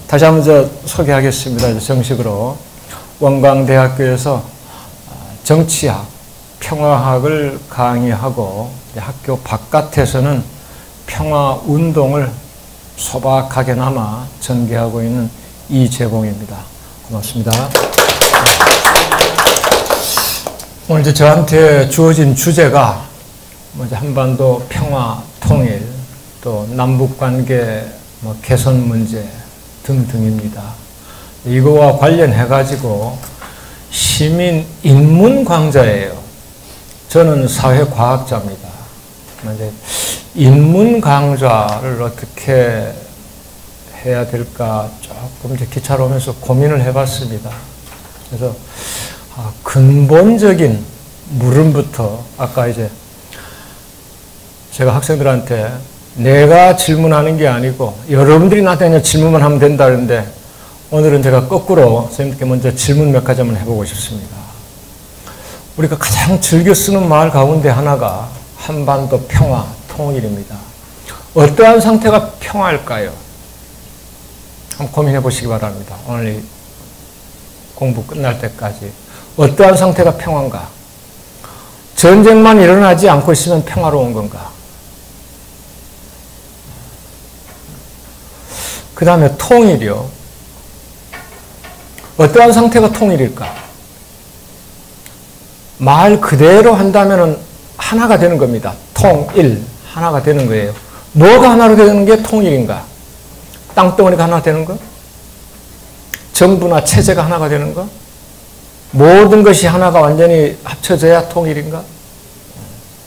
다시 한번 소개하겠습니다. 정식으로 원광대학교에서 정치학, 평화학을 강의하고 학교 바깥에서는 평화운동을 소박하게나마 전개하고 있는 이재봉입니다. 고맙습니다. 오늘 저한테 주어진 주제가 한반도 평화, 통일, 또 남북관계 개선 문제 등등입니다. 이거와 관련해가지고 시민 인문 강좌예요. 저는 사회과학자입니다. 인문 강좌를 어떻게 해야 될까 조금 기차로 오면서 고민을 해봤습니다. 그래서 근본적인 물음부터 아까 제가 학생들한테 내가 질문하는 게 아니고 여러분들이 나한테 그냥 질문만 하면 된다는데 오늘은 제가 거꾸로 선생님께 먼저 질문 몇 가지 한번 해보고 싶습니다. 우리가 가장 즐겨 쓰는 말 가운데 하나가 한반도 평화, 통일입니다. 어떠한 상태가 평화일까요? 한번 고민해 보시기 바랍니다. 오늘 이 공부 끝날 때까지 어떠한 상태가 평화인가? 전쟁만 일어나지 않고 있으면 평화로운 건가? 그 다음에 통일이요. 어떠한 상태가 통일일까? 말 그대로 한다면 하나가 되는 겁니다. 통일, 하나가 되는 거예요. 뭐가 하나로 되는 게 통일인가? 땅덩어리가 하나 되는 거? 정부나 체제가 하나가 되는 거? 모든 것이 하나가 완전히 합쳐져야 통일인가?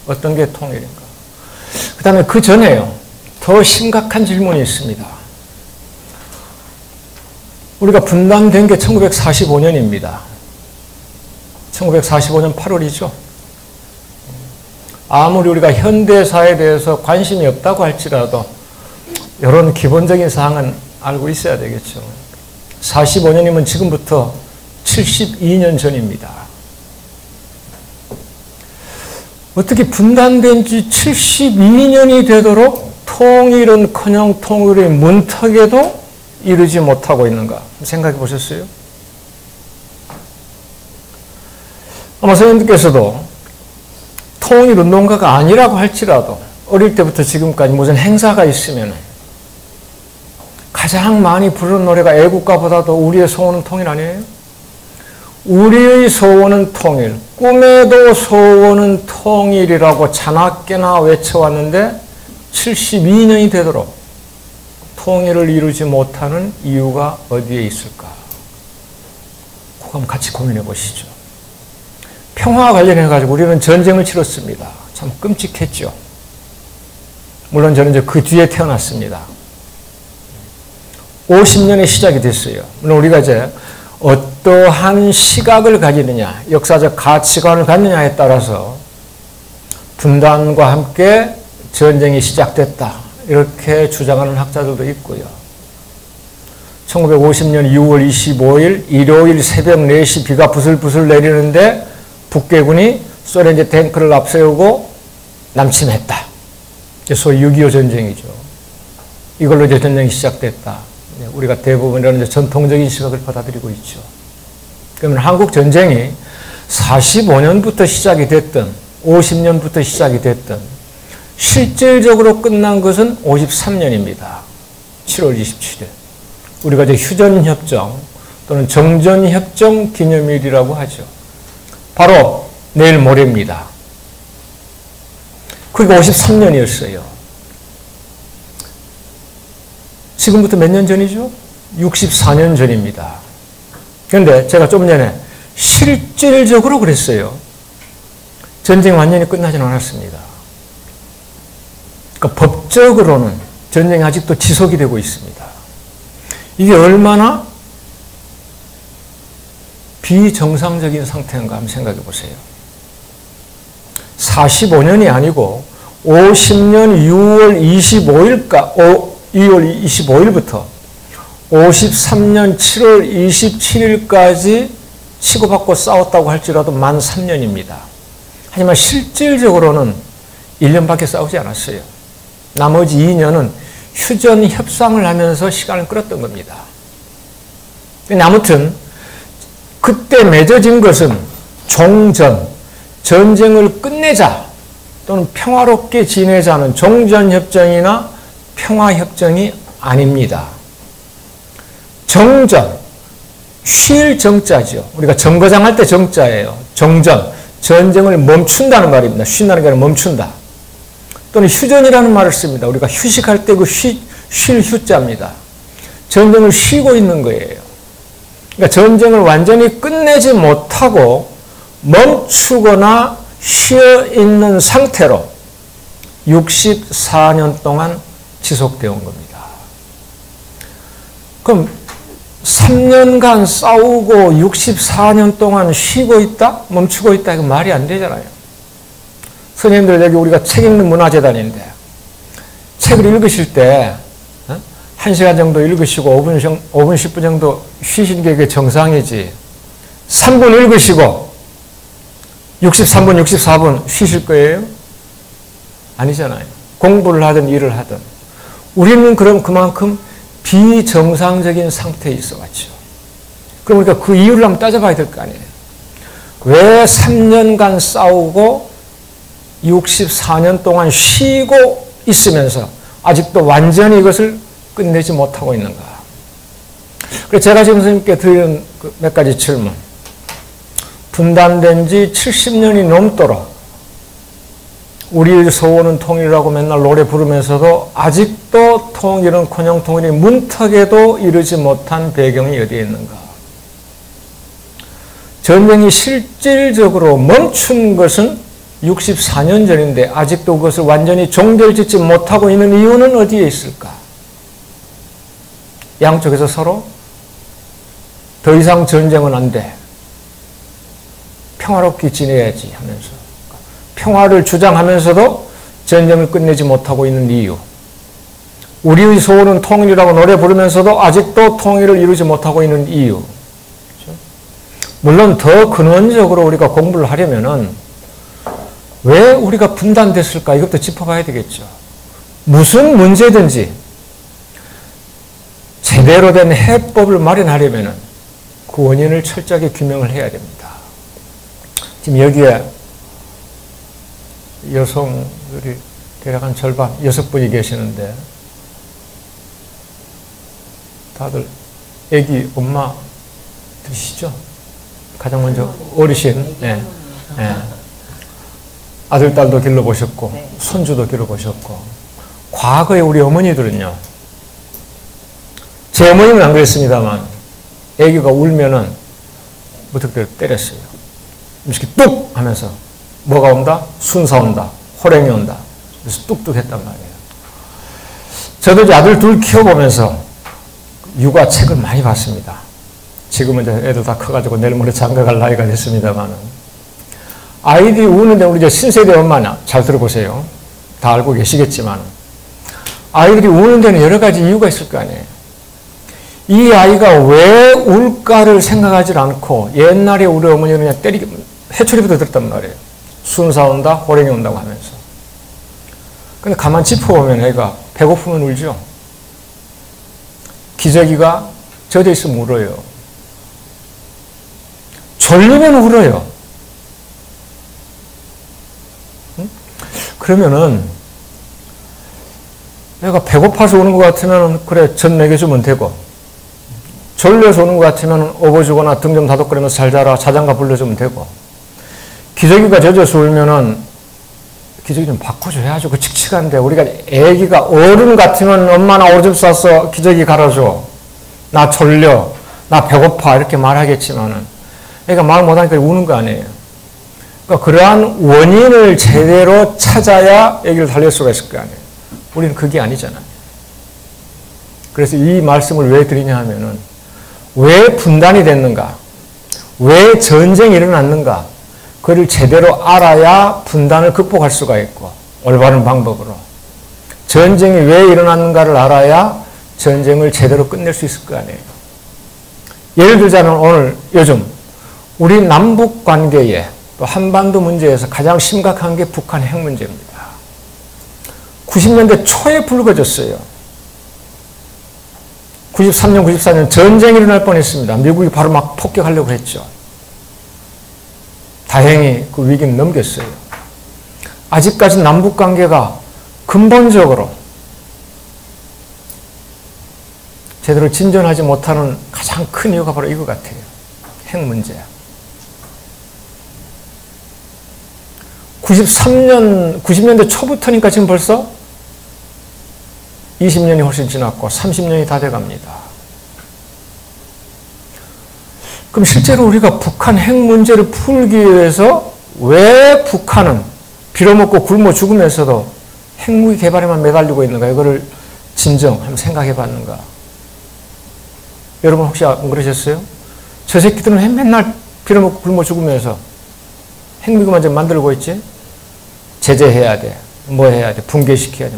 어떤 게 통일인가? 그 다음에 그 전에요. 더 심각한 질문이 있습니다. 우리가 분단된 게 1945년입니다. 1945년 8월이죠. 아무리 우리가 현대사에 대해서 관심이 없다고 할지라도 이런 기본적인 사항은 알고 있어야 되겠죠. 45년이면 지금부터 72년 전입니다. 어떻게 분단된 지 72년이 되도록 통일은커녕 통일의 문턱에도 이르지 못하고 있는가 생각해 보셨어요? 아마 선생님께서도 통일운동가가 아니라고 할지라도 어릴 때부터 지금까지 무슨 행사가 있으면 가장 많이 부르는 노래가 애국가보다도 우리의 소원은 통일 아니에요? 우리의 소원은 통일, 꿈에도 소원은 통일이라고 자나깨나 외쳐왔는데 72년이 되도록 통일을 이루지 못하는 이유가 어디에 있을까? 그거 한번 같이 고민해 보시죠. 평화와 관련해가지고 우리는 전쟁을 치렀습니다. 참 끔찍했죠. 물론 저는 그 뒤에 태어났습니다. 50년의 시작이 됐어요. 물론 우리가 어떠한 시각을 가지느냐, 역사적 가치관을 갖느냐에 따라서 분단과 함께 전쟁이 시작됐다. 이렇게 주장하는 학자들도 있고요. 1950년 6월 25일 일요일 새벽 4시 비가 부슬부슬 내리는데 북괴군이 소련제 탱크를 앞세우고 남침했다. 소위 6.25 전쟁이죠. 이걸로 전쟁이 시작됐다. 우리가 대부분 이런 전통적인 시각을 받아들이고 있죠. 그러면 한국 전쟁이 45년부터 시작이 됐든 50년부터 시작이 됐든 실질적으로 끝난 것은 53년입니다. 7월 27일. 우리가 휴전협정 또는 정전협정 기념일이라고 하죠. 바로 내일 모레입니다. 그게 53년이었어요. 지금부터 몇 년 전이죠? 64년 전입니다. 그런데 제가 좀 전에 실질적으로 그랬어요. 전쟁이 완전히 끝나지는 않았습니다. 그러니까 법적으로는 전쟁이 아직도 지속이 되고 있습니다. 이게 얼마나 비정상적인 상태인가 한번 생각해 보세요. 45년이 아니고 50년 6월 25일부터 53년 7월 27일까지 치고받고 싸웠다고 할지라도 만 3년입니다. 하지만 실질적으로는 1년밖에 싸우지 않았어요. 나머지 2년은 휴전 협상을 하면서 시간을 끌었던 겁니다. 근데 아무튼 그때 맺어진 것은 종전, 전쟁을 끝내자 또는 평화롭게 지내자는 종전협정이나 평화협정이 아닙니다. 정전, 쉴 정자죠. 우리가 정거장 할 때 정자예요. 정전, 전쟁을 멈춘다는 말입니다. 쉰다는 게 아니라 멈춘다. 또는 휴전이라는 말을 씁니다. 우리가 휴식할 때 그 쉴 휴자입니다. 전쟁을 쉬고 있는 거예요. 그러니까 전쟁을 완전히 끝내지 못하고 멈추거나 쉬어 있는 상태로 64년 동안 지속되어 온 겁니다. 그럼 3년간 싸우고 64년 동안 쉬고 있다? 멈추고 있다? 이거 말이 안 되잖아요. 선생님들 여기 우리가 책 읽는 문화재단인데 책을 읽으실 때 1시간 정도 읽으시고 5분, 10분 정도 쉬시는 게 정상이지 3분 읽으시고 63분, 64분 쉬실 거예요? 아니잖아요. 공부를 하든 일을 하든. 우리는 그럼 그만큼 비정상적인 상태에 있어왔죠. 그럼 우리가 그 이유를 한번 따져봐야 될 거 아니에요. 왜 3년간 싸우고 64년 동안 쉬고 있으면서 아직도 완전히 이것을 끝내지 못하고 있는가. 그래서 제가 지금 선생님께 드리는 몇 가지 질문. 분단된 지 70년이 넘도록 우리 서원은 통일이라고 맨날 노래 부르면서도 아직도 통일은커녕 통일이 문턱에도 이르지 못한 배경이 어디에 있는가. 전쟁이 실질적으로 멈춘 것은 64년 전인데 아직도 그것을 완전히 종결짓지 못하고 있는 이유는 어디에 있을까? 양쪽에서 서로 더 이상 전쟁은 안 돼. 평화롭게 지내야지 하면서 평화를 주장하면서도 전쟁을 끝내지 못하고 있는 이유. 우리의 소원은 통일이라고 노래 부르면서도 아직도 통일을 이루지 못하고 있는 이유. 물론 더 근원적으로 우리가 공부를 하려면은 왜 우리가 분단됐을까? 이것도 짚어봐야 되겠죠. 무슨 문제든지 제대로 된 해법을 마련하려면은 그 원인을 철저하게 규명을 해야 됩니다. 지금 여기에 여성들이 대략 한 절반, 6분이 계시는데 다들 애기 엄마들이시죠? 가장 먼저 어르신, 네. 네. 아들, 딸도 길러보셨고 손주도 길러보셨고 과거에 우리 어머니들은요, 제 어머니는 안 그랬습니다만 애기가 울면은 무턱대고 때렸어요. 이렇게 뚝 하면서 뭐가 온다? 순사 온다. 호랭이 온다. 그래서 뚝뚝 했단 말이에요. 저도 이제 아들 둘 키워보면서 육아책을 많이 봤습니다. 지금은 이제 애들 다 커가지고 내일 모레 장가갈 나이가 됐습니다만은 아이들이 우는데 우리 이제 신세대 엄마나 잘 들어보세요. 다 알고 계시겠지만 아이들이 우는 데는 여러 가지 이유가 있을 거 아니에요. 이 아이가 왜 울까를 생각하지 않고 옛날에 우리 어머니는 그냥 때리기, 해초리부터 들었단 말이에요. 순사 온다, 호랭이 온다고 하면서. 근데 가만 짚어보면 애가 배고프면 울죠. 기저귀가 젖어 있으면 울어요. 졸리면 울어요. 응? 그러면은 애가 배고파서 우는 것 같으면 그래 젖 먹여주면 되고 졸려서 오는 것 같으면 업어주거나 등 좀 다독거리면서 잘 자라 자장가 불러주면 되고 기저귀가 젖어서 울면은 기저귀 좀 바꿔줘야죠. 그 칙칙한데 우리가 애기가 어른 같으면 엄마 나 오줌 쌌어 기저귀 갈아줘 나 졸려 나 배고파 이렇게 말하겠지만은 애가 말 못하니까 우는 거 아니에요. 그러니까 그러한 원인을 제대로 찾아야 애기를 달랠 수가 있을 거 아니에요. 우리는 그게 아니잖아요. 그래서 이 말씀을 왜 드리냐 하면은 왜 분단이 됐는가? 왜 전쟁이 일어났는가? 그를 제대로 알아야 분단을 극복할 수가 있고 올바른 방법으로 전쟁이 왜 일어났는가를 알아야 전쟁을 제대로 끝낼 수 있을 거 아니에요. 예를 들자면 오늘 요즘 우리 남북 관계에 또 한반도 문제에서 가장 심각한 게 북한 핵 문제입니다. 90년대 초에 불거졌어요. 93년, 94년 전쟁이 일어날 뻔했습니다. 미국이 바로 막 폭격하려고 했죠. 다행히 그 위기는 넘겼어요. 아직까지 남북관계가 근본적으로 제대로 진전하지 못하는 가장 큰 이유가 바로 이거 같아요. 핵 문제야. 90년대 초부터니까 지금 벌써 20년이 훨씬 지났고 30년이 다 돼갑니다. 그럼 실제로 우리가 북한 핵 문제를 풀기 위해서 왜 북한은 빌어먹고 굶어 죽으면서도 핵무기 개발에만 매달리고 있는가? 이거를 진정 한번 생각해 봤는가? 여러분 혹시 안 그러셨어요? 저 새끼들은 맨날 빌어먹고 굶어 죽으면서 핵무기만 좀 만들고 있지? 제재해야 돼. 뭐 해야 돼? 붕괴시켜야 돼.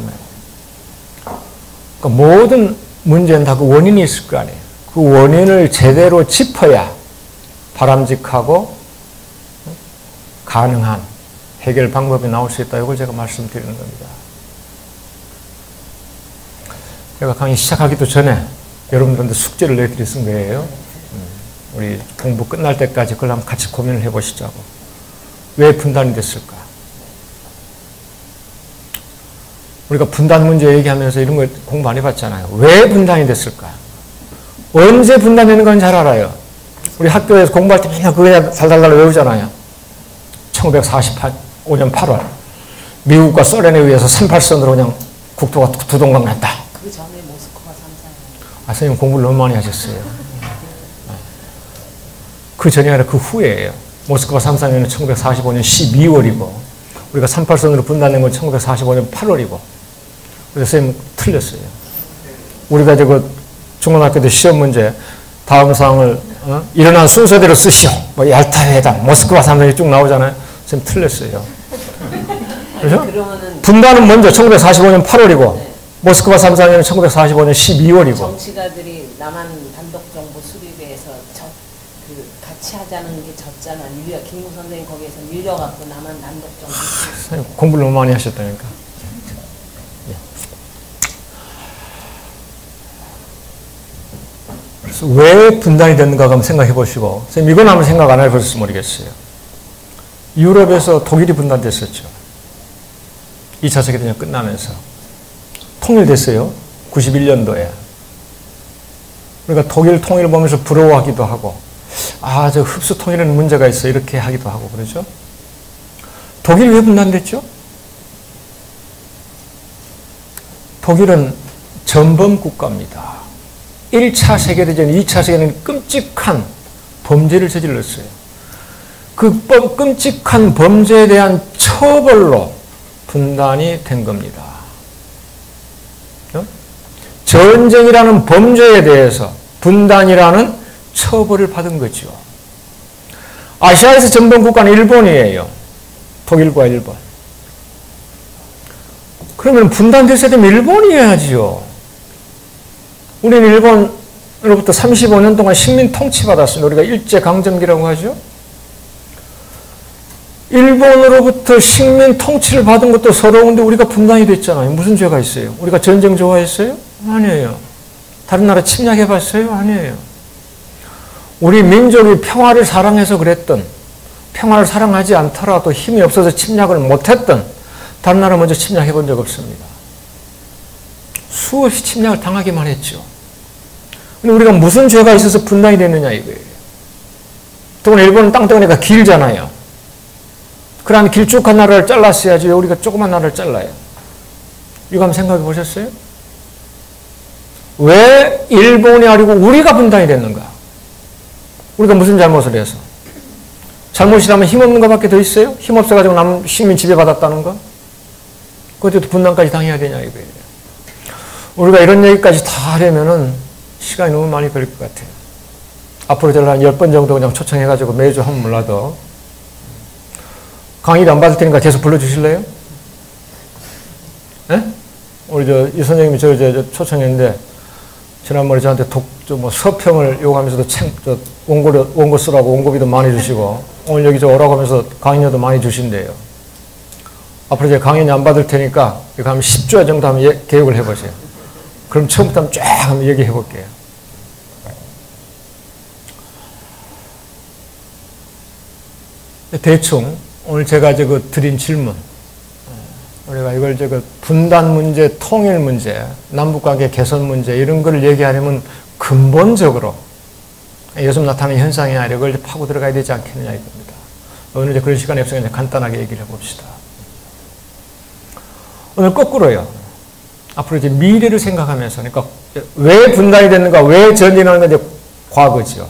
그러니까 모든 문제는 다 그 원인이 있을 거 아니에요. 그 원인을 제대로 짚어야 바람직하고 가능한 해결 방법이 나올 수 있다. 이걸 제가 말씀드리는 겁니다. 제가 강의 시작하기도 전에 여러분들한테 숙제를 내드렸은 거예요. 우리 공부 끝날 때까지 그걸 한번 같이 고민을 해보시자고. 왜 분단이 됐을까? 우리가 분단 문제 얘기하면서 이런 거 공부 안 해봤잖아요. 왜 분단이 됐을까? 언제 분단되는 건 잘 알아요. 우리 학교에서 공부할 때 맨날 그거 달달달 외우잖아요. 1945년 8월 미국과 소련에 의해서 38선으로 그냥 국토가 두동강 났다. 그 전에 모스크바 3.4. 선생님 공부를 너무 많이 하셨어요. 그 전이 아니라 그 후에예요. 모스크바 3.4년은 1945년 12월이고 우리가 38선으로 분단된 건 1945년 8월이고 그래서 선생님 틀렸어요. 우리가 이제 그 중고등학교 때 시험 문제 다음 사항을 일어난 순서대로 쓰시오. 뭐 얄타 회담, 모스크바 3.4이 쭉 나오잖아요. 선생님 틀렸어요. 그렇죠? 분단은 먼저 1945년 8월이고 네. 모스크바 3.4년은 1945년 12월이고 정치가들이 남한 단독정부 수립에서 같이 하자는 게 졌잖아. 김구 선생님 거기에서 밀려갖고 남한 단독정부 선생님 공부를 너무 많이 하셨다니까. 그래서 왜 분단이 됐는가 한번 생각해 보시고 선생님 이건 한번 생각 안 해보셨으면 모르겠어요. 유럽에서 독일이 분단됐었죠. 2차 세계대전 끝나면서 통일됐어요. 91년도에. 우리가 독일 통일을 보면서 부러워하기도 하고 아, 저 흡수 통일에는 문제가 있어 이렇게 하기도 하고 그러죠. 독일이 왜 분단됐죠? 독일은 전범 국가입니다. 1차 세계대전, 2차 세계대전은 끔찍한 범죄를 저질렀어요. 그 끔찍한 범죄에 대한 처벌로 분단이 된 겁니다. 전쟁이라는 범죄에 대해서 분단이라는 처벌을 받은 거죠. 아시아에서 전범 국가는 일본이에요. 독일과 일본. 그러면 분단됐어야 되면 일본이 해야지요. 우리는 일본으로부터 35년 동안 식민 통치받았습니다. 우리가 일제강점기라고 하죠. 일본으로부터 식민 통치를 받은 것도 서러운데 우리가 분단이 됐잖아요. 무슨 죄가 있어요? 우리가 전쟁 좋아했어요? 아니에요. 다른 나라 침략해봤어요? 아니에요. 우리 민족이 평화를 사랑해서 그랬던, 평화를 사랑하지 않더라도 힘이 없어서 침략을 못했던 다른 나라 먼저 침략해본 적 없습니다. 수없이 침략을 당하기만 했죠. 근데 우리가 무슨 죄가 있어서 분단이 됐느냐 이거예요. 더구나 일본은 땅덩어리가 길잖아요. 그러면 길쭉한 나라를 잘랐어야지 왜 우리가 조그만 나라를 잘라요? 이거 한번 생각해 보셨어요? 왜 일본이 아니고 우리가 분단이 됐는가? 우리가 무슨 잘못을 해서? 잘못이라면 힘없는 것밖에 더 있어요? 힘없어가지고 남 식민 지배받았다는 거? 그것도 분단까지 당해야 되냐 이거예요. 우리가 이런 얘기까지 다 하려면은 시간이 너무 많이 걸릴 것 같아요. 앞으로 제가 한 10번 정도 그냥 초청해가지고 매주 하면 몰라도 강의를 안 받을 테니까 계속 불러주실래요? 네? 우리 이 선생님이 저 초청했는데 지난번에 저한테 서평을 요구하면서도 원고 쓰라고 원고비도 많이 주시고 오늘 여기 오라고 하면서 강의료도 많이 주신대요. 앞으로 제가 강의 안 받을 테니까 이거 한 10조 정도 한번 계획을 해보세요. 그럼 처음부터 한번 쫙 한번 얘기해 볼게요. 대충 오늘 제가 드린 질문, 우리가 이걸 분단 문제, 통일 문제, 남북관계 개선 문제 이런 걸 얘기하려면 근본적으로 요즘 나타나는 현상이 아니라 이걸 파고 들어가야 되지 않겠느냐 이겁니다. 오늘 이제 그런 시간이 없으니까 간단하게 얘기를 해봅시다. 오늘 거꾸로요. 앞으로 이제 미래를 생각하면서, 그러니까 왜 분단이 됐는가, 왜 전쟁하는 건 이제 과거죠.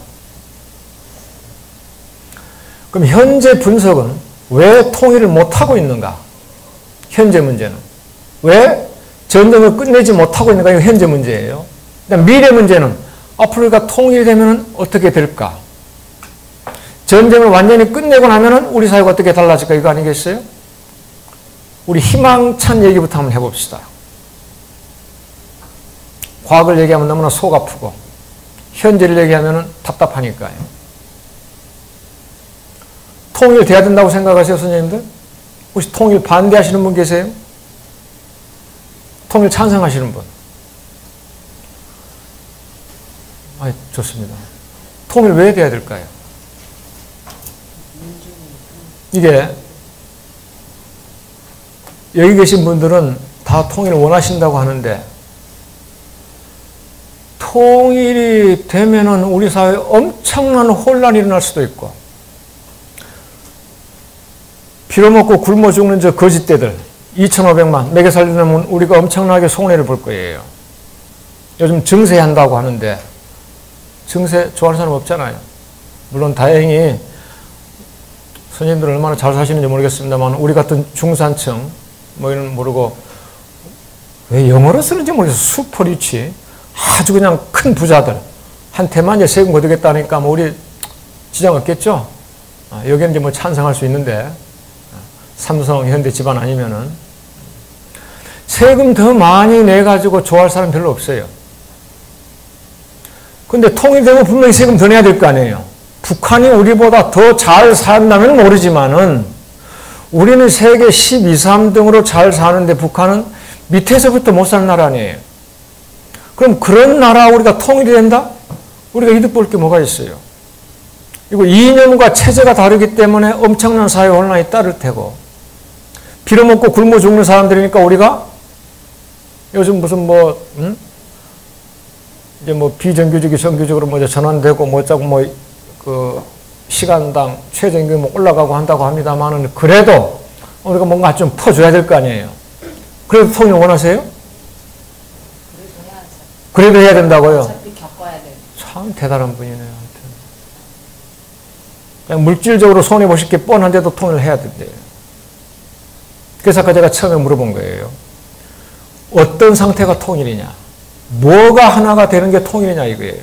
그럼 현재 분석은 왜 통일을 못하고 있는가? 현재 문제는. 왜 전쟁을 끝내지 못하고 있는가? 이거 현재 문제예요. 그다음 미래 문제는 앞으로가 통일되면 어떻게 될까? 전쟁을 완전히 끝내고 나면 우리 사회가 어떻게 달라질까? 이거 아니겠어요? 우리 희망찬 얘기부터 한번 해봅시다. 과거를 얘기하면 너무나 속 아프고 현재를 얘기하면 답답하니까요. 통일돼야 된다고 생각하세요, 선생님들? 혹시 통일 반대하시는 분 계세요? 통일 찬성하시는 분? 좋습니다. 통일 왜 돼야 될까요? 이게 여기 계신 분들은 다 통일을 원하신다고 하는데 통일이 되면은 우리 사회에 엄청난 혼란이 일어날 수도 있고 빌어먹고 굶어 죽는 저 거짓대들 2,500만 먹여 살리려면 우리가 엄청나게 손해를 볼 거예요. 요즘 증세한다고 하는데 증세 좋아하는 사람 없잖아요. 물론 다행히 선생님들 얼마나 잘 사시는지 모르겠습니다만 우리 같은 중산층 뭐 이런 모르고 왜 영어로 쓰는지 모르겠어요. 슈퍼리치 아주 그냥 큰 부자들 한테만 이제 세금 거두겠다니까 뭐 우리 지장 없겠죠. 여기는 이제 뭐 찬성할 수 있는데 삼성, 현대 집안 아니면은 세금 더 많이 내가지고 좋아할 사람 별로 없어요. 근데 통일되면 분명히 세금 더 내야 될 거 아니에요. 북한이 우리보다 더 잘 산다면 모르지만은 우리는 세계 12, 3등으로 잘 사는데 북한은 밑에서부터 못 사는 나라 아니에요. 그럼 그런 나라 우리가 통일이 된다? 우리가 이득 볼 게 뭐가 있어요? 그리고 이념과 체제가 다르기 때문에 엄청난 사회 혼란이 따를 테고 빌어먹고 굶어 죽는 사람들이니까 우리가 요즘 무슨 이제 비정규직이 정규직으로 전환되고 어쩌고 그 시간당 최저임금 올라가고 한다고 합니다만은 그래도 우리가 뭔가 좀 퍼줘야 될 거 아니에요. 그래도 통일 원하세요? 그래도 해야 된다고요? 어차피 겪어야 돼. 참 대단한 분이네요. 하여튼. 그냥 물질적으로 손해보실 게 뻔한데도 통일을 해야 된대요. 그래서 아까 제가 처음에 물어본 거예요. 어떤 상태가 통일이냐? 뭐가 하나가 되는 게 통일이냐 이거예요.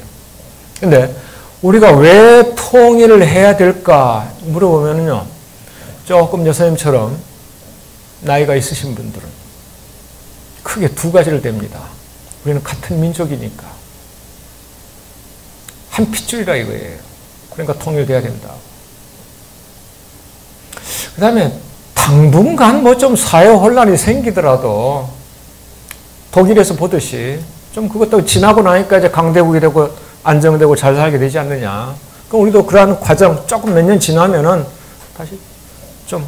근데 우리가 왜 통일을 해야 될까 물어보면요. 조금 여사님처럼 나이가 있으신 분들은 크게 두 가지를 댑니다. 우리는 같은 민족이니까. 한 핏줄이라 이거예요. 그러니까 통일돼야 된다. 그 다음에 당분간 좀 사회 혼란이 생기더라도 독일에서 보듯이 좀 그것도 지나고 나니까 이제 강대국이 되고 안정되고 잘 살게 되지 않느냐. 그럼 우리도 그러한 과정 조금 몇 년 지나면은 다시 좀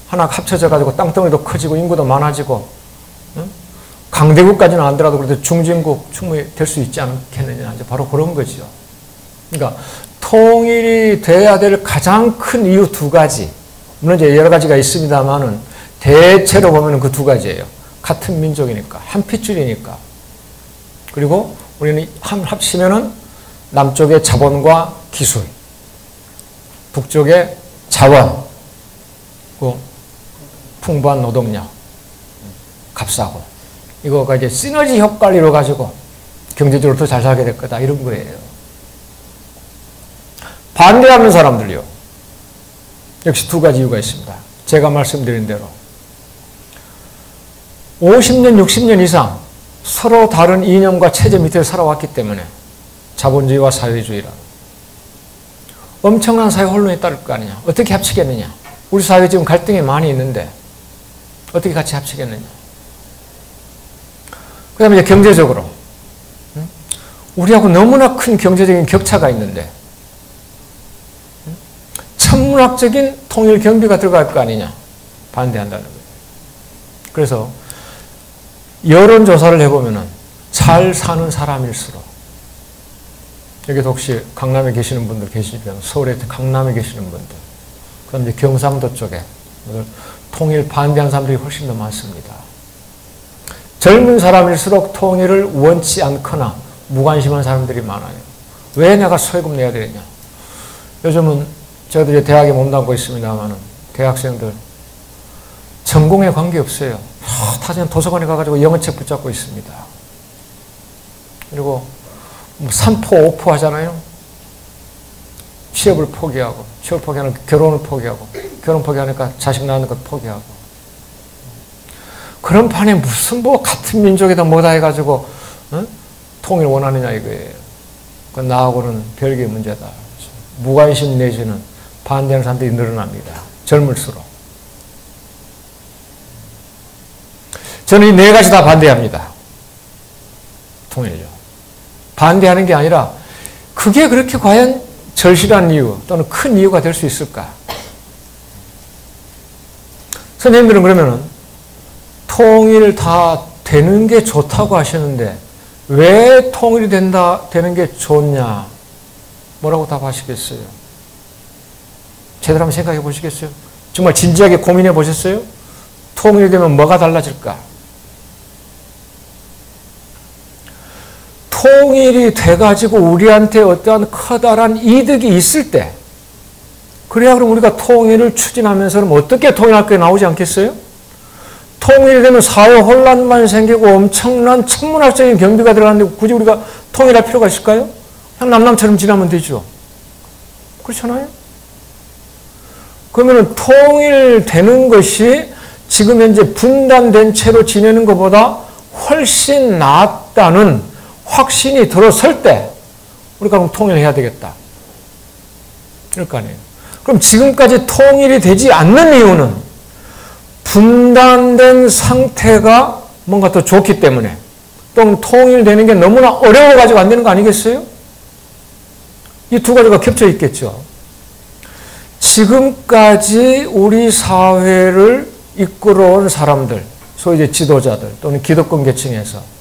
하나 합쳐져 가지고 땅덩이도 커지고 인구도 많아지고 응? 강대국까지는 안 되더라도 그래도 중진국 충분히 될 수 있지 않겠느냐. 이제 바로 그런 거죠. 그러니까 통일이 돼야 될 가장 큰 이유 두 가지. 물론 이제 여러 가지가 있습니다만은 대체로 보면 그 두 가지예요. 같은 민족이니까, 한 핏줄이니까. 그리고 우리는 합치면은 남쪽의 자본과 기술, 북쪽의 자원, 그 풍부한 노동력, 값싸고. 이거가 이제 시너지 효과를 이뤄가지고 경제적으로 더 잘 살게 될 거다. 이런 거예요. 반대하는 사람들요. 역시 두 가지 이유가 있습니다. 제가 말씀드린 대로 50년, 60년 이상 서로 다른 이념과 체제 밑에 살아왔기 때문에 자본주의와 사회주의라 엄청난 사회 혼란이 따를 거 아니냐. 어떻게 합치겠느냐. 우리 사회에 지금 갈등이 많이 있는데 어떻게 같이 합치겠느냐. 그 다음에 이제 경제적으로 우리하고 너무나 큰 경제적인 격차가 있는데 천문학적인 통일 경비가 들어갈 거 아니냐. 반대한다는 거예요. 그래서 여론조사를 해보면 잘 사는 사람일수록, 여기도 혹시 강남에 계시는 분들 계시면 서울에 강남에 계시는 분들, 그다음에 경상도 쪽에 통일 반대하는 사람들이 훨씬 더 많습니다. 젊은 사람일수록 통일을 원치 않거나 무관심한 사람들이 많아요. 왜 내가 세금 내야 되느냐. 요즘은 저도 이제 대학에 몸담고 있습니다만 대학생들 전공에 관계없어요. 다 그냥 도서관에 가가지고 영어책 붙잡고 있습니다. 그리고 삼포 오포 하잖아요. 취업을 포기하고, 취업 포기하는 결혼을 포기하고, 결혼 포기하니까 자식 낳는 것 포기하고. 그런 판에 무슨 뭐 같은 민족에다 뭐다 해가지고 통일 원하느냐 이거예요. 그건 나하고는 별개의 문제다. 무관심 내지는 반대하는 사람들이 늘어납니다. 젊을수록. 저는 이 네 가지 다 반대합니다. 통일요. 반대하는 게 아니라 그게 그렇게 과연 절실한 이유 또는 큰 이유가 될 수 있을까? 선생님들은 그러면은 통일 다 되는 게 좋다고 하시는데 왜 통일이 되는 게 좋냐? 뭐라고 답하시겠어요? 제대로 한번 생각해 보시겠어요? 정말 진지하게 고민해 보셨어요? 통일이 되면 뭐가 달라질까? 통일이 돼가지고 우리한테 어떠한 커다란 이득이 있을 때, 그래야 그럼 우리가 통일을 추진하면서는 어떻게 통일할 게 나오지 않겠어요? 통일이 되면 사회 혼란만 생기고 엄청난 천문학적인 경비가 들어가는데 굳이 우리가 통일할 필요가 있을까요? 그냥 남남처럼 지나면 되죠. 그렇잖아요? 그러면 통일되는 것이 지금 현재 분단된 채로 지내는 것보다 훨씬 낫다는 확신이 들어설 때 우리가 그럼 통일해야 되겠다. 이럴 거 아니에요. 그럼 지금까지 통일이 되지 않는 이유는 분단된 상태가 뭔가 더 좋기 때문에, 또는 통일되는 게 너무나 어려워가지고 안 되는 거 아니겠어요? 이 두 가지가 겹쳐 있겠죠. 지금까지 우리 사회를 이끌어온 사람들, 소위 이제 지도자들 또는 기득권 계층에서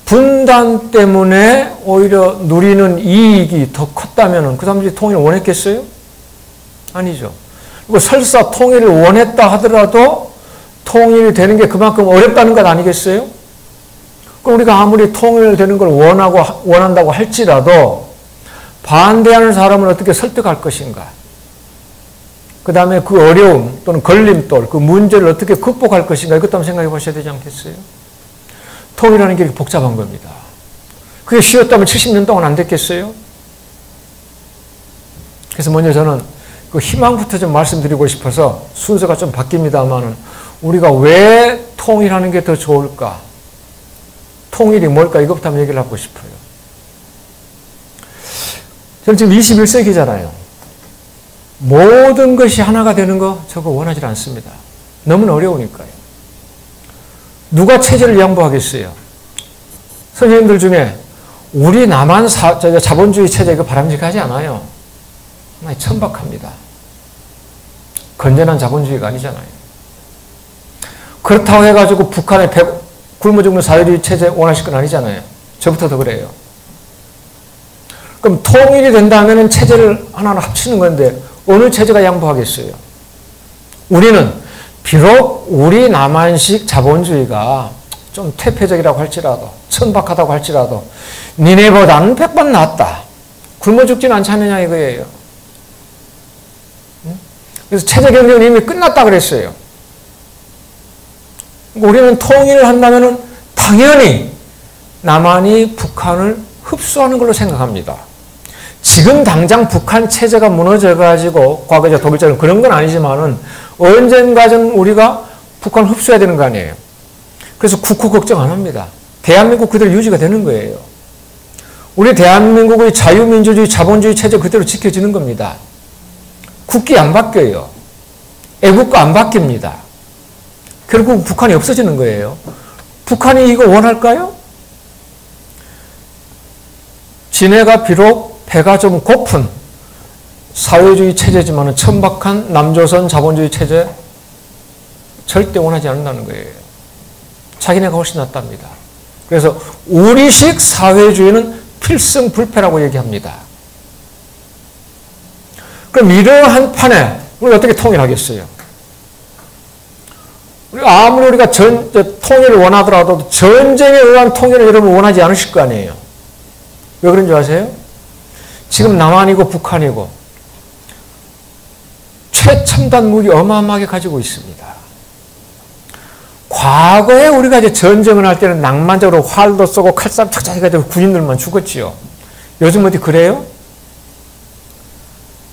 분단 때문에 오히려 누리는 이익이 더 컸다면 그 사람들이 통일을 원했겠어요? 아니죠. 그리고 설사 통일을 원했다 하더라도 통일이 되는 게 그만큼 어렵다는 것 아니겠어요? 그럼 우리가 아무리 통일되는 걸 원한다고 할지라도 반대하는 사람을 어떻게 설득할 것인가? 그 다음에 그 어려움 또는 걸림돌, 그 문제를 어떻게 극복할 것인가? 이것도 한번 생각해 보셔야 되지 않겠어요? 통일하는 게 이렇게 복잡한 겁니다. 그게 쉬웠다면 70년 동안 안 됐겠어요? 그래서 먼저 저는 그 희망부터 좀 말씀드리고 싶어서 순서가 좀 바뀝니다만은 우리가 왜 통일하는 게 더 좋을까? 통일이 뭘까? 이것부터 한번 얘기를 하고 싶어요. 저는 지금 21세기잖아요. 모든 것이 하나가 되는 거 저거 원하지 않습니다. 너무 어려우니까요. 누가 체제를 양보하겠어요? 선생님들 중에 우리 남한 자본주의 체제 이거 바람직하지 않아요. 천박합니다. 건전한 자본주의가 아니잖아요. 그렇다고 해가지고 북한의 굶어 죽는 사회주의 체제 원하실 건 아니잖아요. 저부터 더 그래요. 그럼 통일이 된다면 체제를 하나하나 합치는 건데 어느 체제가 양보하겠어요? 우리는 비록 우리 남한식 자본주의가 좀 퇴폐적이라고 할지라도 천박하다고 할지라도 니네보다는 100번 낫다. 굶어 죽지는 않지 않느냐 이거예요. 그래서 체제 경쟁은 이미 끝났다 그랬어요. 우리는 통일을 한다면 당연히 남한이 북한을 흡수하는 걸로 생각합니다. 지금 당장 북한 체제가 무너져가지고 과거적 독일처럼 그런 건 아니지만은 언젠가는 우리가 북한을 흡수해야 되는 거 아니에요. 그래서 국호 걱정 안 합니다. 대한민국 그대로 유지가 되는 거예요. 우리 대한민국의 자유민주주의 자본주의 체제 그대로 지켜지는 겁니다. 국기 안 바뀌어요. 애국가 안 바뀝니다. 결국 북한이 없어지는 거예요. 북한이 이거 원할까요? 지네가 비록 배가 좀 고픈 사회주의 체제지만 천박한 남조선 자본주의 체제 절대 원하지 않는다는 거예요. 자기네가 훨씬 낫답니다. 그래서 우리식 사회주의는 필승불패라고 얘기합니다. 그럼 이러한 판에 우리 어떻게 통일하겠어요? 아무리 우리가 통일을 원하더라도 전쟁에 의한 통일을 여러분 원하지 않으실 거 아니에요. 왜 그런 줄 아세요? 지금 남한이고 북한이고 최첨단 무기 어마어마하게 가지고 있습니다. 과거에 우리가 이제 전쟁을 할 때는 낭만적으로 활도 쏘고 칼싸움 착착 해가지고 군인들만 죽었지요. 요즘 어디 그래요?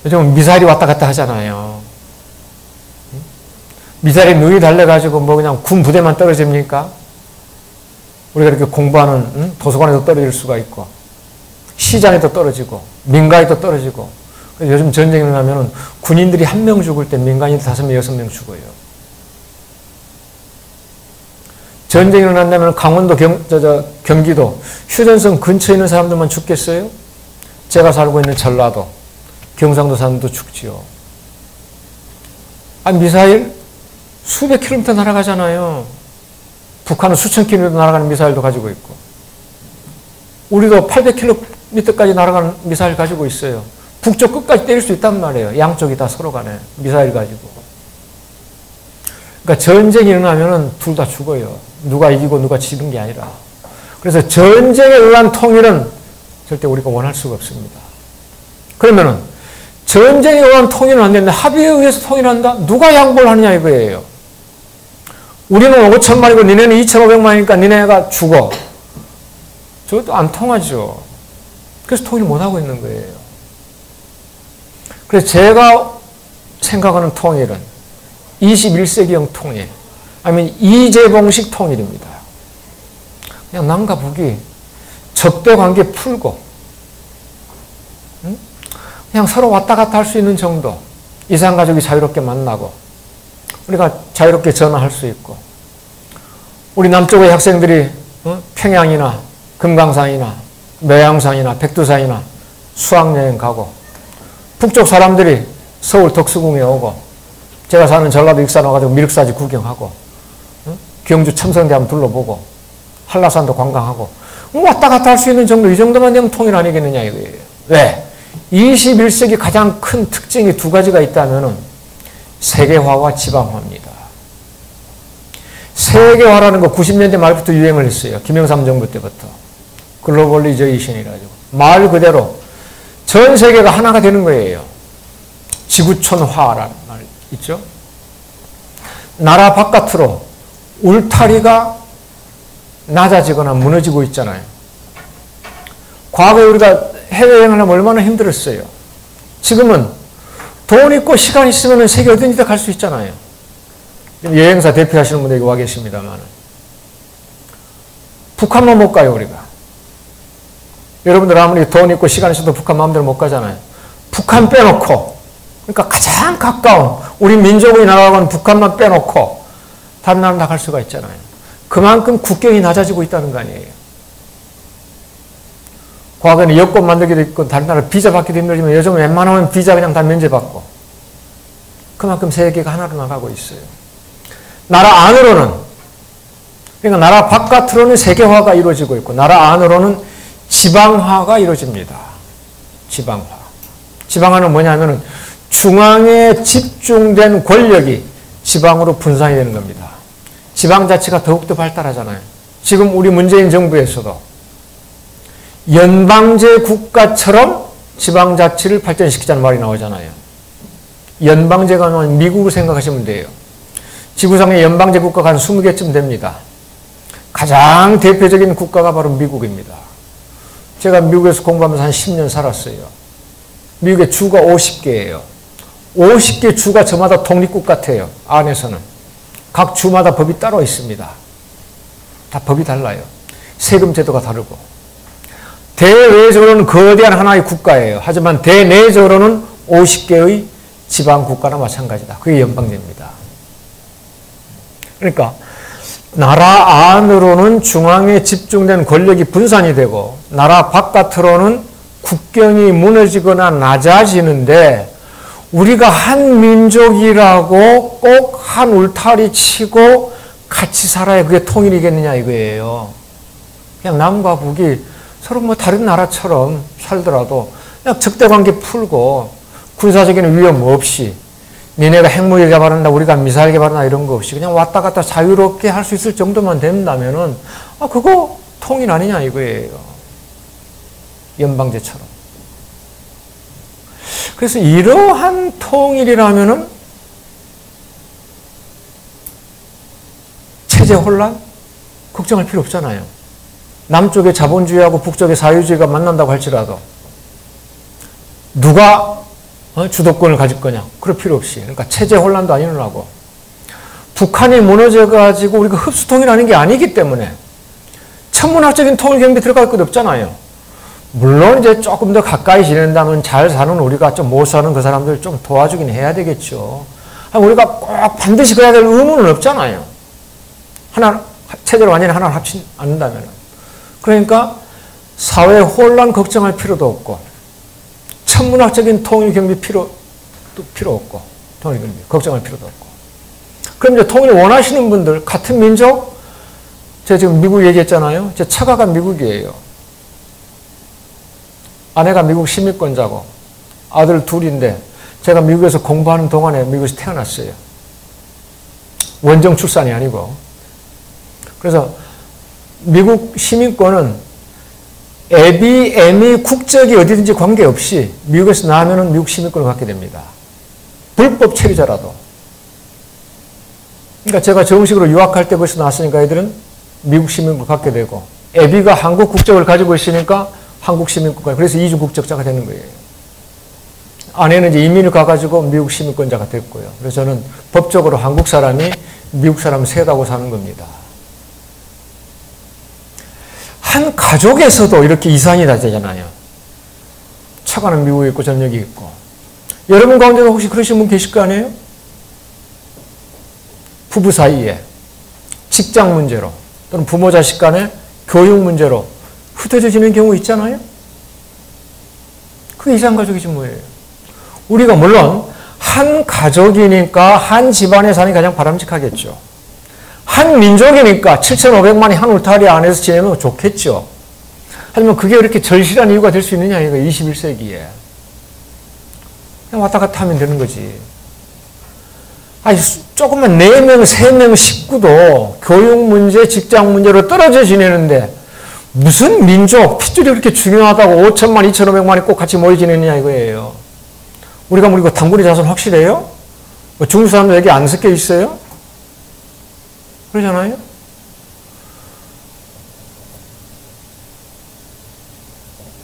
요즘은 미사일이 왔다 갔다 하잖아요. 미사일이 눈이 달려가지고 뭐 그냥 군 부대만 떨어집니까? 우리가 이렇게 공부하는 도서관에도 떨어질 수가 있고 시장에도 떨어지고 민가에도 떨어지고 요즘 전쟁이 나면은 군인들이 1명 죽을 때 민간인이 5명, 6명 죽어요. 전쟁이 일어난다면 강원도, 경기도, 휴전선 근처에 있는 사람들만 죽겠어요? 제가 살고 있는 전라도, 경상도 사람도 죽지요. 미사일 수백 킬로미터 날아가잖아요. 북한은 수천 킬로미터 날아가는 미사일도 가지고 있고. 우리도 800킬로미터까지 날아가는 미사일 가지고 있어요. 북쪽 끝까지 때릴 수 있단 말이에요. 양쪽이 다 서로 간에 미사일 가지고. 그러니까 전쟁이 일어나면 둘 다 죽어요. 누가 이기고 누가 지는 게 아니라. 그래서 전쟁에 의한 통일은 절대 우리가 원할 수가 없습니다. 그러면은 전쟁에 의한 통일은 안 되는데 합의에 의해서 통일한다? 누가 양보를 하느냐 이거예요. 우리는 5천만이고 니네는 2,500만이니까 니네가 죽어. 저것도 안 통하죠. 그래서 통일 못하고 있는 거예요. 그래서 제가 생각하는 통일은 21세기형 통일, 아니면 이재봉식 통일입니다. 그냥 남과 북이 적대 관계 풀고, 그냥 서로 왔다 갔다 할 수 있는 정도, 이산가족이 자유롭게 만나고, 우리가 자유롭게 전화할 수 있고, 우리 남쪽의 학생들이 평양이나 금강산이나 매양산이나 백두산이나 수학여행 가고, 북쪽 사람들이 서울 덕수궁에 오고, 제가 사는 전라도 익산 와가지고 미륵사지 구경하고, 경주 첨성대 한번 둘러보고, 한라산도 관광하고, 왔다 갔다 할 수 있는 정도, 이 정도만 되면 통일 아니겠느냐 이거예요. 왜? 21세기 가장 큰 특징이 2가지가 있다면은 세계화와 지방화입니다. 세계화라는 거 90년대 말부터 유행을 했어요. 김영삼 정부 때부터. 글로벌리제이션이라고. 말 그대로 전 세계가 하나가 되는 거예요. 지구촌화라는 말 있죠. 나라 바깥으로 울타리가 낮아지거나 무너지고 있잖아요. 과거에 우리가 해외여행을 하면 얼마나 힘들었어요. 지금은 돈 있고 시간 있으면 세계 어딘지 다 갈 수 있잖아요. 여행사 대표하시는 분들이 와 계십니다만 북한만 못 가요 우리가. 여러분들 아무리 돈 있고 시간 있어도 북한 마음대로 못 가잖아요. 북한 빼놓고, 그러니까 가장 가까운 우리 민족의 나라고는 북한만 빼놓고 다른 나라는 다 갈 수가 있잖아요. 그만큼 국경이 낮아지고 있다는 거 아니에요. 과거에는 여권 만들기도 있고 다른 나라 비자 받기도 힘들지만 요즘은 웬만하면 비자 그냥 다 면제받고, 그만큼 세계가 하나로 나가고 있어요. 나라 안으로는, 그러니까 나라 바깥으로는 세계화가 이루어지고 있고 나라 안으로는 지방화가 이루어집니다. 지방화. 지방화는 뭐냐면은 중앙에 집중된 권력이 지방으로 분산이 되는 겁니다. 지방자치가 더욱더 발달하잖아요. 지금 우리 문재인 정부에서도 연방제 국가처럼 지방자치를 발전시키자는 말이 나오잖아요. 연방제가 나오면 미국을 생각하시면 돼요. 지구상의 연방제 국가가 한 20개쯤 됩니다. 가장 대표적인 국가가 바로 미국입니다. 제가 미국에서 공부하면서 한 10년 살았어요. 미국의 주가 50개예요. 50개 주가 저마다 독립국 같아요. 안에서는. 각 주마다 법이 따로 있습니다. 다 법이 달라요. 세금 제도가 다르고. 대외적으로는 거대한 하나의 국가예요. 하지만 대내적으로는 50개의 지방국가나 마찬가지다. 그게 연방제입니다. 그러니까 나라 안으로는 중앙에 집중된 권력이 분산이 되고 나라 바깥으로는 국경이 무너지거나 낮아지는데 우리가 한 민족이라고 꼭 한 울타리 치고 같이 살아야 그게 통일이겠느냐 이거예요. 그냥 남과 북이 서로 뭐 다른 나라처럼 살더라도 그냥 적대관계 풀고 군사적인 위험 없이 니네가 핵무기 개발한다 우리가 미사일 개발한다 이런 거 없이 그냥 왔다 갔다 자유롭게 할 수 있을 정도만 된다면은 그거 통일 아니냐 이거예요. 연방제처럼. 그래서 이러한 통일이라면은 체제 혼란? 걱정할 필요 없잖아요. 남쪽의 자본주의하고 북쪽의 사유주의가 만난다고 할지라도 누가 주도권을 가질 거냐? 그럴 필요 없이. 그러니까 체제 혼란도 안 일어나고 북한이 무너져가지고 우리가 흡수통일하는 게 아니기 때문에 천문학적인 통일 경비 들어갈 것 없잖아요. 물론 이제 조금 더 가까이 지낸다면 잘 사는 우리가 좀 못 사는 그 사람들 좀 도와주긴 해야 되겠죠. 우리가 꼭 반드시 그래야 될 의무는 없잖아요. 하나, 체제를 완전히 하나를 합치지 않는다면. 그러니까 사회 혼란 걱정할 필요도 없고 천문학적인 통일 경비 필요 없고 통일 경비 걱정할 필요도 없고. 그럼 이제 통일 원하시는 분들 같은 민족 제가 지금 미국 얘기했잖아요. 제 처가가 미국이에요. 아내가 미국 시민권자고 아들 둘인데 제가 미국에서 공부하는 동안에 미국에서 태어났어요. 원정 출산이 아니고. 그래서 미국 시민권은 애비, 애미, 국적이 어디든지 관계없이 미국에서 나오면 미국 시민권을 갖게 됩니다. 불법 체류자라도. 그러니까 제가 정식으로 유학할 때 벌써 나왔으니까 애들은 미국 시민권을 갖게 되고 애비가 한국 국적을 가지고 있으니까 한국 시민권까지. 그래서 이중 국적자가 되는 거예요. 아내는 이제 이민을 가가지고 미국 시민권자가 됐고요. 그래서 저는 법적으로 한국 사람이 미국 사람 세다고 사는 겁니다. 한 가족에서도 이렇게 이상이 다 되잖아요. 처가는 미국에 있고 저는 여기 있고. 여러분 가운데도 혹시 그러신 분 계실 거 아니에요? 부부 사이에 직장 문제로 또는 부모 자식 간의 교육 문제로 흩어져 지는 경우 있잖아요. 그게 이상가족이지 뭐예요. 우리가 물론 한 가족이니까 한 집안에 사는 게 가장 바람직하겠죠. 한 민족이니까 7,500만이 한 울타리 안에서 지내면 좋겠죠. 하지만 그게 그렇게 절실한 이유가 될 수 있느냐 이거 21세기에. 그냥 왔다 갔다 하면 되는 거지. 아니 조금만 4명, 3명 식구도 교육 문제, 직장 문제로 떨어져 지내는데 무슨 민족, 핏줄이 그렇게 중요하다고 5천만, 2,500만이 꼭 같이 모여 지내느냐 이거예요. 우리가 뭐 이거 단군이 자손 확실해요? 뭐 중국 사람들 여기 안 섞여 있어요? 그러잖아요?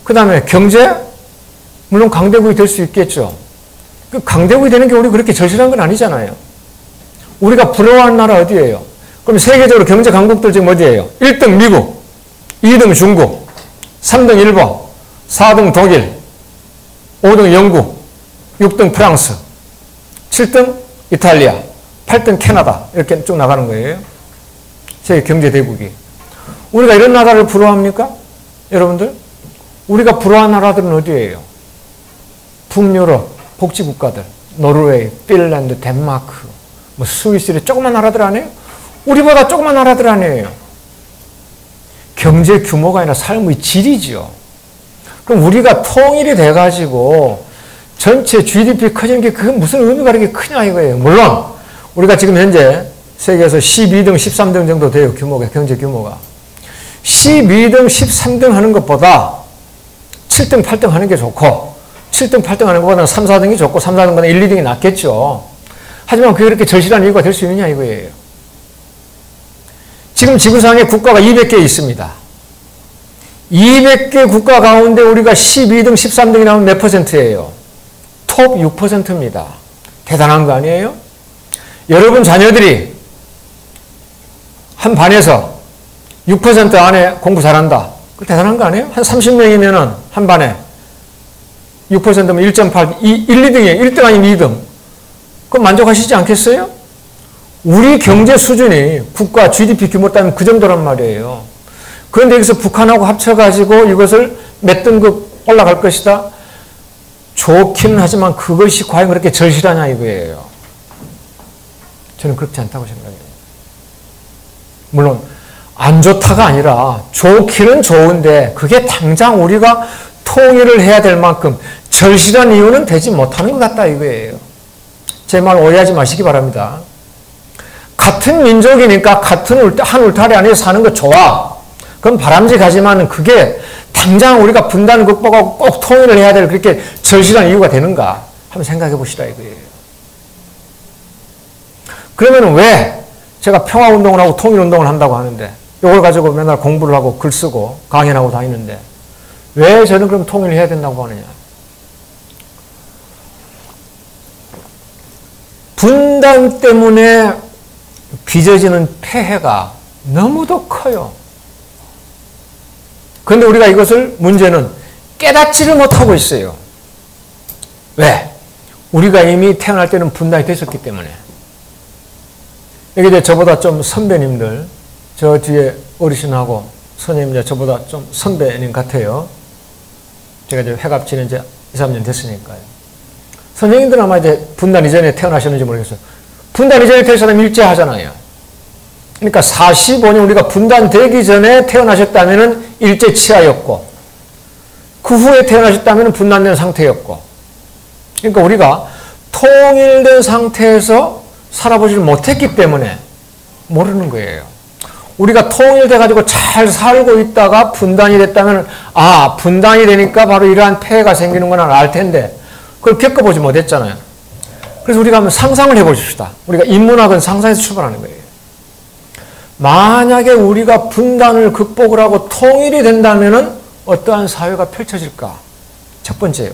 그 다음에 경제? 물론 강대국이 될 수 있겠죠. 그 강대국이 되는 게 우리 그렇게 절실한 건 아니잖아요. 우리가 부러워하는 나라 어디예요? 그럼 세계적으로 경제 강국들 지금 어디예요? 1등 미국, 2등 중국, 3등 일본, 4등 독일, 5등 영국, 6등 프랑스, 7등 이탈리아, 8등 캐나다 이렇게 쭉 나가는 거예요. 세계 경제 대국이. 우리가 이런 나라를 부러워합니까? 여러분들? 우리가 부러워하는 나라들은 어디예요? 북유럽, 복지국가들, 노르웨이, 핀란드, 덴마크, 뭐 스위스 이런 조그만 나라들 아니에요? 우리보다 조그만 나라들 아니에요? 경제 규모가 아니라 삶의 질이죠. 그럼 우리가 통일이 돼가지고 전체 GDP 커지는 게 그게 무슨 의미가 그렇게 크냐 이거예요. 물론 우리가 지금 현재 세계에서 12등, 13등 정도 돼요. 규모가, 경제 규모가. 12등, 13등 하는 것보다 7등, 8등 하는 게 좋고 7등, 8등 하는 것보다는 3, 4등이 좋고 3, 4등보다 1, 2등이 낫겠죠. 하지만 그게 그렇게 절실한 이유가 될 수 있느냐 이거예요. 지금 지구상에 국가가 200개 있습니다. 200개 국가 가운데 우리가 12등, 13등이 나오면 몇 %예요? 톱 6%입니다. 대단한 거 아니에요? 여러분 자녀들이 한 반에서 6% 안에 공부 잘한다. 그 대단한 거 아니에요? 한 30명이면은 한 반에 6%면 1.8, 1, 2등이에요. 1등 아니면 2등. 그럼 만족하시지 않겠어요? 우리 경제 수준이 국가 GDP 규모 따면 그 정도란 말이에요. 그런데 여기서 북한하고 합쳐가지고 이것을 몇 등급 올라갈 것이다. 좋기는 하지만 그것이 과연 그렇게 절실하냐 이거예요. 저는 그렇지 않다고 생각해요. 물론 안 좋다가 아니라 좋기는 좋은데 그게 당장 우리가 통일을 해야 될 만큼 절실한 이유는 되지 못하는 것 같다 이거예요. 제 말 오해하지 마시기 바랍니다. 같은 민족이니까 같은 한 울타리 안에 사는 거 좋아. 그건 바람직하지만 그게 당장 우리가 분단을 극복하고 꼭 통일을 해야 될 그렇게 절실한 이유가 되는가 한번 생각해 보시라 이거예요. 그러면 왜 제가 평화운동을 하고 통일운동을 한다고 하는데 이걸 가지고 맨날 공부를 하고 글 쓰고 강연하고 다니는데 왜 저는 그럼 통일을 해야 된다고 하느냐. 분단 때문에 빚어지는 폐해가 너무도 커요. 그런데 우리가 이것을 문제는 깨닫지를 못하고 있어요. 왜? 우리가 이미 태어날 때는 분단이 됐었기 때문에. 여기 이제 저보다 좀 선배님들, 저 뒤에 어르신하고 선생님 저보다 좀 선배님 같아요. 제가 이제 회갑 지는 이제 2, 3년 됐으니까요. 선생님들 아마 이제 분단 이전에 태어나셨는지 모르겠어요. 분단 이전에 태어난 사람 일제하잖아요. 그러니까 45년 우리가 분단되기 전에 태어나셨다면 일제 치하였고 그 후에 태어나셨다면 분단된 상태였고 그러니까 우리가 통일된 상태에서 살아보지를 못했기 때문에 모르는 거예요. 우리가 통일돼가지고 잘 살고 있다가 분단이 됐다면 아 분단이 되니까 바로 이러한 폐해가 생기는구나 알 텐데 그걸 겪어보지 못했잖아요. 그래서 우리가 한번 상상을 해보십시다. 우리가 인문학은 상상에서 출발하는 거예요. 만약에 우리가 분단을 극복을 하고 통일이 된다면 어떠한 사회가 펼쳐질까? 첫 번째요.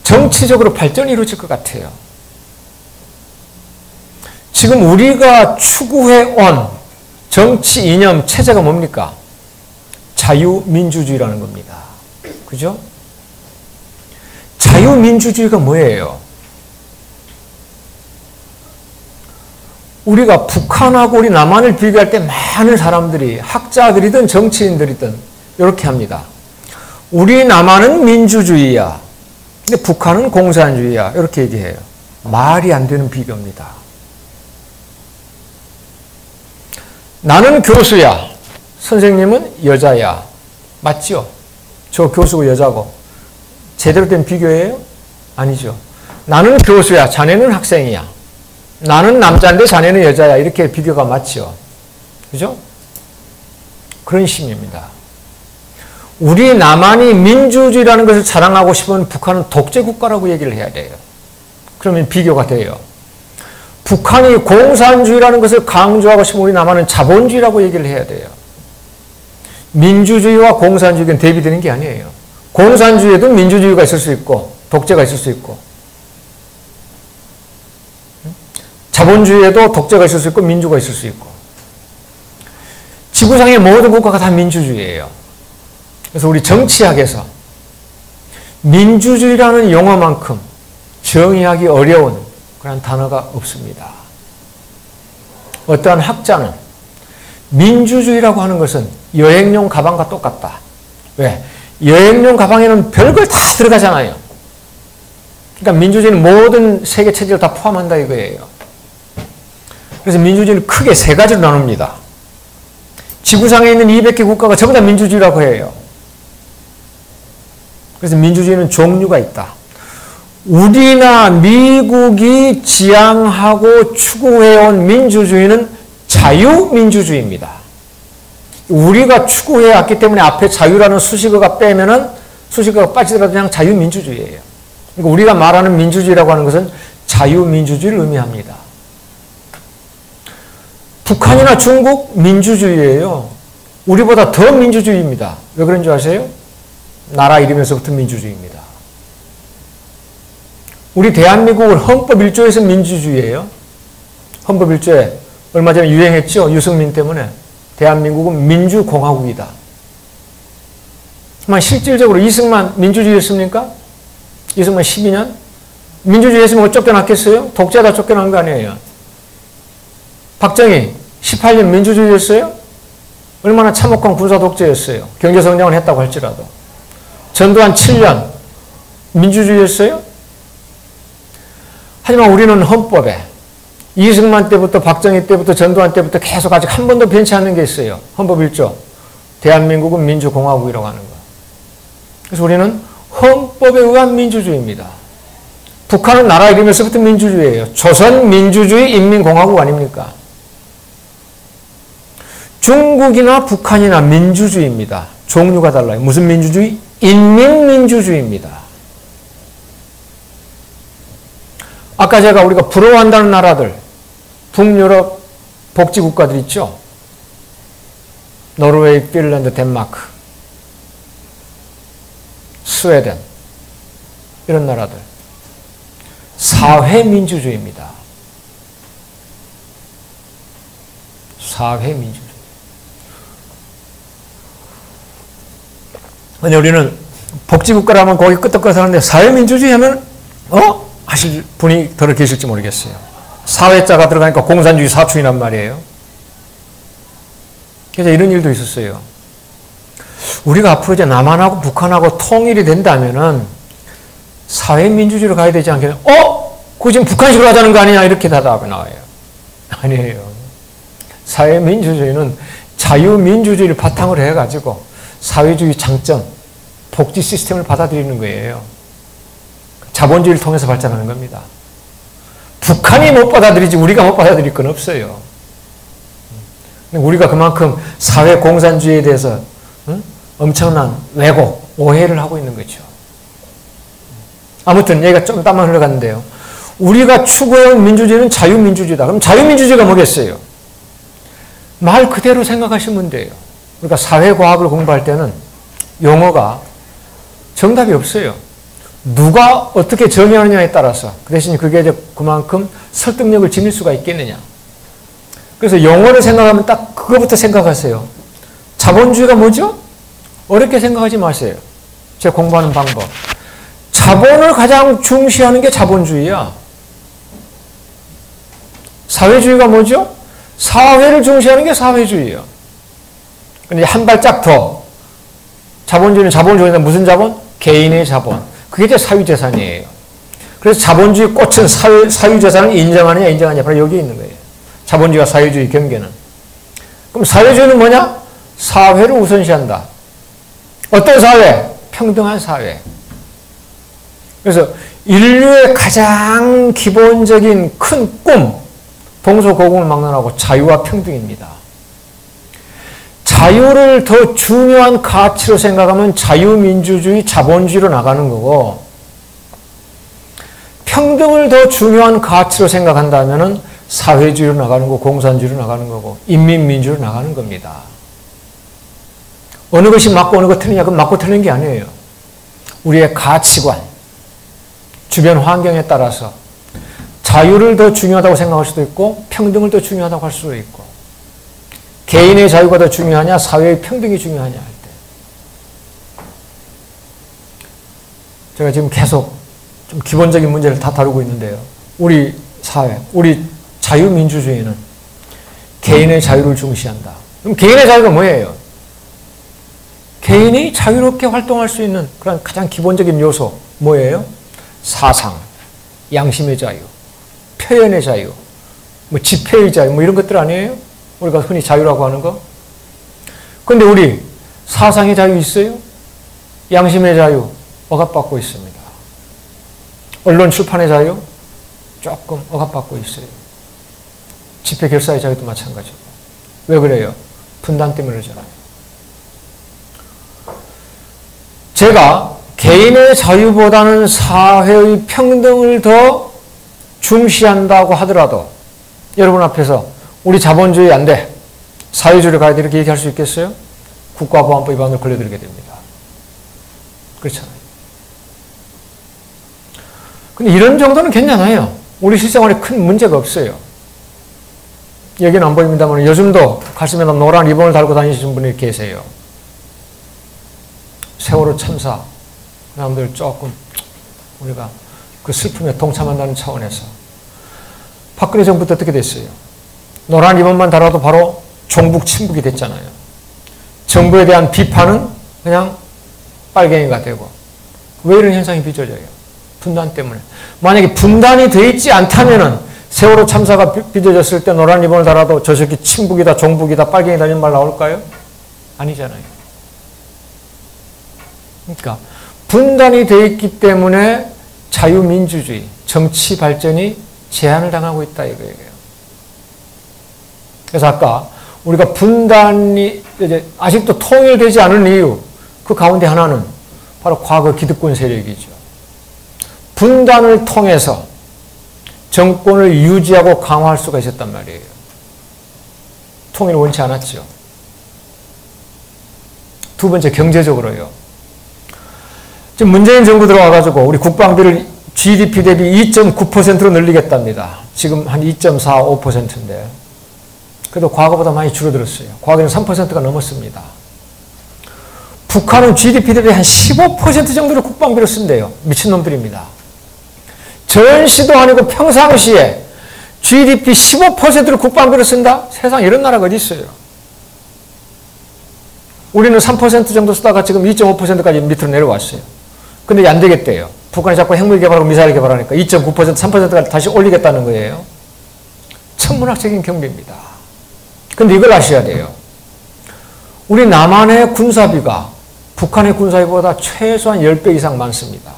정치적으로 발전이 이루어질 것 같아요. 지금 우리가 추구해온 정치 이념 체제가 뭡니까? 자유민주주의라는 겁니다. 그죠? 자유민주주의가 뭐예요? 우리가 북한하고 우리 남한을 비교할 때 많은 사람들이 학자들이든 정치인들이든 이렇게 합니다. 우리 남한은 민주주의야. 근데 북한은 공산주의야. 이렇게 얘기해요. 말이 안 되는 비교입니다. 나는 교수야. 선생님은 여자야. 맞죠? 저 교수고 여자고. 제대로 된 비교예요? 아니죠. 나는 교수야. 자네는 학생이야. 나는 남자인데 자네는 여자야. 이렇게 비교가 맞죠. 그죠? 그런 심리입니다. 우리 남한이 민주주의라는 것을 자랑하고 싶으면 북한은 독재국가라고 얘기를 해야 돼요. 그러면 비교가 돼요. 북한이 공산주의라는 것을 강조하고 싶으면 우리 남한은 자본주의라고 얘기를 해야 돼요. 민주주의와 공산주의는 대비되는 게 아니에요. 공산주의에도 민주주의가 있을 수 있고 독재가 있을 수 있고 자본주의에도 독재가 있을 수 있고 민주가 있을 수 있고 지구상의 모든 국가가 다 민주주의예요. 그래서 우리 정치학에서 민주주의라는 용어만큼 정의하기 어려운 그런 단어가 없습니다. 어떠한 학자는 민주주의라고 하는 것은 여행용 가방과 똑같다. 왜? 여행용 가방에는 별걸 다 들어가잖아요. 그러니까 민주주의는 모든 세계 체제를 다 포함한다 이거예요. 그래서 민주주의는 크게 세 가지로 나눕니다. 지구상에 있는 200개 국가가 전부 다 민주주의라고 해요. 그래서 민주주의는 종류가 있다. 우리나 미국이 지향하고 추구해온 민주주의는 자유민주주의입니다. 우리가 추구해왔기 때문에 앞에 자유라는 수식어가 빼면은 수식어가 빠지더라도 그냥 자유민주주의예요. 그러니까 우리가 말하는 민주주의라고 하는 것은 자유민주주의를 의미합니다. 북한이나 중국 민주주의예요. 우리보다 더 민주주의입니다. 왜 그런 줄 아세요? 나라 이름에서부터 민주주의입니다. 우리 대한민국은 헌법 1조에서 민주주의예요. 헌법 1조에 얼마 전에 유행했죠. 유승민 때문에. 대한민국은 민주공화국이다. 하지만 실질적으로 이승만 민주주의였습니까? 이승만 12년? 민주주의 했으면 쫓겨났겠어요? 독재다 쫓겨난 거 아니에요. 박정희 18년 민주주의였어요? 얼마나 참혹한 군사 독재였어요. 경제 성장을 했다고 할지라도. 전두환 7년 민주주의였어요? 하지만 우리는 헌법에 이승만 때부터 박정희 때부터 전두환 때부터 계속 아직 한 번도 변치 않는 게 있어요. 헌법 1조. 대한민국은 민주공화국이라고 하는 거. 그래서 우리는 헌법에 의한 민주주의입니다. 북한은 나라 이름에서부터 민주주의예요. 조선민주주의 인민공화국 아닙니까? 중국이나 북한이나 민주주의입니다. 종류가 달라요. 무슨 민주주의? 인민민주주의입니다. 아까 제가 우리가 부러워한다는 나라들, 북유럽 복지국가들 있죠? 노르웨이, 핀란드, 덴마크, 스웨덴 이런 나라들. 사회민주주의입니다. 사회민주주의. 근데 우리는 복지국가라면 거기 끄떡끄떡 하는데 사회민주주의 하면 하실 분이 더 계실지 모르겠어요. 사회자가 들어가니까 공산주의 사춘이란 말이에요. 그래서 이런 일도 있었어요. 우리가 앞으로 이제 남한하고 북한하고 통일이 된다면은 사회민주주의로 가야 되지 않겠냐? 그거 지금 북한식으로 하자는 거 아니냐? 이렇게 대답이 나와요. 아니에요. 사회민주주의는 자유민주주의를 바탕으로 해가지고 사회주의 장점, 복지 시스템을 받아들이는 거예요. 자본주의를 통해서 발전하는 겁니다. 북한이 못 받아들이지 우리가 못 받아들일 건 없어요. 우리가 그만큼 사회 공산주의에 대해서 엄청난 왜곡, 오해를 하고 있는 거죠. 아무튼 얘기가 좀 땀만 흘러갔는데요. 우리가 추구해온 민주주의는 자유민주주의다. 그럼 자유민주주의가 뭐겠어요? 말 그대로 생각하시면 돼요. 우리가 사회과학을 공부할 때는 용어가 정답이 없어요. 누가 어떻게 정의하느냐에 따라서 그 대신 그게 이제 그만큼 설득력을 지닐 수가 있겠느냐. 그래서 용어를 생각하면 딱 그거부터 생각하세요. 자본주의가 뭐죠? 어렵게 생각하지 마세요. 제가 공부하는 방법. 자본을 가장 중시하는 게 자본주의야. 사회주의가 뭐죠? 사회를 중시하는 게 사회주의예요. 근데 한 발짝 더 자본주의는 자본주의인데 무슨 자본? 개인의 자본. 그게 이제 사유재산이에요. 그래서 자본주의 꽃은 사유재산을 인정하느냐 인정하느냐 바로 여기 있는 거예요. 자본주의와 사회주의 경계는. 그럼 사회주의는 뭐냐? 사회를 우선시한다. 어떤 사회? 평등한 사회. 그래서 인류의 가장 기본적인 큰 꿈, 동서고금을 막론하고 자유와 평등입니다. 자유를 더 중요한 가치로 생각하면 자유민주주의, 자본주의로 나가는 거고, 평등을 더 중요한 가치로 생각한다면 사회주의로 나가는 거고, 공산주의로 나가는 거고, 인민민주로 나가는 겁니다. 어느 것이 맞고 어느 것이 틀리냐? 그건 맞고 틀린 게 아니에요. 우리의 가치관, 주변 환경에 따라서 자유를 더 중요하다고 생각할 수도 있고 평등을 더 중요하다고 할 수도 있고 개인의 자유가 더 중요하냐 사회의 평등이 중요하냐 할 때 제가 지금 계속 좀 기본적인 문제를 다 다루고 있는데요. 우리 사회, 우리 자유민주주의는 개인의 자유를 중시한다. 그럼 개인의 자유가 뭐예요? 개인이 자유롭게 활동할 수 있는 그런 가장 기본적인 요소 뭐예요? 사상, 양심의 자유, 표현의 자유, 뭐 집회의 자유, 뭐 이런 것들 아니에요? 우리가 흔히 자유라고 하는 거. 그런데 우리 사상의 자유 있어요? 양심의 자유 억압받고 있습니다. 언론 출판의 자유 조금 억압받고 있어요. 집회 결사의 자유도 마찬가지고. 왜 그래요? 분단 때문에 그러잖아요. 제가 개인의 자유보다는 사회의 평등을 더 중시한다고 하더라도 여러분 앞에서 우리 자본주의 안 돼. 사회주의로 가야 돼. 이렇게 얘기할 수 있겠어요? 국가보안법 위반으로 걸려들게 됩니다. 그렇잖아요. 근데 이런 정도는 괜찮아요. 우리 실생활에 큰 문제가 없어요. 여기는 안 보입니다만 요즘도 가슴에다 노란 리본을 달고 다니시는 분이 계세요. 세월호 참사 사람들 조금 우리가 그 슬픔에 동참한다는 차원에서 박근혜 정부 때 어떻게 됐어요? 노란 리본만 달아도 바로 종북 친북이 됐잖아요. 정부에 대한 비판은 그냥 빨갱이가 되고. 왜 이런 현상이 빚어져요? 분단 때문에. 만약에 분단이 되어 있지 않다면은 세월호 참사가 빚어졌을 때 노란 리본을 달아도 저 새끼 친북이다, 종북이다, 빨갱이다 이런 말 나올까요? 아니잖아요. 그러니까 분단이 되어 있기 때문에 자유민주주의, 정치 발전이 제한을 당하고 있다 이거예요. 그래서 아까 우리가 분단이 이제 아직도 통일되지 않은 이유, 그 가운데 하나는 바로 과거 기득권 세력이죠. 분단을 통해서 정권을 유지하고 강화할 수가 있었단 말이에요. 통일을 원치 않았죠. 두 번째, 경제적으로요. 지금 문재인 정부 들어와가지고 우리 국방비를 GDP 대비 2.9%로 늘리겠답니다. 지금 한 2.45%인데. 그래도 과거보다 많이 줄어들었어요. 과거에는 3%가 넘었습니다. 북한은 GDP 대비 한 15% 정도를 국방비로 쓴대요. 미친놈들입니다. 전시도 아니고 평상시에 GDP 15%를 국방비로 쓴다? 세상에 이런 나라가 어디 있어요? 우리는 3% 정도 쓰다가 지금 2.5%까지 밑으로 내려왔어요. 근데 안 되겠대요. 북한이 자꾸 핵무기 개발하고 미사일 개발하니까 2.9%, 3%까지 다시 올리겠다는 거예요. 천문학적인 경비입니다. 근데 이걸 아셔야 돼요. 우리 남한의 군사비가 북한의 군사비보다 최소한 10배 이상 많습니다.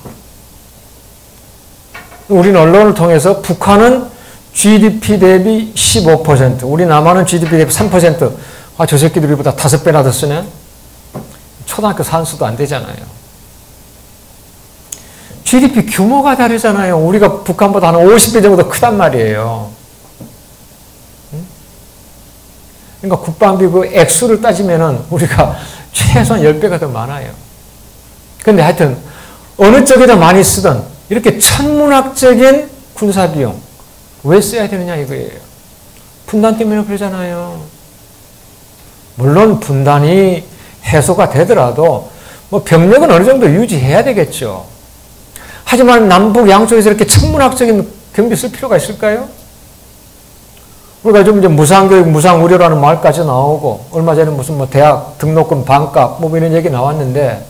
우리는 언론을 통해서 북한은 GDP 대비 15%, 우리 남한은 GDP 대비 3%, 아, 저 새끼들이 우리보다 5배나 더 쓰네? 초등학교 산수도 안 되잖아요. GDP 규모가 다르잖아요. 우리가 북한보다 한 50배 정도 크단 말이에요. 그러니까 국방비 그 액수를 따지면은 우리가 최소한 10배가 더 많아요. 근데 하여튼 어느 쪽에다 많이 쓰든 이렇게 천문학적인 군사비용 왜 써야 되느냐 이거예요. 분단 때문에 그러잖아요. 물론 분단이 해소가 되더라도 뭐 병력은 어느 정도 유지해야 되겠죠. 하지만 남북 양쪽에서 이렇게 천문학적인 경비 쓸 필요가 있을까요? 우리가 좀 이제 무상교육, 무상의료라는 말까지 나오고, 얼마 전에 무슨 뭐 대학 등록금 반값, 뭐 이런 얘기 나왔는데,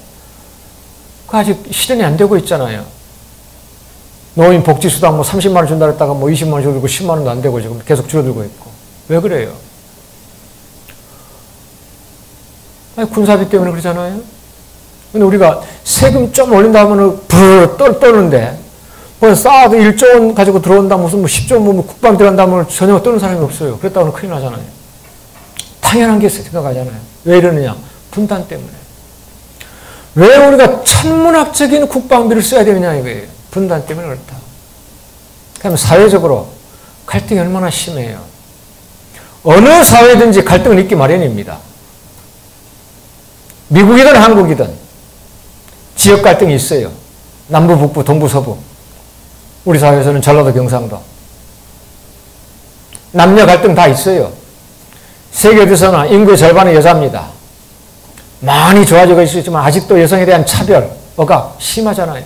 그 아직 실현이 안 되고 있잖아요. 노인 복지수당 뭐 30만원 준다 했다가 뭐 20만원 줄어들고 10만원도 안 되고 지금 계속 줄어들고 있고. 왜 그래요? 아니, 군사비 때문에 그러잖아요. 근데 우리가 세금 좀 올린다 하면은 부르르 떠는데, 뭐 쌓아도 1조 원 가지고 들어온다, 무슨 뭐 10조 원 뭐 국방 들어간다면 전혀 떠는 사람이 없어요. 그랬다고는 큰일 나잖아요. 당연한 게 생각하잖아요. 왜 이러느냐? 분단 때문에. 왜 우리가 천문학적인 국방비를 써야 되느냐 이거예요. 분단 때문에 그렇다. 그러면 사회적으로 갈등이 얼마나 심해요. 어느 사회든지 갈등을 있기 마련입니다. 미국이든 한국이든 지역 갈등이 있어요. 남부, 북부, 동부, 서부. 우리 사회에서는 전라도, 경상도. 남녀 갈등 다 있어요. 세계 어디서나 인구의 절반은 여자입니다. 많이 좋아지고 있지만 아직도 여성에 대한 차별, 억압 심하잖아요.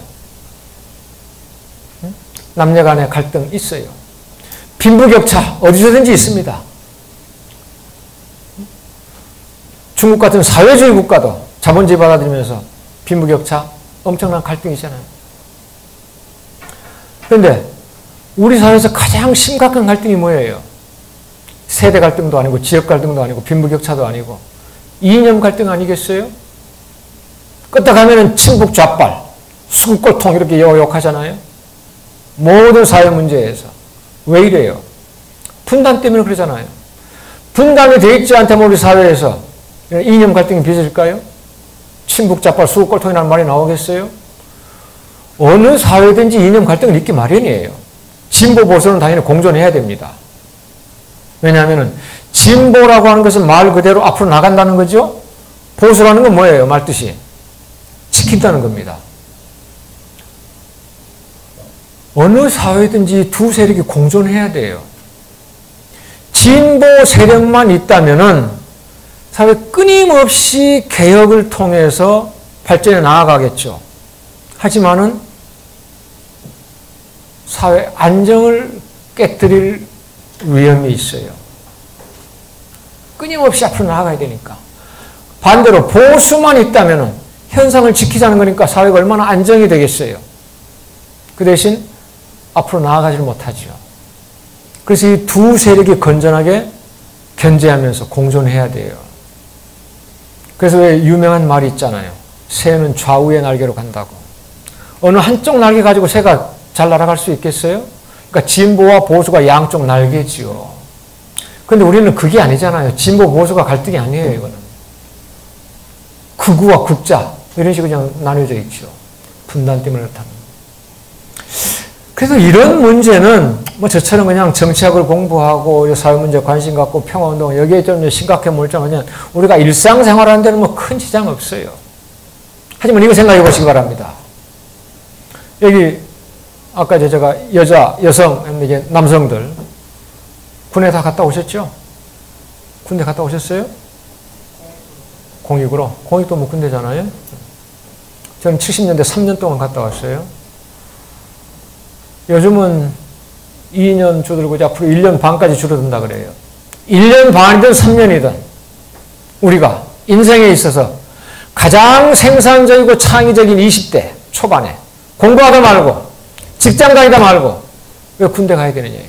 남녀 간의 갈등 있어요. 빈부격차 어디서든지 있습니다. 중국 같은 사회주의 국가도 자본주의 받아들이면서 빈부격차 엄청난 갈등이잖아요. 그런데 우리 사회에서 가장 심각한 갈등이 뭐예요? 세대 갈등도 아니고 지역 갈등도 아니고 빈부격차도 아니고 이념 갈등 아니겠어요? 끄떡 하면은 친북 좌빨, 수구꼴통 이렇게 욕하잖아요. 모든 사회 문제에서. 왜 이래요? 분단 때문에 그러잖아요. 분단이 되어 있지 않다면 우리 사회에서 이념 갈등이 빚어질까요? 친북 좌빨, 수구꼴통이라는 말이 나오겠어요? 어느 사회든지 이념 갈등은 있기 마련이에요. 진보 보수는 당연히 공존해야 됩니다. 왜냐하면 진보라고 하는 것은 말 그대로 앞으로 나간다는 거죠. 보수라는 건 뭐예요? 말뜻이 지킨다는 겁니다. 어느 사회든지 두 세력이 공존해야 돼요. 진보 세력만 있다면은 사회 끊임없이 개혁을 통해서 발전해 나아가겠죠. 하지만은 사회 안정을 깨뜨릴 위험이 있어요. 끊임없이 앞으로 나아가야 되니까. 반대로 보수만 있다면 현상을 지키자는 거니까 사회가 얼마나 안정이 되겠어요. 그 대신 앞으로 나아가지 못하죠. 그래서 이 두 세력이 건전하게 견제하면서 공존해야 돼요. 그래서 왜 유명한 말이 있잖아요. 새는 좌우의 날개로 간다고. 어느 한쪽 날개 가지고 새가 잘 날아갈 수 있겠어요? 그러니까 진보와 보수가 양쪽 날개지요. 그런데 우리는 그게 아니잖아요. 진보 보수가 갈등이 아니에요. 이거는 극우와 극자 이런 식으로 그냥 나뉘어져 있죠. 분단 때문에 그렇다는. 그래서 이런 문제는 뭐 저처럼 그냥 정치학을 공부하고 사회 문제 관심 갖고 평화운동 여기에 좀 심각해 몰자면 우리가 일상생활하는 데는 뭐 큰 지장 없어요. 하지만 이거 생각해 보시기 바랍니다. 여기 아까 제가 여성, 남성들 군에 다 갔다 오셨죠? 군대 갔다 오셨어요? 공익으로. 공익도 뭐 군대잖아요. 저는 70년대 3년 동안 갔다 왔어요. 요즘은 2년 줄어들고 앞으로 1년 반까지 줄어든다 그래요. 1년 반이든 3년이든 우리가 인생에 있어서 가장 생산적이고 창의적인 20대 초반에 공부하다 말고 직장 다니다 말고 왜 군대 가야 되느냐 이거예요.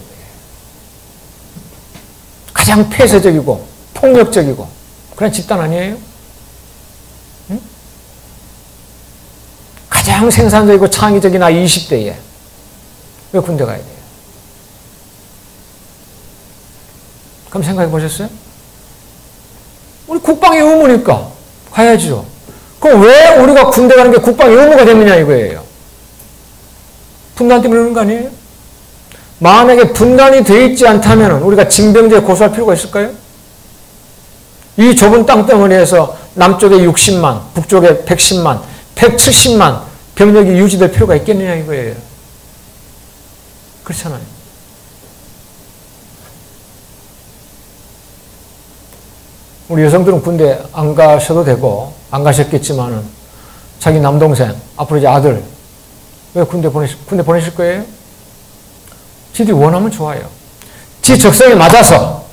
가장 폐쇄적이고 폭력적이고 그런 집단 아니에요? 응? 가장 생산적이고 창의적인 나이 20대에 왜 군대 가야 돼요? 그럼 생각해 보셨어요? 우리 국방의 의무니까 가야죠. 그럼 왜 우리가 군대 가는 게 국방의 의무가 됐느냐 이거예요. 분단 때문에 그런 거 아니에요? 만약에 분단이 되어 있지 않다면 우리가 징병제에 고소할 필요가 있을까요? 이 좁은 땅덩어리에서 남쪽에 60만, 북쪽에 110만, 170만 병력이 유지될 필요가 있겠느냐 이거예요. 그렇잖아요. 우리 여성들은 군대 안 가셔도 되고 안 가셨겠지만은 자기 남동생, 앞으로 이제 아들 왜 군대 보내실 거예요? 지들이 원하면 좋아요. 지 적성에 맞아서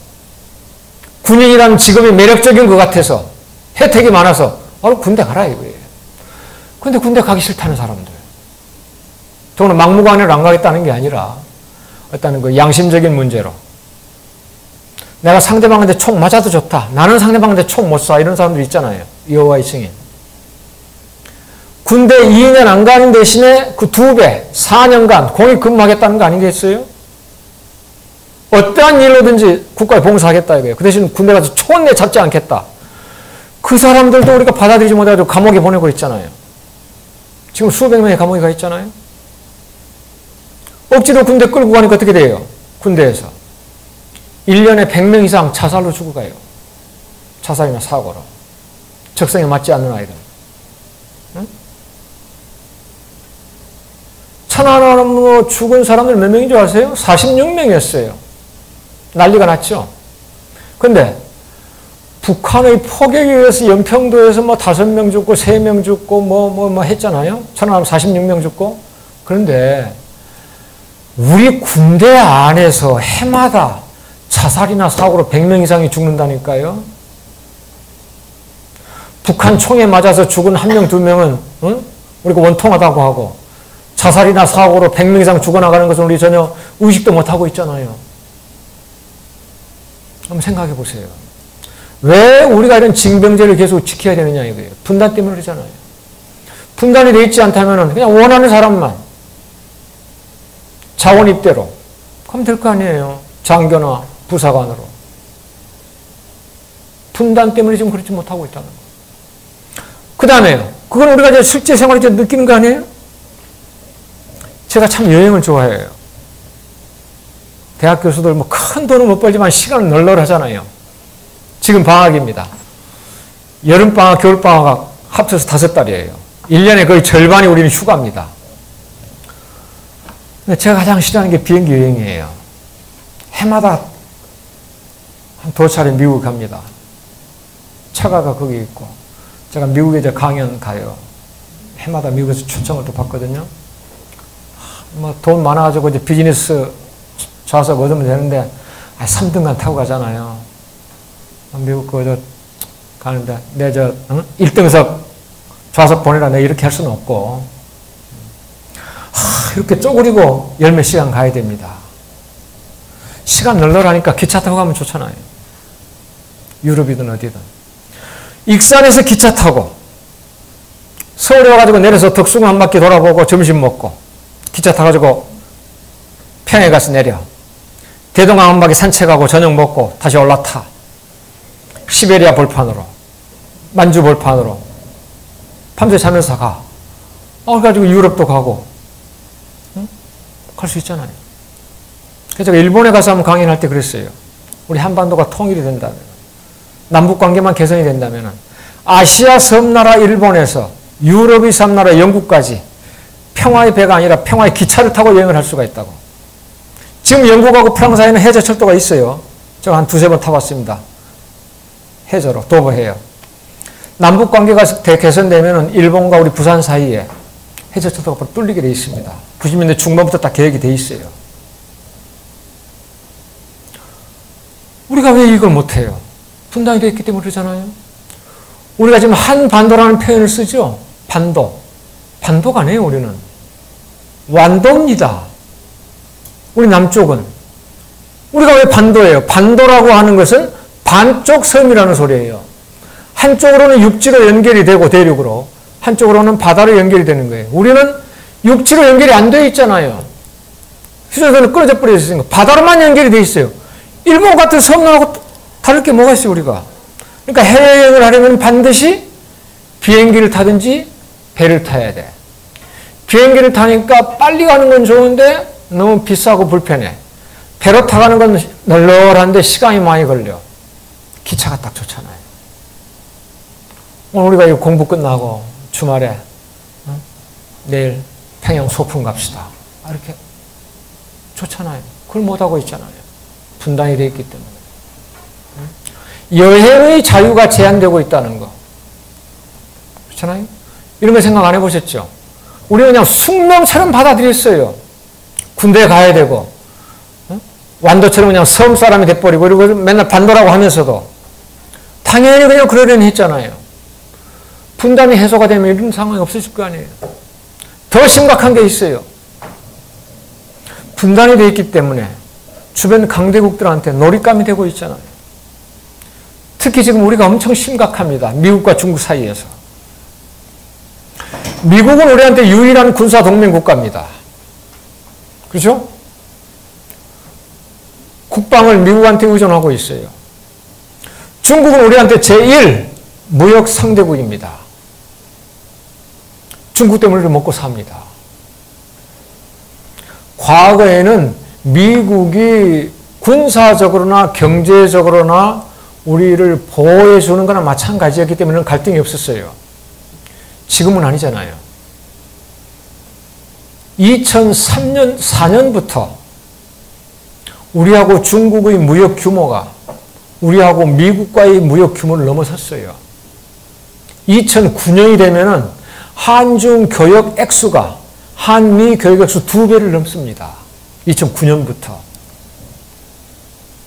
군인이라는 직업이 매력적인 것 같아서 혜택이 많아서 군대 가라 이거예요. 근데 군대 가기 싫다는 사람들. 저는 막무가내로 안 가겠다는 게 아니라 일단은 그 양심적인 문제로 내가 상대방한테 총 맞아도 좋다. 나는 상대방한테 총 못 쏴. 이런 사람들 있잖아요. 여호와의 증인. 군대 2년 안 가는 대신에 그 2배 4년간 공익 근무하겠다는 거 아니겠어요? 어떠한 일로든지 국가에 봉사하겠다 이거예요. 그 대신 군대 가서 총내 잡지 않겠다. 그 사람들도 우리가 받아들이지 못해가지고 감옥에 보내고 있잖아요. 지금 수백 명의 감옥에 가 있잖아요. 억지로 군대 끌고 가니까 어떻게 돼요? 군대에서 1년에 100명 이상 자살로 죽어가요. 자살이나 사고로. 적성에 맞지 않는 아이들. 응? 천안함으로 죽은 사람들 몇 명인 줄 아세요? 46명이었어요. 난리가 났죠. 근데 북한의 포격에 의해서 연평도에서 뭐 5명 죽고 3명 죽고 뭐 했잖아요. 천안함 46명 죽고. 그런데 우리 군대 안에서 해마다 자살이나 사고로 100명 이상이 죽는다니까요. 북한 총에 맞아서 죽은 1명, 2명은 우리가 원통하다고 하고 자살이나 사고로 100명 이상 죽어나가는 것은 우리 전혀 의식도 못하고 있잖아요. 한번 생각해 보세요. 왜 우리가 이런 징병제를 계속 지켜야 되느냐 이거예요. 분단 때문에 그러잖아요. 분단이 되어 있지 않다면 그냥 원하는 사람만 자원 입대로 가면 될 거 아니에요. 장교나 부사관으로. 분단 때문에 지금 그렇지 못하고 있다는 거예요. 그 다음에 그건 우리가 이제 실제 생활에 느끼는 거 아니에요? 제가 참 여행을 좋아해요. 대학 교수들 뭐 큰 돈은 못 벌지만 시간은 널널하잖아요. 지금 방학입니다. 여름방학, 겨울방학 합쳐서 5달이에요. 1년에 거의 절반이 우리는 휴가입니다. 근데 제가 가장 싫어하는 게 비행기 여행이에요. 해마다 한 2차례 미국 갑니다. 처가가 거기 있고 제가 미국에 이제 강연 가요. 해마다 미국에서 초청을 또 받거든요. 뭐 돈 많아가지고 이제 비즈니스 좌석 얻으면 되는데 3등간 타고 가잖아요. 미국 그 가는데 내 1등석 좌석 보내라 내 이렇게 할 수는 없고 이렇게 쪼그리고 열 몇 시간 가야 됩니다. 시간 널널하니까 기차 타고 가면 좋잖아요. 유럽이든 어디든. 익산에서 기차 타고 서울에 와가지고 내려서 덕숭 한 바퀴 돌아보고 점심 먹고 기차 타가지고 평양에 가서 내려. 대동강 한 바퀴 산책하고 저녁 먹고 다시 올라타. 시베리아 볼판으로 만주 볼판으로 밤새 자면서 가. 그래가지고 유럽도 가고 갈 수 있잖아요. 그래서 제가 일본에 가서 한번 강연할 때 그랬어요. 우리 한반도가 통일이 된다면 남북관계만 개선이 된다면 아시아 섬나라 일본에서 유럽의 섬나라 영국까지 평화의 배가 아니라 평화의 기차를 타고 여행을 할 수가 있다고. 지금 영국하고 프랑스에는 해저철도가 있어요. 제가 한 두세 번 타봤습니다. 해저로 도보해요. 남북관계가 개선되면 일본과 우리 부산 사이에 해저철도가 뚫리게 돼 있습니다. 90년대 중반부터 딱 계획이 돼 있어요. 우리가 왜 이걸 못해요? 분단이 되어 있기 때문에 그러잖아요. 우리가 지금 한반도라는 표현을 쓰죠. 반도. 반도가 아니에요, 우리는. 완도입니다. 우리 남쪽은. 우리가 왜 반도예요? 반도라고 하는 것은 반쪽 섬이라는 소리예요. 한쪽으로는 육지로 연결이 되고 대륙으로, 한쪽으로는 바다로 연결이 되는 거예요. 우리는 육지로 연결이 안 되어 있잖아요. 휴전선은 끊어져 버려 있으니까 바다로만 연결이 되어 있어요. 일본 같은 섬하고 다를 게 뭐가 있어요, 우리가. 그러니까 해외여행을 하려면 반드시 비행기를 타든지 배를 타야 돼. 비행기를 타니까 빨리 가는 건 좋은데 너무 비싸고 불편해. 배로 타가는 건 널널한데 시간이 많이 걸려. 기차가 딱 좋잖아요. 오늘 우리가 이 공부 끝나고 주말에 내일 평양 소풍 갑시다. 이렇게 좋잖아요. 그걸 못하고 있잖아요. 분단이 되어 있기 때문에. 여행의 자유가 제한되고 있다는 거. 그렇잖아요? 이런 거 생각 안 해보셨죠? 우리는 그냥 숙명처럼 받아들였어요. 군대에 가야 되고, 완도처럼 그냥 섬 사람이 돼버리고, 그리고 맨날 반도라고 하면서도 당연히 그냥 그러려니 했잖아요. 분단이 해소가 되면 이런 상황이 없어질 거 아니에요. 더 심각한 게 있어요. 분단이 되어 있기 때문에 주변 강대국들한테 놀잇감이 되고 있잖아요. 특히 지금 우리가 엄청 심각합니다. 미국과 중국 사이에서. 미국은 우리한테 유일한 군사동맹 국가입니다. 그렇죠? 국방을 미국한테 의존하고 있어요. 중국은 우리한테 제1 무역 상대국입니다. 중국 때문에 우리를 먹고 삽니다. 과거에는 미국이 군사적으로나 경제적으로나 우리를 보호해 주는 거나 마찬가지였기 때문에 갈등이 없었어요. 지금은 아니잖아요. 2003년, 4년부터 우리하고 중국의 무역 규모가 우리하고 미국과의 무역 규모를 넘어섰어요. 2009년이 되면은 한중 교역 액수가 한미 교역 액수 2배를 넘습니다. 2009년부터.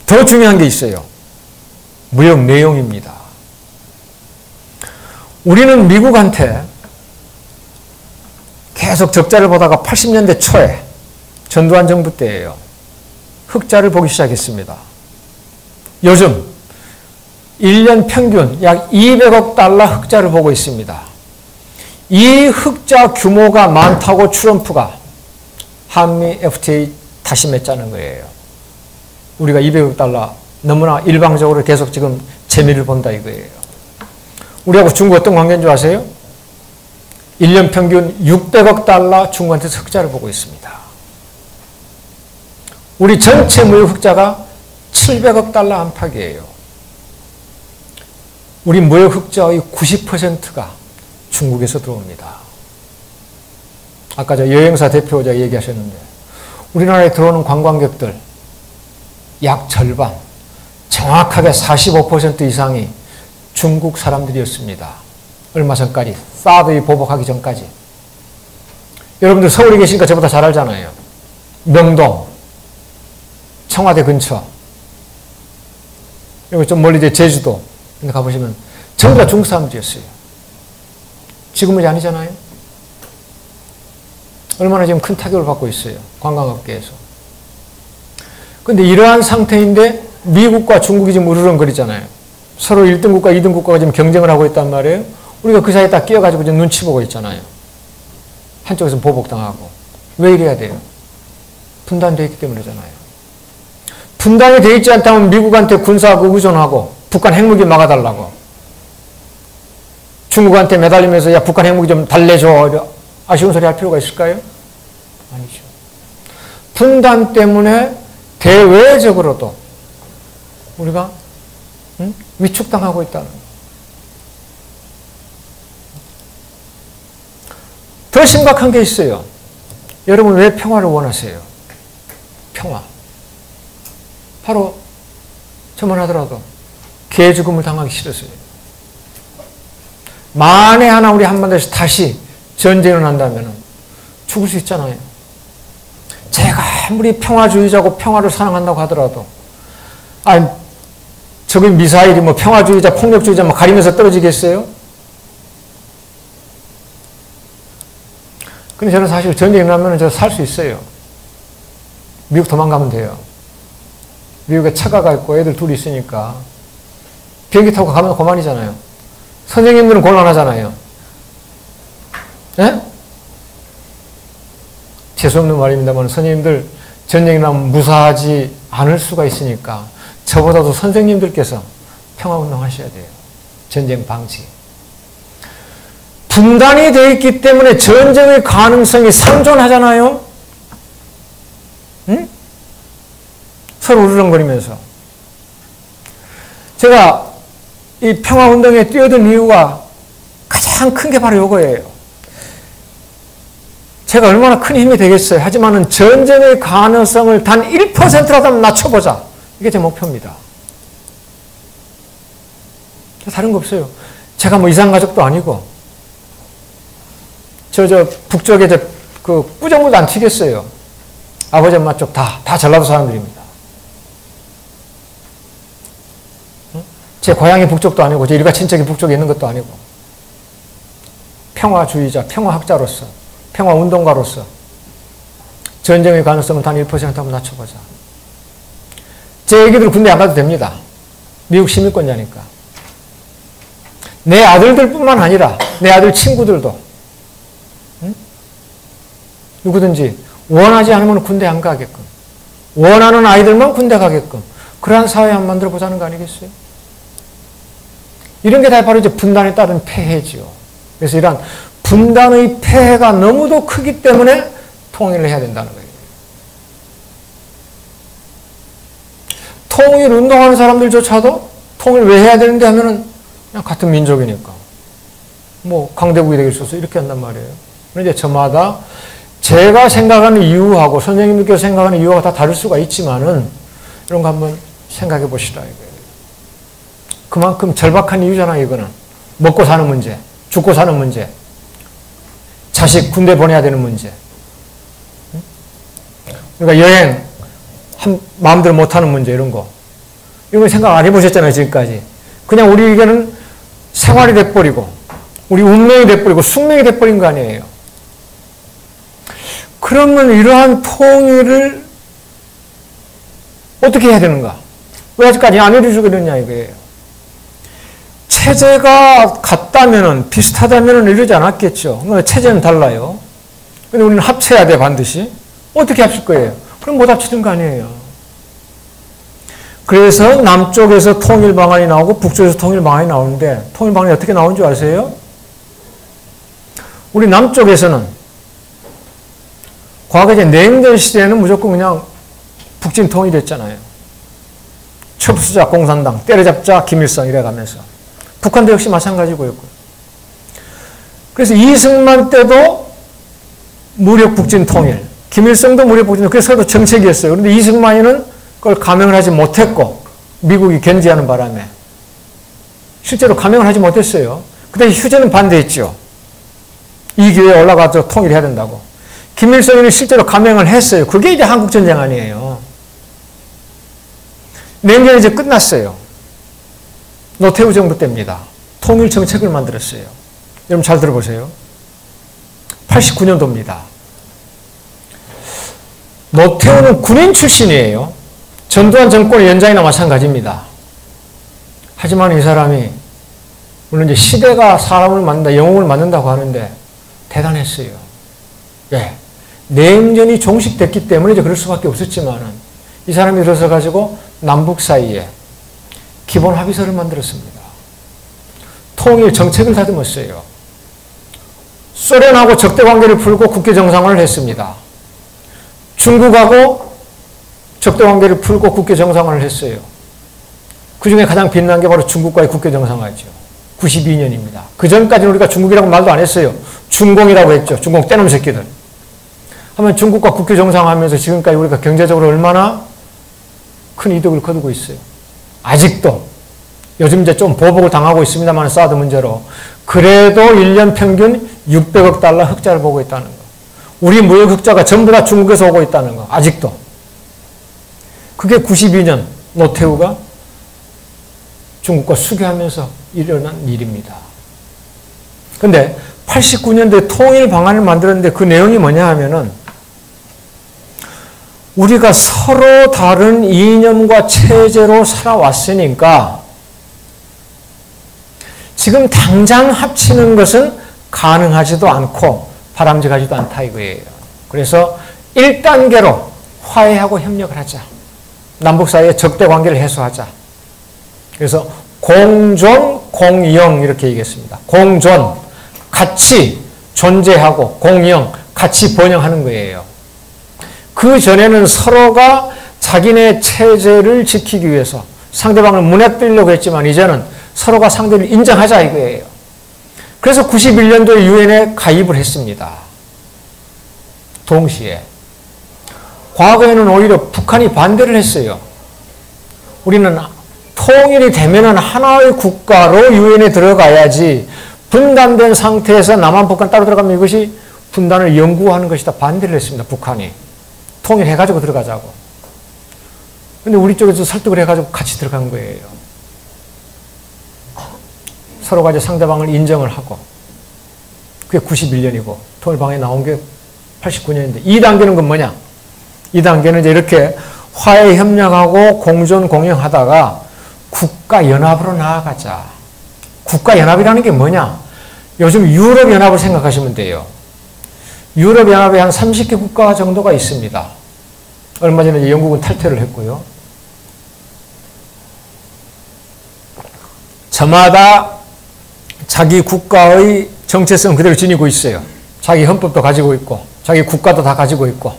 더 중요한 게 있어요. 무역 내용입니다. 우리는 미국한테 계속 적자를 보다가 80년대 초에 전두환 정부 때예요. 흑자를 보기 시작했습니다. 요즘 1년 평균 약 200억 달러 흑자를 보고 있습니다. 이 흑자 규모가 많다고 트럼프가 한미 FTA 다시 맺자는 거예요. 우리가 200억 달러 너무나 일방적으로 계속 지금 재미를 본다 이거예요. 우리하고 중국 어떤 관계인 줄 아세요? 1년 평균 600억 달러 중국한테서 흑자를 보고 있습니다. 우리 전체 무역 흑자가 700억 달러 안팎이에요. 우리 무역 흑자의 90%가 중국에서 들어옵니다. 아까 저 여행사 대표자 얘기하셨는데 우리나라에 들어오는 관광객들 약 절반, 정확하게 45% 이상이 중국 사람들이었습니다. 얼마 전까지, 사드에 보복하기 전까지. 여러분들 서울에 계시니까 저보다 잘 알잖아요. 명동, 청와대 근처, 여기 좀 멀리 이제 제주도 가보시면 전부 다 중국 사람들이었어요. 지금은 아니잖아요. 얼마나 지금 큰 타격을 받고 있어요. 관광업계에서. 근데 이러한 상태인데 미국과 중국이 지금 으르렁거리잖아요. 서로 1등 국가, 2등 국가가 지금 경쟁을 하고 있단 말이에요. 우리가 그 사이에 딱 끼어가지고 지금 눈치 보고 있잖아요. 한쪽에서 보복당하고. 왜 이래야 돼요? 분단되어 있기 때문이잖아요. 분단이 되어 있지 않다면 미국한테 군사하고 의존하고 북한 핵무기 막아달라고. 중국한테 매달리면서 야 북한 핵무기 좀 달래줘. 아쉬운 소리 할 필요가 있을까요? 아니죠. 분단 때문에 대외적으로도 우리가 위축당하고 있다는 거예요. 더 심각한 게 있어요. 여러분 왜 평화를 원하세요? 평화. 바로 저만 하더라도 개 죽음을 당하기 싫어서요. 만에 하나 우리 한반도에서 다시 전쟁을 한다면 죽을 수 있잖아요. 제가 아무리 평화주의자고 평화를 사랑한다고 하더라도 저기 미사일이 뭐 평화주의자, 폭력주의자 뭐 가리면서 떨어지겠어요? 근데 저는 사실 전쟁이 나면 저 살 수 있어요. 미국 도망가면 돼요. 미국에 차가가 있고 애들 둘이 있으니까 비행기 타고 가면 그만이잖아요. 선생님들은 곤란하잖아요. 예? 재수없는 말입니다만 선생님들 전쟁이 나면 무사하지 않을 수가 있으니까 저보다도 선생님들께서 평화운동 하셔야 돼요. 전쟁 방지. 분단이 되어 있기 때문에 전쟁의 가능성이 상존하잖아요. 응? 서로 우르렁거리면서. 제가 이 평화운동에 뛰어든 이유가 가장 큰 게 바로 이거예요. 제가 얼마나 큰 힘이 되겠어요. 하지만은 전쟁의 가능성을 단 1%라도 낮춰보자. 이게 제 목표입니다. 다른 거 없어요. 제가 뭐 이산가족도 아니고, 북쪽에 그 꾸정물도 안 튀겠어요. 아버지 엄마 쪽 다 전라도 사람들입니다. 제 고향이 북쪽도 아니고, 제 일가 친척이 북쪽에 있는 것도 아니고, 평화주의자, 평화학자로서, 평화운동가로서 전쟁의 가능성을 단 1% 한번 낮춰보자. 제 애기들 군대 안 가도 됩니다. 미국 시민권자니까. 내 아들들뿐만 아니라 내 아들 친구들도 누구든지 원하지 않으면 군대 안 가게끔, 원하는 아이들만 군대 가게끔 그러한 사회 한번 만들어 보자는 거 아니겠어요? 이런 게 다 바로 이제 분단에 따른 폐해지요. 그래서 이러한 분단의 폐해가 너무도 크기 때문에 통일을 해야 된다는 거예요. 통일 운동하는 사람들조차도 통일 왜 해야 되는데 하면은 그냥 같은 민족이니까. 뭐 강대국이 되기 있어서 이렇게 한단 말이에요. 그런데 저마다 제가 생각하는 이유하고 선생님들께서 생각하는 이유가 다 다를 수가 있지만은 이런 거 한번 생각해 보시라 이거예요. 그만큼 절박한 이유잖아요, 이거는. 먹고 사는 문제, 죽고 사는 문제, 자식 군대 보내야 되는 문제. 그러니까 여행 마음대로 못하는 문제 이런 거. 이런 거 생각 안 해보셨잖아요, 지금까지. 그냥 우리에게는 생활이 돼버리고 우리 운명이 돼버리고 숙명이 돼버린 거 아니에요. 그러면 이러한 통일을 어떻게 해야 되는가? 왜 아직까지 안 해주고 있느냐 이거예요. 체제가 같다면은 비슷하다면은 이러지 않았겠죠. 체제는 달라요. 근데 우리는 합쳐야 돼 반드시. 어떻게 합칠 거예요? 그럼 못 합치는 거 아니에요. 그래서 남쪽에서 통일 방안이 나오고 북쪽에서 통일 방안이 나오는데 통일 방안이 어떻게 나온 줄 아세요? 우리 남쪽에서는 과거 이제 냉전 시대에는 무조건 그냥 북진 통일했잖아요. 첩수자 공산당, 때려잡자 김일성 이래가면서. 북한도 역시 마찬가지고였고요. 그래서 이승만 때도 무력 북진 통일, 김일성도 무력 북진 통일, 그래서 정책이었어요. 그런데 이승만이는 그걸 감행을 하지 못했고 미국이 견제하는 바람에 실제로 감행을 하지 못했어요. 근데 휴전은 반대했죠. 이 기회에 올라가서 통일해야 된다고. 김일성이는 실제로 감행을 했어요. 그게 이제 한국전쟁 아니에요. 냉전이 이제 끝났어요. 노태우 정부 때입니다. 통일 정책을 만들었어요. 여러분 잘 들어보세요. 89년도입니다. 노태우는 군인 출신이에요. 전두환 정권의 연장이나 마찬가지입니다. 하지만 이 사람이 물론 이제 시대가 사람을 만든다, 영웅을 만든다고 하는데 대단했어요. 예. 내임전이 종식됐기 때문에 이제 그럴 수밖에 없었지만은 이 사람이 들어서 가지고 남북 사이에 기본 합의서를 만들었습니다. 통일 정책을 다듬었어요. 소련하고 적대 관계를 풀고 국교 정상화를 했습니다. 중국하고 적대 관계를 풀고 국교 정상화를 했어요. 그 중에 가장 빛난 게 바로 중국과의 국교 정상화죠. 92년입니다. 그 전까지는 우리가 중국이라고 말도 안 했어요. 중공이라고 했죠. 중공 떼놈 새끼들. 하면 중국과 국교 정상화하면서 지금까지 우리가 경제적으로 얼마나 큰 이득을 거두고 있어요. 아직도 요즘 이제 좀 보복을 당하고 있습니다만 사드 문제로 그래도 1년 평균 600억 달러 흑자를 보고 있다는 거. 우리 무역 흑자가 전부 다 중국에서 오고 있다는 거. 아직도. 그게 92년 노태우가 중국과 수교하면서 일어난 일입니다. 근데 89년도에 통일 방안을 만들었는데 그 내용이 뭐냐 하면은 우리가 서로 다른 이념과 체제로 살아왔으니까 지금 당장 합치는 것은 가능하지도 않고 바람직하지도 않다 이거예요. 그래서 1단계로 화해하고 협력을 하자. 남북 사이의 적대 관계를 해소하자. 그래서 공존, 공영 이렇게 얘기했습니다. 공존, 같이 존재하고 공영, 같이 번영하는 거예요. 그 전에는 서로가 자기네 체제를 지키기 위해서 상대방을 무너뜨리려고 했지만 이제는 서로가 상대를 인정하자 이거예요. 그래서 91년도에 유엔에 가입을 했습니다. 동시에. 과거에는 오히려 북한이 반대를 했어요. 우리는 통일이 되면은 하나의 국가로 유엔에 들어가야지 분단된 상태에서 남한 북한 따로 들어가면 이것이 분단을 연구하는 것이다. 반대를 했습니다. 북한이. 통일해가지고 들어가자고. 근데 우리 쪽에서 설득을 해가지고 같이 들어간 거예요. 서로가 이제 상대방을 인정을 하고. 그게 91년이고, 통일방에 나온 게 89년인데, 2단계는 건 뭐냐? 2단계는 이제 이렇게 화해 협력하고 공존 공영하다가 국가연합으로 나아가자. 국가연합이라는 게 뭐냐? 요즘 유럽연합을 생각하시면 돼요. 유럽연합에 한 30개 국가 정도가 있습니다. 얼마 전에 이제 영국은 탈퇴를 했고요. 저마다 자기 국가의 정체성 그대로 지니고 있어요. 자기 헌법도 가지고 있고 자기 국가도 다 가지고 있고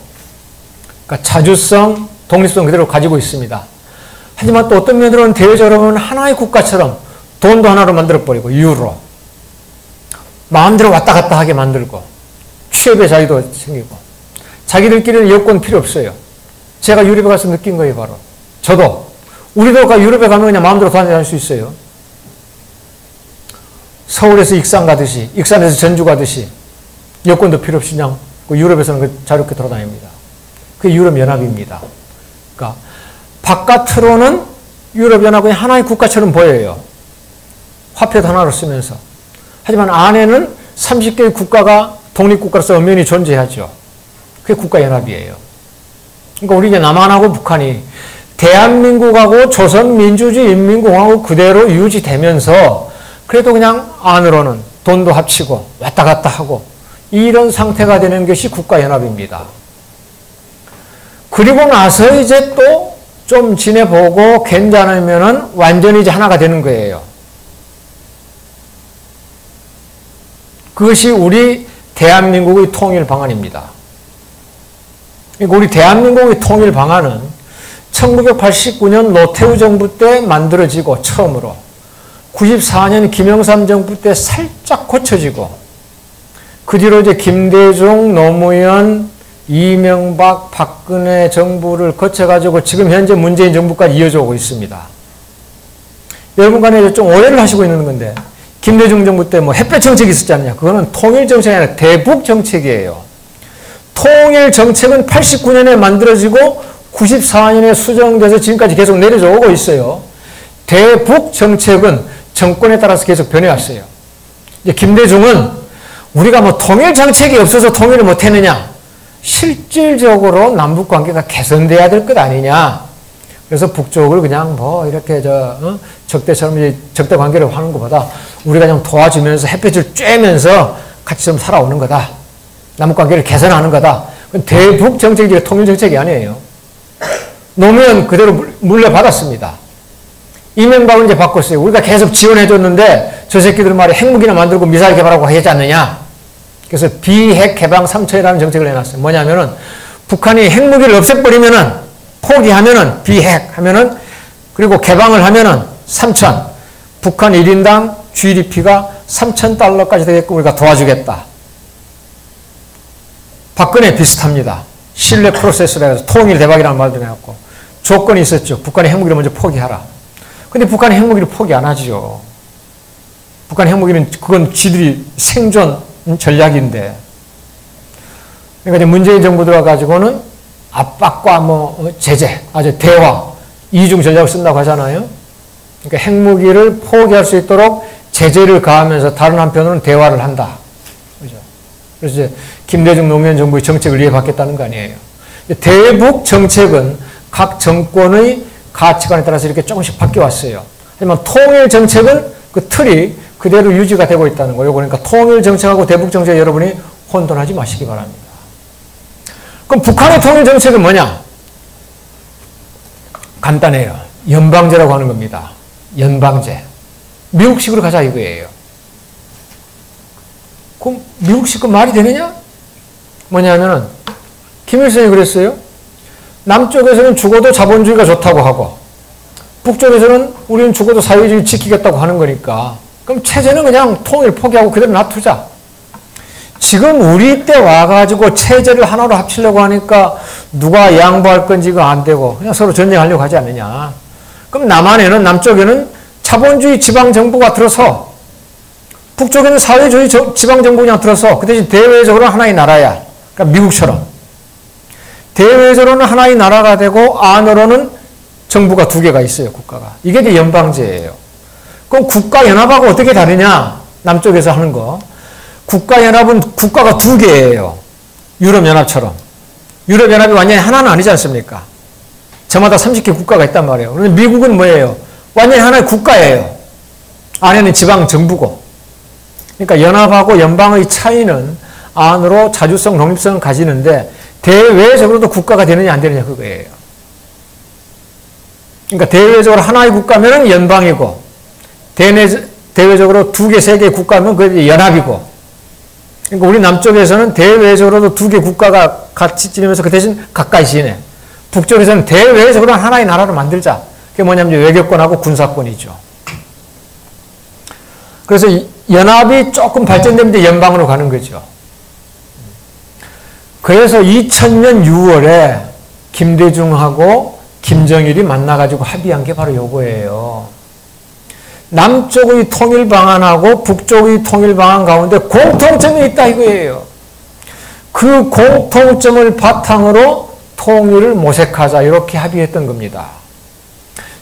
그러니까 자주성, 독립성 그대로 가지고 있습니다. 하지만 또 어떤 면으로는 대외적으로 보면 하나의 국가처럼 돈도 하나로 만들어버리고 유로 마음대로 왔다 갔다 하게 만들고 취업의 자유도 생기고 자기들끼리는 여권 필요 없어요. 제가 유럽에 가서 느낀 거예요. 바로 저도 우리도 유럽에 가면 그냥 마음대로 다닐 수 있어요. 서울에서 익산 가듯이 익산에서 전주 가듯이 여권도 필요 없이 그냥 유럽에서는 자유롭게 돌아다닙니다. 그게 유럽연합입니다. 그러니까 바깥으로는 유럽연합이 하나의 국가처럼 보여요. 화폐도 하나로 쓰면서. 하지만 안에는 30개의 국가가 독립국가로서 엄연히 존재하죠. 그게 국가연합이에요. 그러니까 우리 이제 남한하고 북한이 대한민국하고 조선민주주의 인민공화국 그대로 유지되면서 그래도 그냥 안으로는 돈도 합치고 왔다 갔다 하고 이런 상태가 되는 것이 국가연합입니다. 그리고 나서 이제 또 좀 지내보고 괜찮으면은 완전히 이제 하나가 되는 거예요. 그것이 우리 대한민국의 통일 방안입니다. 그러니까 우리 대한민국의 통일 방안은 1989년 노태우 정부 때 만들어지고 처음으로 94년 김영삼 정부 때 살짝 고쳐지고 그 뒤로 이제 김대중, 노무현, 이명박, 박근혜 정부를 거쳐가지고 지금 현재 문재인 정부까지 이어져 오고 있습니다. 여러분 간에 좀 오해를 하시고 있는 건데 김대중 정부 때 뭐 햇볕 정책이 있었지 않냐? 그거는 통일 정책이 아니라 대북 정책이에요. 통일 정책은 89년에 만들어지고 94년에 수정돼서 지금까지 계속 내려져 오고 있어요. 대북 정책은 정권에 따라서 계속 변해왔어요. 이제 김대중은 우리가 뭐 통일 정책이 없어서 통일을 못했느냐? 실질적으로 남북 관계가 개선돼야 될 것 아니냐? 그래서 북쪽을 그냥 뭐 이렇게 적대처럼 이제 적대 관계를 하는 것보다 우리가 그냥 도와주면서 햇빛을 쬐면서 같이 좀 살아오는 거다. 남북 관계를 개선하는 거다. 대북 정책이 통일 정책이 아니에요. 노무현 그대로 물려받았습니다. 이명박은 이제 바꿨어요. 우리가 계속 지원해줬는데 저 새끼들 말이 핵무기나 만들고 미사일 개발하고 하지 않느냐. 그래서 비핵 개방 3천이라는 정책을 해놨어요. 뭐냐면은 북한이 핵무기를 없애버리면은 포기하면은 비핵 하면은 그리고 개방을 하면은 3천 북한 1인당 GDP가 3,000달러까지 되게끔 우리가 도와주겠다. 박근혜 비슷합니다. 신뢰 프로세스라 해서 통일 대박이라는 말도 해갖고 조건이 있었죠. 북한의 핵무기를 먼저 포기하라. 근데 북한의 핵무기를 포기 안 하죠. 북한의 핵무기는 그건 지들이 생존 전략인데. 그러니까 이제 문재인 정부 들어가지고는 압박과 뭐 제재, 아주 대화, 이중 전략을 쓴다고 하잖아요. 그러니까 핵무기를 포기할 수 있도록 제재를 가하면서 다른 한편으로는 대화를 한다. 그죠? 그래서 이제 김대중 노무현 정부의 정책을 이해받겠다는 거 아니에요. 대북 정책은 각 정권의 가치관에 따라서 이렇게 조금씩 바뀌어왔어요. 하지만 통일 정책은 그 틀이 그대로 유지가 되고 있다는 거예요. 그러니까 통일 정책하고 대북 정책 여러분이 혼돈하지 마시기 바랍니다. 그럼 북한의 통일 정책은 뭐냐? 간단해요. 연방제라고 하는 겁니다. 연방제. 미국식으로 가자 이거예요. 그럼 미국식 그 말이 되느냐? 뭐냐면은 김일성이 그랬어요. 남쪽에서는 죽어도 자본주의가 좋다고 하고 북쪽에서는 우리는 죽어도 사회주의 지키겠다고 하는 거니까 그럼 체제는 그냥 통일 포기하고 그대로 놔두자. 지금 우리 때 와가지고 체제를 하나로 합치려고 하니까 누가 양보할 건지 이거 안 되고 그냥 서로 전쟁하려고 하지 않느냐. 그럼 남쪽에는 자본주의 지방정부가 들어서 북쪽에는 사회주의 지방정부 그냥 들어서 그 대신 대외적으로는 하나의 나라야. 그러니까 미국처럼. 대외적으로는 하나의 나라가 되고 안으로는 정부가 두 개가 있어요. 국가가. 이게 이제 연방제예요. 그럼 국가연합하고 어떻게 다르냐? 남쪽에서 하는 거. 국가연합은 국가가 두 개예요. 유럽연합처럼. 유럽연합이 완전히 하나는 아니지 않습니까? 저마다 30개 국가가 있단 말이에요. 그런데 미국은 뭐예요? 완전히 하나의 국가예요. 안에는 지방정부고. 그러니까 연합하고 연방의 차이는 안으로 자주성, 독립성을 가지는데 대외적으로도 국가가 되느냐 안 되느냐 그거예요. 그러니까 대외적으로 하나의 국가면 연방이고 대외적으로 두 개, 세 개의 국가면 그게 연합이고 그러니까 우리 남쪽에서는 대외적으로도 두 개 국가가 같이 지내면서 그 대신 가까이 지내. 북쪽에서는 대외적으로 하나의 나라를 만들자. 그게 뭐냐면 외교권하고 군사권이죠. 그래서 연합이 조금 발전되면 이제 연방으로 가는 거죠. 그래서 2000년 6월에 김대중하고 김정일이 만나가지고 합의한 게 바로 요거예요. 남쪽의 통일 방안하고 북쪽의 통일 방안 가운데 공통점이 있다 이거예요. 그 공통점을 바탕으로 통일을 모색하자 이렇게 합의했던 겁니다.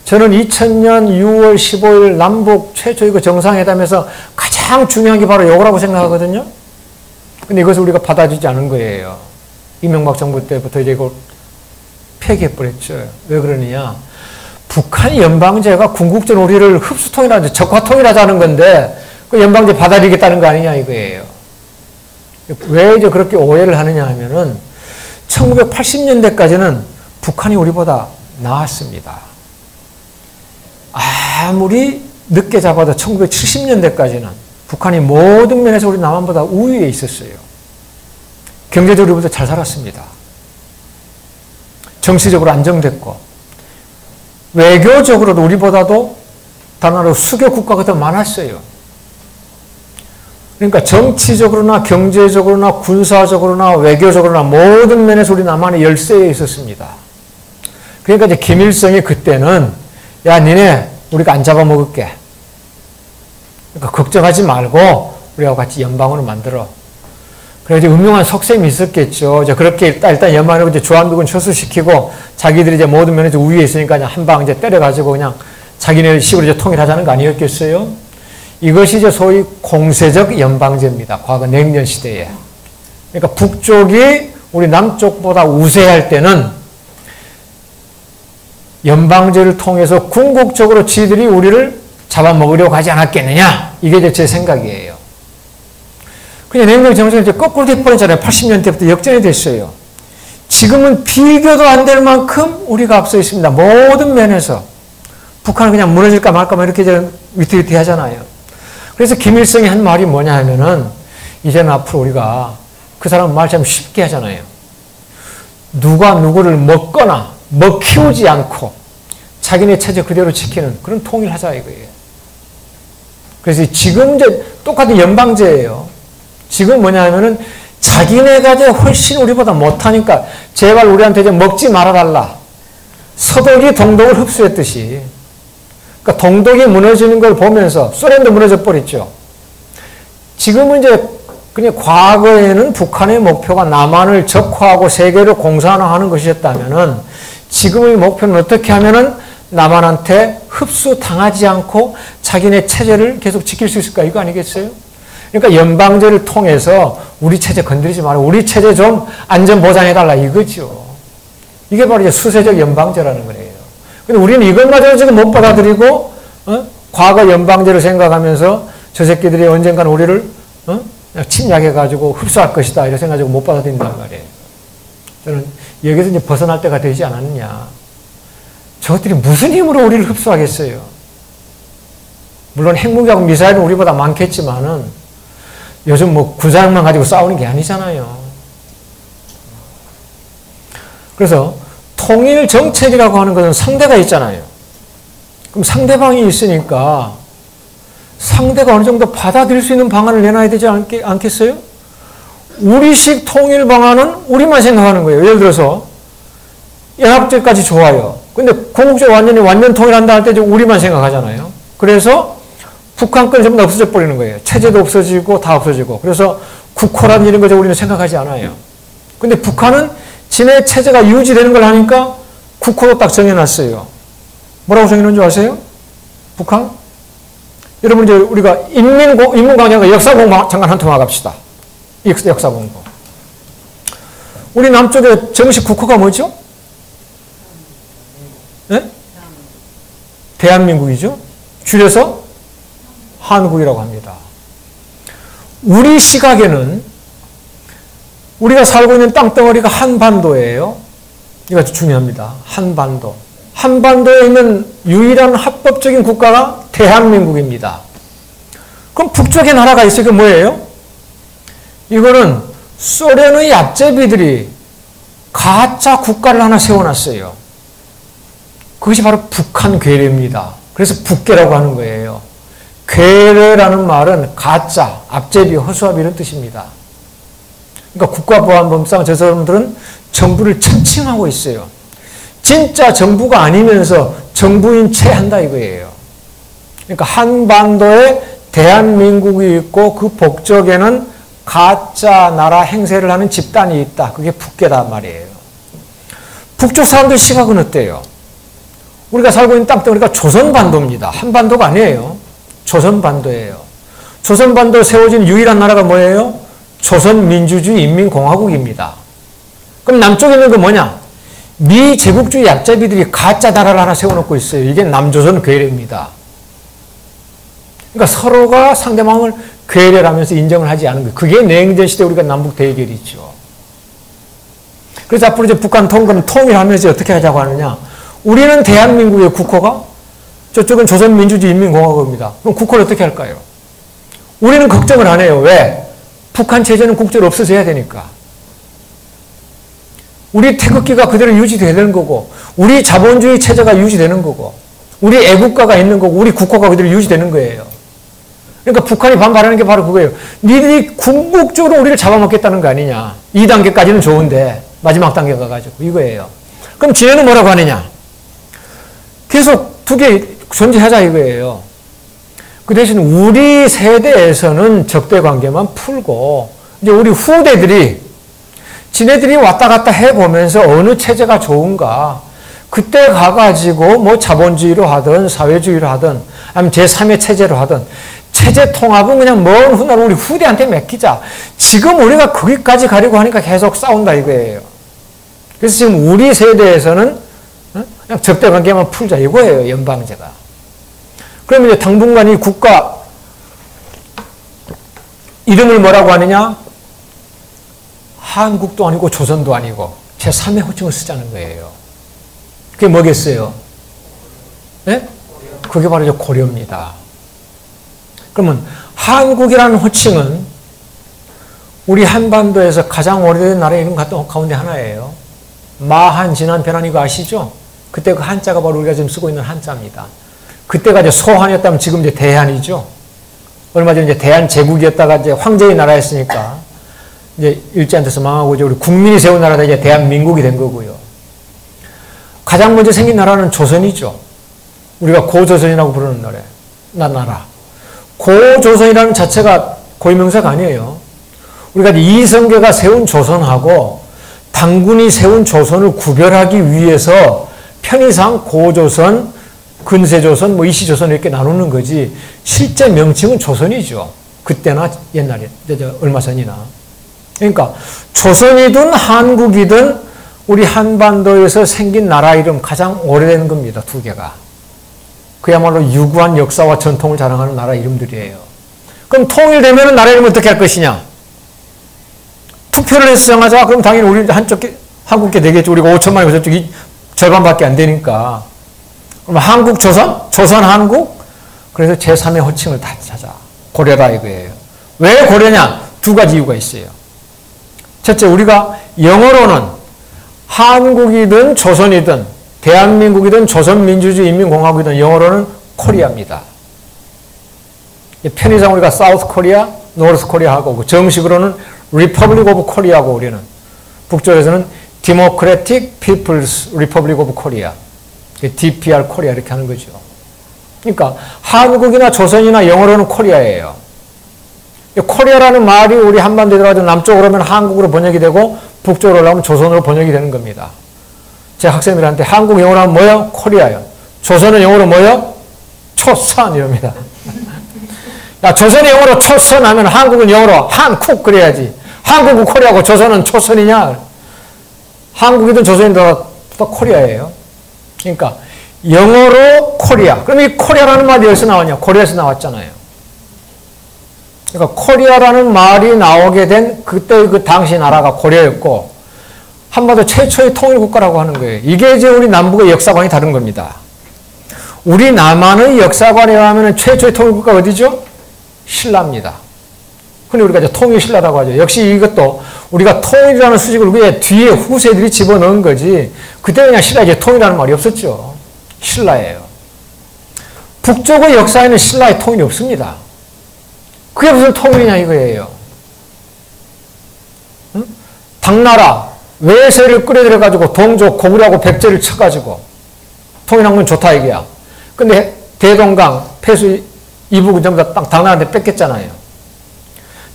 저는 2000년 6월 15일 남북 최초의 그 정상회담에서 가장 중요한 게 바로 이거라고 생각하거든요. 근데 이것을 우리가 받아주지 않은 거예요. 이명박 정부 때부터 이제 이걸 폐기해버렸죠. 왜 그러느냐. 북한이 연방제가 궁극적으로 우리를 흡수통일하자, 적화통일하자는 건데 그 연방제 받아들이겠다는 거 아니냐 이거예요. 왜 이제 그렇게 오해를 하느냐 하면은 1980년대까지는 북한이 우리보다 나았습니다. 아무리 늦게 잡아도 1970년대까지는 북한이 모든 면에서 우리 남한보다 우위에 있었어요. 경제적으로 우리보다 잘 살았습니다. 정치적으로 안정됐고 외교적으로도 우리보다도 다른 나라 수교 국가가 더 많았어요. 그러니까 정치적으로나 경제적으로나 군사적으로나 외교적으로나 모든 면에서 우리 남한이 열세에 있었습니다. 그러니까 이제 김일성이 그때는 야 니네 우리가 안 잡아먹을게. 그러니까 걱정하지 말고 우리하고 같이 연방으로 만들어. 그래서 음흉한 속셈이 있었겠죠. 이제 그렇게 일단 연방으로 이제 주한미군 철수시키고 자기들이 이제 모든 면에서 우위에 있으니까 그냥 한 방 이제 때려가지고 그냥 자기네 식으로 이제 통일하자는 거 아니었겠어요? 이것이 이제 소위 공세적 연방제입니다. 과거 냉전 시대에. 그러니까 북쪽이 우리 남쪽보다 우세할 때는 연방제를 통해서 궁극적으로 지들이 우리를 잡아먹으려고 하지 않았겠느냐. 이게 이제 제 생각이에요. 그냥 냉전 정책이 이제 거꾸로 돼버렸잖아요. 80년대부터 역전이 됐어요. 지금은 비교도 안 될 만큼 우리가 앞서 있습니다. 모든 면에서. 북한은 그냥 무너질까 말까 이렇게 위태위태 하잖아요. 그래서 김일성이 한 말이 뭐냐 하면은 이제는 앞으로 우리가 그 사람 말 참 쉽게 하잖아요. 누가 누구를 먹거나 먹히우지 않고 자기네 체제 그대로 지키는 그런 통일하자 이거예요. 그래서 지금 이제 똑같은 연방제예요. 지금 뭐냐 하면은 자기네가 이제 훨씬 우리보다 못하니까 제발 우리한테 이제 먹지 말아달라. 서독이 동독을 흡수했듯이. 그러니까 동독이 무너지는 걸 보면서 소련도 무너져 버렸죠. 지금은 이제 그냥 과거에는 북한의 목표가 남한을 적화하고 세계로 공산화하는 것이었다면은 지금의 목표는 어떻게 하면은 남한한테 흡수당하지 않고 자기네 체제를 계속 지킬 수 있을까 이거 아니겠어요? 그러니까 연방제를 통해서 우리 체제 건드리지 말고 우리 체제 좀 안전 보장해달라 이거죠. 이게 바로 이제 수세적 연방제라는 거예요. 근데 우리는 이것마저 지금 못 받아들이고 과거 연방제를 생각하면서 저 새끼들이 언젠가는 우리를 침략해가지고 흡수할 것이다 이렇게 생각하고 못 받아들인단 말이에요. 저는 여기서 이제 벗어날 때가 되지 않았느냐. 저것들이 무슨 힘으로 우리를 흡수하겠어요. 물론 핵무기하고 미사일은 우리보다 많겠지만은 요즘 뭐 군사력만 가지고 싸우는 게 아니잖아요. 그래서 통일 정책이라고 하는 것은 상대가 있잖아요. 그럼 상대방이 있으니까 상대가 어느 정도 받아들일 수 있는 방안을 내놔야 되지 않겠어요? 우리식 통일 방안은 우리만 생각하는 거예요. 예를 들어서 연합제까지 좋아요. 근데 궁극적으로 완전 통일한다 할 때 우리만 생각하잖아요. 그래서 북한권이 전부 다 없어져 버리는 거예요. 체제도 없어지고 다 없어지고. 그래서 국호라는 이런 거죠. 우리는 생각하지 않아요. 근데 북한은 지네 체제가 유지되는 걸 하니까 국호로 딱 정해놨어요. 뭐라고 정해놓은 줄 아세요? 북한? 여러분 이제 우리가 인문광장과 역사공부 잠깐 한 통화 갑시다. 역사공부. 우리 남쪽의 정식 국호가 뭐죠? 네? 대한민국이죠. 줄여서 한국이라고 합니다. 우리 시각에는 우리가 살고 있는 땅덩어리가 한반도예요. 이거 아주 중요합니다. 한반도. 한반도에 있는 유일한 합법적인 국가가 대한민국입니다. 그럼 북쪽에 나라가 있어요. 그게 뭐예요? 이거는 소련의 얍제비들이 가짜 국가를 하나 세워놨어요. 그것이 바로 북한 괴뢰입니다. 그래서 북괴라고 하는 거예요. 괴뢰라는 말은 가짜, 앞제비, 허수아비 이런 뜻입니다. 그러니까 국가보안법상 저 사람들은 정부를 천칭하고 있어요. 진짜 정부가 아니면서 정부인 채 한다 이거예요. 그러니까 한반도에 대한민국이 있고 그 북쪽에는 가짜 나라 행세를 하는 집단이 있다. 그게 북괴단 말이에요. 북쪽 사람들 시각은 어때요? 우리가 살고 있는 땅덩어리가 조선반도입니다. 한반도가 아니에요. 조선반도예요. 조선반도에 세워진 유일한 나라가 뭐예요? 조선민주주의 인민공화국입니다. 그럼 남쪽에 있는 거 뭐냐? 미제국주의 얍제비들이 가짜 나라를 하나 세워놓고 있어요. 이게 남조선 괴뢰입니다. 그러니까 서로가 상대방을 괴뢰라면서 인정을 하지 않은 거예요. 그게 냉전시대 우리가 남북 대결이죠. 그래서 앞으로 이제 북한 통일하면서 어떻게 하자고 하느냐? 우리는 대한민국의 국호가, 저쪽은 조선민주주의 인민공화국입니다. 그럼 국호를 어떻게 할까요? 우리는 걱정을 안 해요. 왜? 북한 체제는 국제로 없어져야 되니까. 우리 태극기가 그대로 유지되는 되는 거고, 우리 자본주의 체제가 유지되는 거고, 우리 애국가가 있는 거고, 우리 국호가 그대로 유지되는 거예요. 그러니까 북한이 반발하는 게 바로 그거예요. 니들이 궁극적으로 우리를 잡아먹겠다는 거 아니냐. 2단계까지는 좋은데 마지막 단계 가가지고 이거예요. 그럼 지네는 뭐라고 하느냐. 계속 두 개 존재하자 이거예요. 그 대신 우리 세대에서는 적대관계만 풀고 이제 우리 후대들이 지네들이 왔다 갔다 해보면서 어느 체제가 좋은가 그때 가가지고 뭐 자본주의로 하든 사회주의로 하든 아니면 제3의 체제로 하든 체제 통합은 그냥 먼 훗날 우리 후대한테 맡기자. 지금 우리가 거기까지 가려고 하니까 계속 싸운다 이거예요. 그래서 지금 우리 세대에서는 그냥 적대 관계만 풀자 이거예요. 연방제가. 그러면 이제 당분간 이 국가 이름을 뭐라고 하느냐? 한국도 아니고 조선도 아니고 제3의 호칭을 쓰자는 거예요. 그게 뭐겠어요? 네? 그게 바로 이제 고려입니다. 그러면 한국이라는 호칭은 우리 한반도에서 가장 오래된 나라의 이름 가운데 하나예요. 마한, 진한, 변한 이거 아시죠? 그때 그 한자가 바로 우리가 지금 쓰고 있는 한자입니다. 그때가 이제 소한이었다면 지금 이제 대한이죠. 얼마 전에 이제 대한 제국이었다가 이제 황제의 나라였으니까 이제 일제한테서 망하고 이제 우리 국민이 세운 나라가 이제 대한민국이 된 거고요. 가장 먼저 생긴 나라는 조선이죠. 우리가 고조선이라고 부르는 나라. 고조선이라는 자체가 고유명사가 아니에요. 우리가 이성계가 세운 조선하고 당군이 세운 조선을 구별하기 위해서 편의상 고조선, 근세조선, 이시조선 이렇게 나누는 거지 실제 명칭은 조선이죠. 그때나 옛날에 얼마 전이나. 그러니까 조선이든 한국이든 우리 한반도에서 생긴 나라 이름 가장 오래된 겁니다. 두 개가. 그야말로 유구한 역사와 전통을 자랑하는 나라 이름들이에요. 그럼 통일되면 나라 이름 어떻게 할 것이냐? 투표를 해서 정하자. 그럼 당연히 우리 한국계 되겠죠. 우리가 5천만 명, 저쪽이 절반밖에 안 되니까. 그럼 한국, 조선? 조선, 한국? 그래서 제3의 호칭을 다 찾아. 고려다 이거예요. 왜 고려냐? 두 가지 이유가 있어요. 첫째, 우리가 영어로는 한국이든 조선이든 대한민국이든 조선민주주의 인민공화국이든 영어로는 코리아입니다. 편의상 우리가 사우스 코리아, 노스 코리아 하고 정식으로는 Republic of Korea고 우리는 북쪽에서는 Democratic People's Republic of Korea, DPR 코리아 이렇게 하는 거죠. 그러니까 한국이나 조선이나 영어로는 코리아예요. 코리아라는 말이 우리 한반도에 들어가서 남쪽으로 오면 한국으로 번역이 되고 북쪽으로 올라오면 조선으로 번역이 되는 겁니다. 제 학생들한테 한국 영어로 하면 뭐요? 코리아요. 조선은 영어로 뭐요? 초선 이럽니다. 야, 조선이 영어로 초선 하면 한국은 영어로 한쿡 그래야지. 한국은 코리아고 조선은 초선이냐? 한국이든 조선이든 다 코리아예요. 그러니까 영어로 코리아. 그럼 이 코리아라는 말이 어디서 나왔냐? 고려에서 나왔잖아요. 그러니까 코리아라는 말이 나오게 된 그때 그 당시 나라가 고려였고 한반도 최초의 통일국가라고 하는 거예요. 이게 이제 우리 남북의 역사관이 다른 겁니다. 우리 남한의 역사관에 의하면 최초의 통일국가가 어디죠? 신라입니다. 흔히 우리가 이제 통일신라라고 하죠. 역시 이것도 우리가 통일이라는 수식을 왜 뒤에 후세들이 집어넣은 거지. 그때 그냥 신라 이제 통일이라는 말이 없었죠. 신라예요. 북쪽의 역사에는 신라의 통일이 없습니다. 그게 무슨 통일이냐 이거예요. 응? 당나라 외세를 끌어들여가지고 동족, 고구려하고 백제를 쳐가지고 통일한 건 좋다 이게야. 근데 대동강, 폐수 이북은 전부 다 당나라한테 뺏겼잖아요.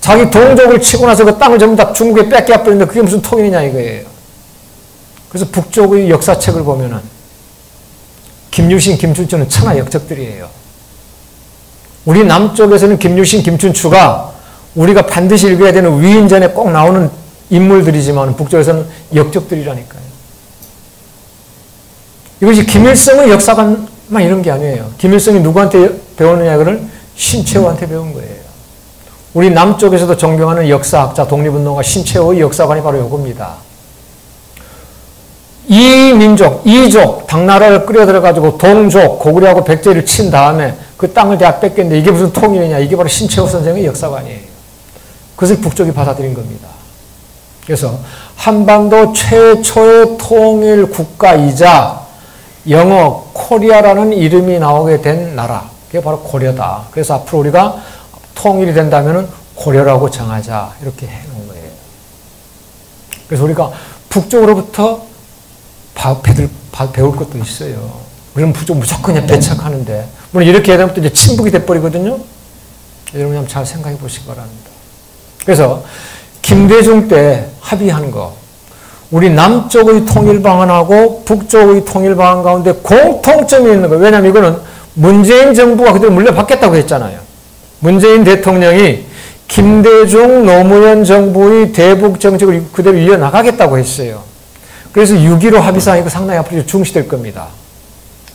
자기 동족을 치고 나서 그 땅을 전부 다 중국에 뺏겨버렸는데 그게 무슨 통일이냐 이거예요. 그래서 북쪽의 역사책을 보면은 김유신, 김춘추는 천하 역적들이에요. 우리 남쪽에서는 김유신, 김춘추가 우리가 반드시 읽어야 되는 위인전에 꼭 나오는 인물들이지만 북쪽에서는 역적들이라니까요. 이것이 김일성의 역사관만 이런 게 아니에요. 김일성이 누구한테 배웠느냐 이거를 신채호한테 배운 거예요. 우리 남쪽에서도 존경하는 역사학자, 독립운동가 신채호의 역사관이 바로 이겁니다. 이 민족, 이족, 당나라를 끌어들여가지고 동족, 고구려하고 백제를 친 다음에 그 땅을 다 뺏겼는데 이게 무슨 통일이냐. 이게 바로 신채호 선생의 역사관이에요. 그것을 북쪽이 받아들인 겁니다. 그래서 한반도 최초의 통일 국가이자 영어 코리아라는 이름이 나오게 된 나라. 그게 바로 고려다. 그래서 앞으로 우리가 통일이 된다면 고려라고 정하자. 이렇게 해놓은 거예요. 그래서 우리가 북쪽으로부터 배울 것도 있어요. 우리는 북쪽 무조건 그냥 배척하는데. 물론 이렇게 되면 또 이제 침묵이 돼버리거든요. 여러분 한번 잘 생각해 보시기 바랍니다. 그래서 김대중 때 합의한 거. 우리 남쪽의 통일 방안하고 북쪽의 통일 방안 가운데 공통점이 있는 거예요. 왜냐하면 이거는 문재인 정부가 그대로 물려받겠다고 했잖아요. 문재인 대통령이 김대중 노무현 정부의 대북 정책을 그대로 이어나가겠다고 했어요. 그래서 6.15 합의사항이 상당히 앞으로 중시될 겁니다.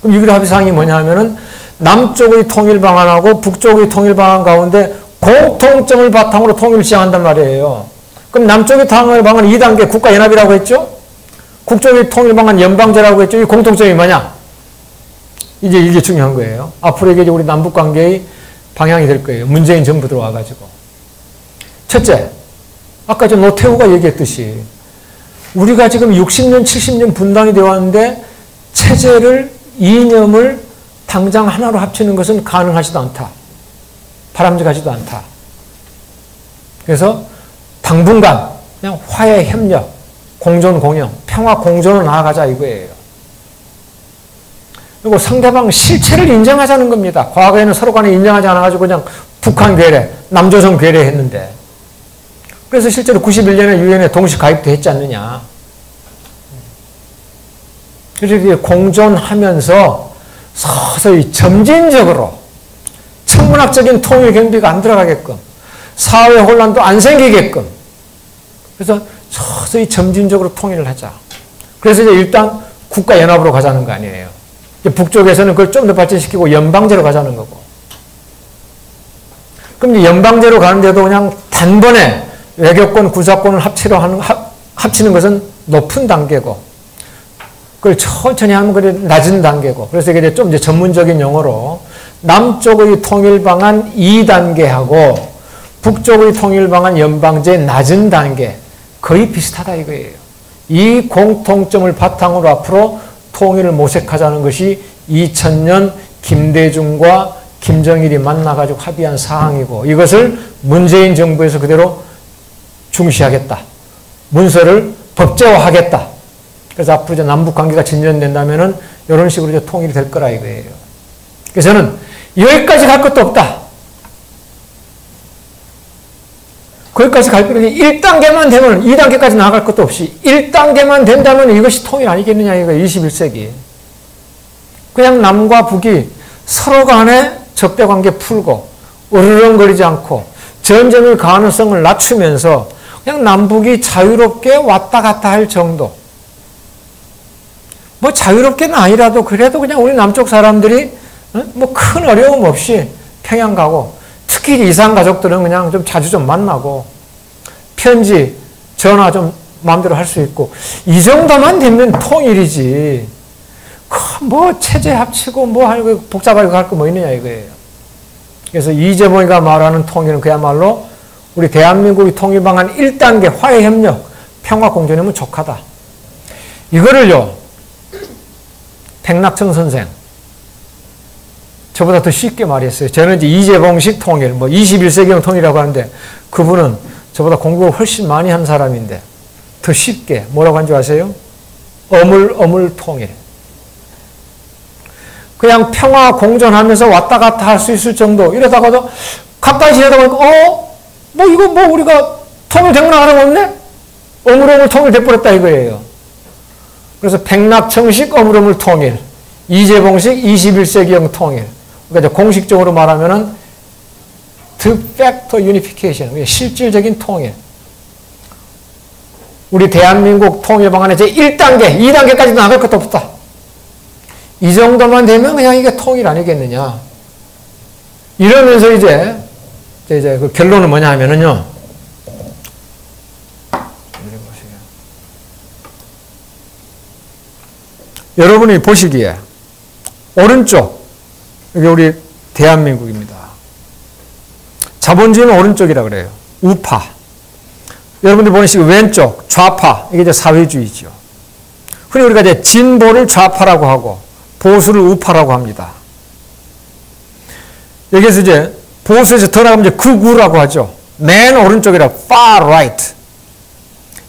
그럼 6.15 합의사항이 뭐냐 하면은 남쪽의 통일 방안하고 북쪽의 통일 방안 가운데 공통점을 바탕으로 통일을 시행한단 말이에요. 그럼 남쪽의 통일 방안은 2단계 국가연합이라고 했죠? 북쪽의 통일 방안 연방제라고 했죠? 이 공통점이 뭐냐? 이제 이게 중요한 거예요. 앞으로 이게 우리 남북 관계의 방향이 될 거예요. 문재인 정부 들어와가지고. 첫째, 아까 저 노태우가 얘기했듯이 우리가 지금 60년, 70년 분단이 되어 왔는데 체제를, 이념을 당장 하나로 합치는 것은 가능하지도 않다. 바람직하지도 않다. 그래서 당분간 그냥 화해, 협력, 공존, 공영, 평화, 공존을 나아가자 이거예요. 그리고 상대방 실체를 인정하자는 겁니다. 과거에는 서로 간에 인정하지 않아가지고 그냥 북한 괴뢰, 남조선 괴뢰 했는데 그래서 실제로 91년에 유엔에 동시 가입도 했지 않느냐. 그래서 공존하면서 서서히 점진적으로 천문학적인 통일 경비가 안 들어가게끔 사회 혼란도 안 생기게끔 그래서 서서히 점진적으로 통일을 하자. 그래서 이제 일단 국가연합으로 가자는 거 아니에요. 북쪽에서는 그걸 좀 더 발전시키고 연방제로 가자는 거고. 그럼 이제 연방제로 가는데도 그냥 단번에 외교권, 군사권을 합치는 것은 높은 단계고, 그걸 천천히 하면 그래 낮은 단계고, 그래서 이게 좀 이제 전문적인 용어로 남쪽의 통일 방안 2단계하고 북쪽의 통일 방안 연방제 낮은 단계 거의 비슷하다 이거예요. 이 공통점을 바탕으로 앞으로 통일을 모색하자는 것이 2000년 김대중과 김정일이 만나가지고 합의한 사항이고 이것을 문재인 정부에서 그대로 중시하겠다. 문서를 법제화하겠다. 그래서 앞으로 이제 남북 관계가 진전된다면은 이런 식으로 이제 통일이 될 거라 이거예요. 그래서 저는 여기까지 갈 것도 없다. 거기까지 갈 필요는 1단계만 되면 2단계까지 나아갈 것도 없이 1단계만 된다면 이것이 통일 아니겠느냐 이거예요. 21세기. 그냥 남과 북이 서로 간에 적대관계 풀고 으르렁거리지 않고 전쟁의 가능성을 낮추면서 그냥 남북이 자유롭게 왔다 갔다 할 정도. 뭐 자유롭게는 아니라도 그래도 그냥 우리 남쪽 사람들이 뭐 큰 어려움 없이 평양 가고 특히 이산 가족들은 그냥 좀 자주 좀 만나고 편지, 전화 좀 마음대로 할 수 있고 이 정도만 되면 통일이지. 뭐 체제 합치고 뭐 하고 복잡하게 갈 거 뭐 있느냐 이거예요. 그래서 이재명이가 말하는 통일은 그야말로 우리 대한민국의 통일 방안 1단계 화해 협력, 평화 공존이면 족하다. 이거를요. 백낙천 선생 저보다 더 쉽게 말했어요. 저는 이제 이재봉식 통일, 뭐 21세기형 통일이라고 하는데 그분은 저보다 공부를 훨씬 많이 한 사람인데 더 쉽게 뭐라고 한 줄 아세요? 어물 통일. 그냥 평화 공존하면서 왔다 갔다 할 수 있을 정도. 이러다가도 가까이 지내다 보니까 뭐 이거 뭐 우리가 통일된 거나 다름없네? 어물 통일돼버렸다 이거예요. 그래서 백낙천식 어물 통일, 이재봉식 21세기형 통일. 그러니까 공식적으로 말하면은 de facto unification, 실질적인 통일. 우리 대한민국 통일 방안에 제 1단계, 2단계까지 나갈 것도 없다. 이 정도만 되면 그냥 이게 통일 아니겠느냐. 이러면서 이제 그 결론은 뭐냐 하면은요. 여러분이 보시기에 오른쪽, 이게 우리 대한민국입니다. 자본주의는 오른쪽이라 그래요. 우파. 여러분들 보시기 왼쪽, 좌파. 이게 이제 사회주의죠. 흔히 우리가 이제 진보를 좌파라고 하고 보수를 우파라고 합니다. 여기서 이제 보수에서 더 나가면 이제 극우라고 하죠. 맨 오른쪽이라 far right.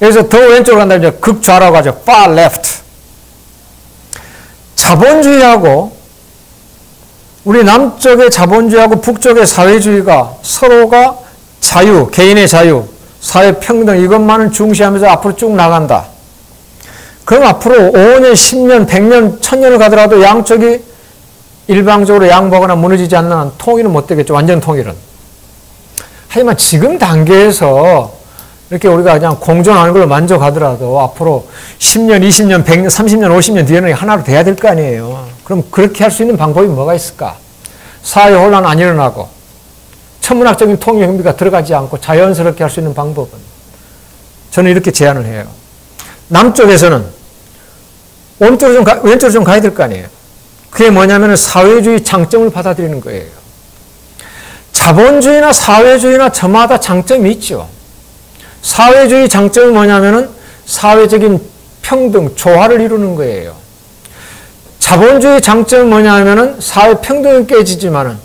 여기서 더 왼쪽으로 간다면 이제 극좌라고 하죠. far left. 자본주의하고 우리 남쪽의 자본주의하고 북쪽의 사회주의가 서로가 자유, 개인의 자유, 사회평등 이것만을 중시하면서 앞으로 쭉 나간다. 그럼 앞으로 5년, 10년, 100년, 1000년을 가더라도 양쪽이 일방적으로 양보하거나 무너지지 않는 한 통일은 못 되겠죠. 완전 통일은. 하지만 지금 단계에서 이렇게 우리가 그냥 공존하는 걸로 만족하더라도 앞으로 10년, 20년, 100년, 30년, 50년 뒤에는 하나로 돼야 될 거 아니에요. 그럼 그렇게 할 수 있는 방법이 뭐가 있을까? 사회 혼란 안 일어나고 천문학적인 통일 흥미가 들어가지 않고 자연스럽게 할 수 있는 방법은 저는 이렇게 제안을 해요. 남쪽에서는 오른쪽으로 왼쪽으로 좀 가야 될 거 아니에요. 그게 뭐냐면 사회주의 장점을 받아들이는 거예요. 자본주의나 사회주의나 저마다 장점이 있죠. 사회주의 장점은 뭐냐면은 사회적인 평등, 조화를 이루는 거예요. 자본주의 장점은 뭐냐면은 사회 평등은 깨지지만은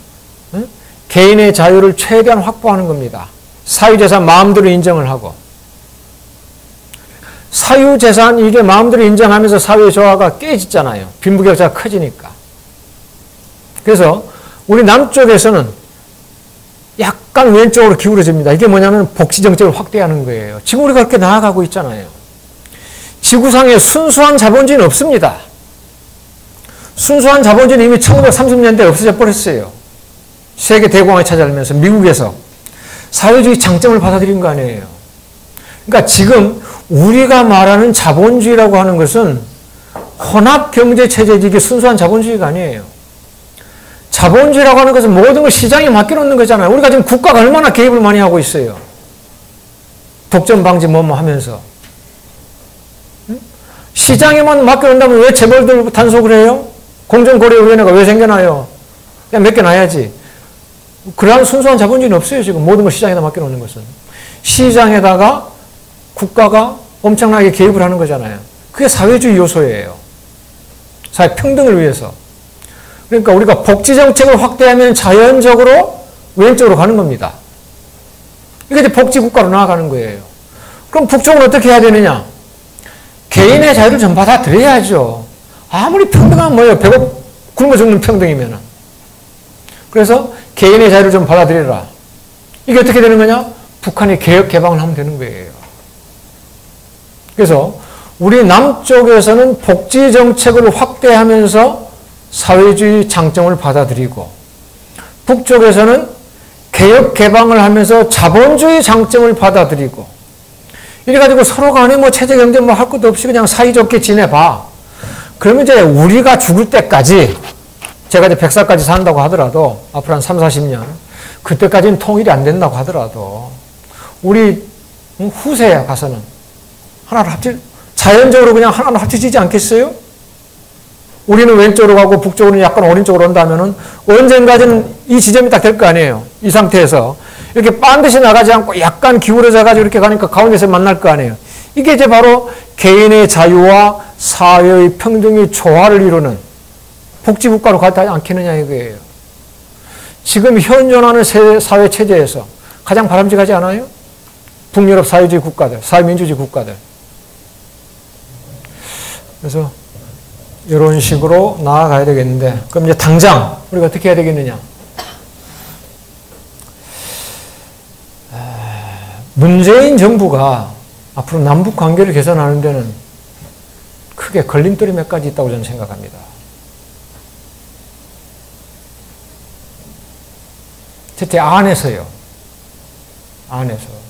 개인의 자유를 최대한 확보하는 겁니다. 사유재산 마음대로 인정을 하고 사유재산 이게 마음대로 인정하면서 사회 조화가 깨지잖아요. 빈부격차가 커지니까. 그래서 우리 남쪽에서는 약간 왼쪽으로 기울어집니다. 이게 뭐냐면 복지정책을 확대하는 거예요. 지금 우리가 그렇게 나아가고 있잖아요. 지구상에 순수한 자본주의는 없습니다. 순수한 자본주의는 이미 1930년대에 없어져 버렸어요. 세계 대공황이 찾아오면서 미국에서 사회주의 장점을 받아들인 거 아니에요. 그러니까 지금 우리가 말하는 자본주의라고 하는 것은 혼합경제체제지 이게 순수한 자본주의가 아니에요. 자본주의라고 하는 것은 모든 걸 시장에 맡겨놓는 거잖아요. 우리가 지금 국가가 얼마나 개입을 많이 하고 있어요. 독점 방지 뭐뭐 하면서. 시장에만 맡겨놓는다면 왜 재벌들 단속을 해요? 공정거래위원회가 왜 생겨나요? 그냥 맡겨놔야지. 그러한 순수한 자본주의는 없어요. 지금 모든 걸 시장에다 맡겨놓는 것은. 시장에다가 국가가 엄청나게 개입을 하는 거잖아요. 그게 사회주의 요소예요. 사회 평등을 위해서. 그러니까 우리가 복지정책을 확대하면 자연적으로 왼쪽으로 가는 겁니다. 이게 이제 복지국가로 나아가는 거예요. 그럼 북쪽은 어떻게 해야 되느냐? 개인의 자유를 좀 받아들여야죠. 아무리 평등하면 뭐예요? 배고 굶어 죽는 평등이면은. 그래서 개인의 자유를 좀 받아들여라. 이게 어떻게 되는 거냐? 북한이 개혁 개방을 하면 되는 거예요. 그래서 우리 남쪽에서는 복지정책을 확대하면서 사회주의 장점을 받아들이고 북쪽에서는 개혁 개방을 하면서 자본주의 장점을 받아들이고 이래가지고 서로 간에 뭐 체제 경제 뭐 할 것도 없이 그냥 사이좋게 지내봐. 그러면 이제 우리가 죽을 때까지 제가 이제 100살까지 산다고 하더라도 앞으로 한 3, 40년 그때까지는 통일이 안 된다고 하더라도 우리 후세에 가서는 하나로 자연적으로 그냥 하나로 합쳐지지 않겠어요? 우리는 왼쪽으로 가고 북쪽으로는 약간 오른쪽으로 온다면은 언젠가는 이 지점이 딱 될 거 아니에요. 이 상태에서 이렇게 반드시 나가지 않고 약간 기울어져 가지고 이렇게 가니까 가운데서 만날 거 아니에요. 이게 이제 바로 개인의 자유와 사회의 평등의 조화를 이루는 복지국가로 가지 않겠느냐 이거예요. 지금 현존하는 사회 체제에서 가장 바람직하지 않아요? 북유럽 사회주의 국가들, 사회민주주의 국가들. 그래서 이런 식으로 나아가야 되겠는데 그럼 이제 당장 우리가 어떻게 해야 되겠느냐? 문재인 정부가 앞으로 남북 관계를 개선하는 데는 크게 걸림돌이 몇 가지 있다고 저는 생각합니다. 첫째 안에서요. 안에서.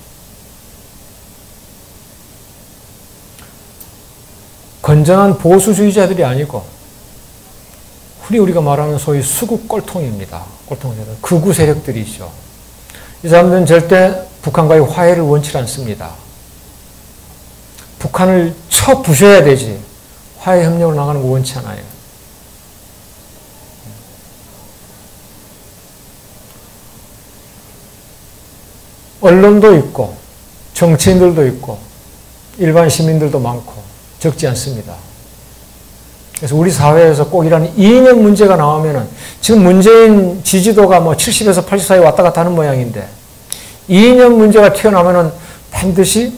건전한 보수주의자들이 아니고 우리가 말하는 소위 수국 꼴통입니다. 꼴통세력, 극우 세력들이죠. 이 사람들은 절대 북한과의 화해를 원치 않습니다. 북한을 쳐 부셔야 되지 화해 협력을 나가는 거 원치 않아요. 언론도 있고 정치인들도 있고 일반 시민들도 많고 적지 않습니다. 그래서 우리 사회에서 꼭 이런 이념 문제가 나오면은 지금 문재인 지지도가 뭐 70에서 80 사이 왔다 갔다 하는 모양인데 이념 문제가 튀어나오면은 반드시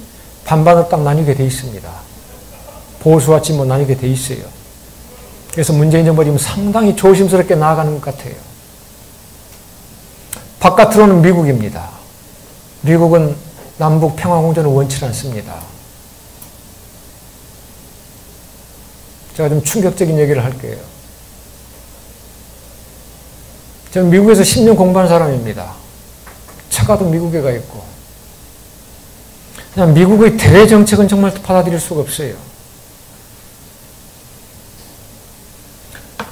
반반으로 딱 나뉘게 돼 있습니다. 보수와 진보 나뉘게 돼 있어요. 그래서 문재인 정부가 지금 상당히 조심스럽게 나아가는 것 같아요. 바깥으로는 미국입니다. 미국은 남북 평화공존을 원치 않습니다. 제가 좀 충격적인 얘기를 할게요. 저는 미국에서 10년 공부한 사람입니다. 차가도 미국에 가 있고. 그냥 미국의 대외 정책은 정말 받아들일 수가 없어요.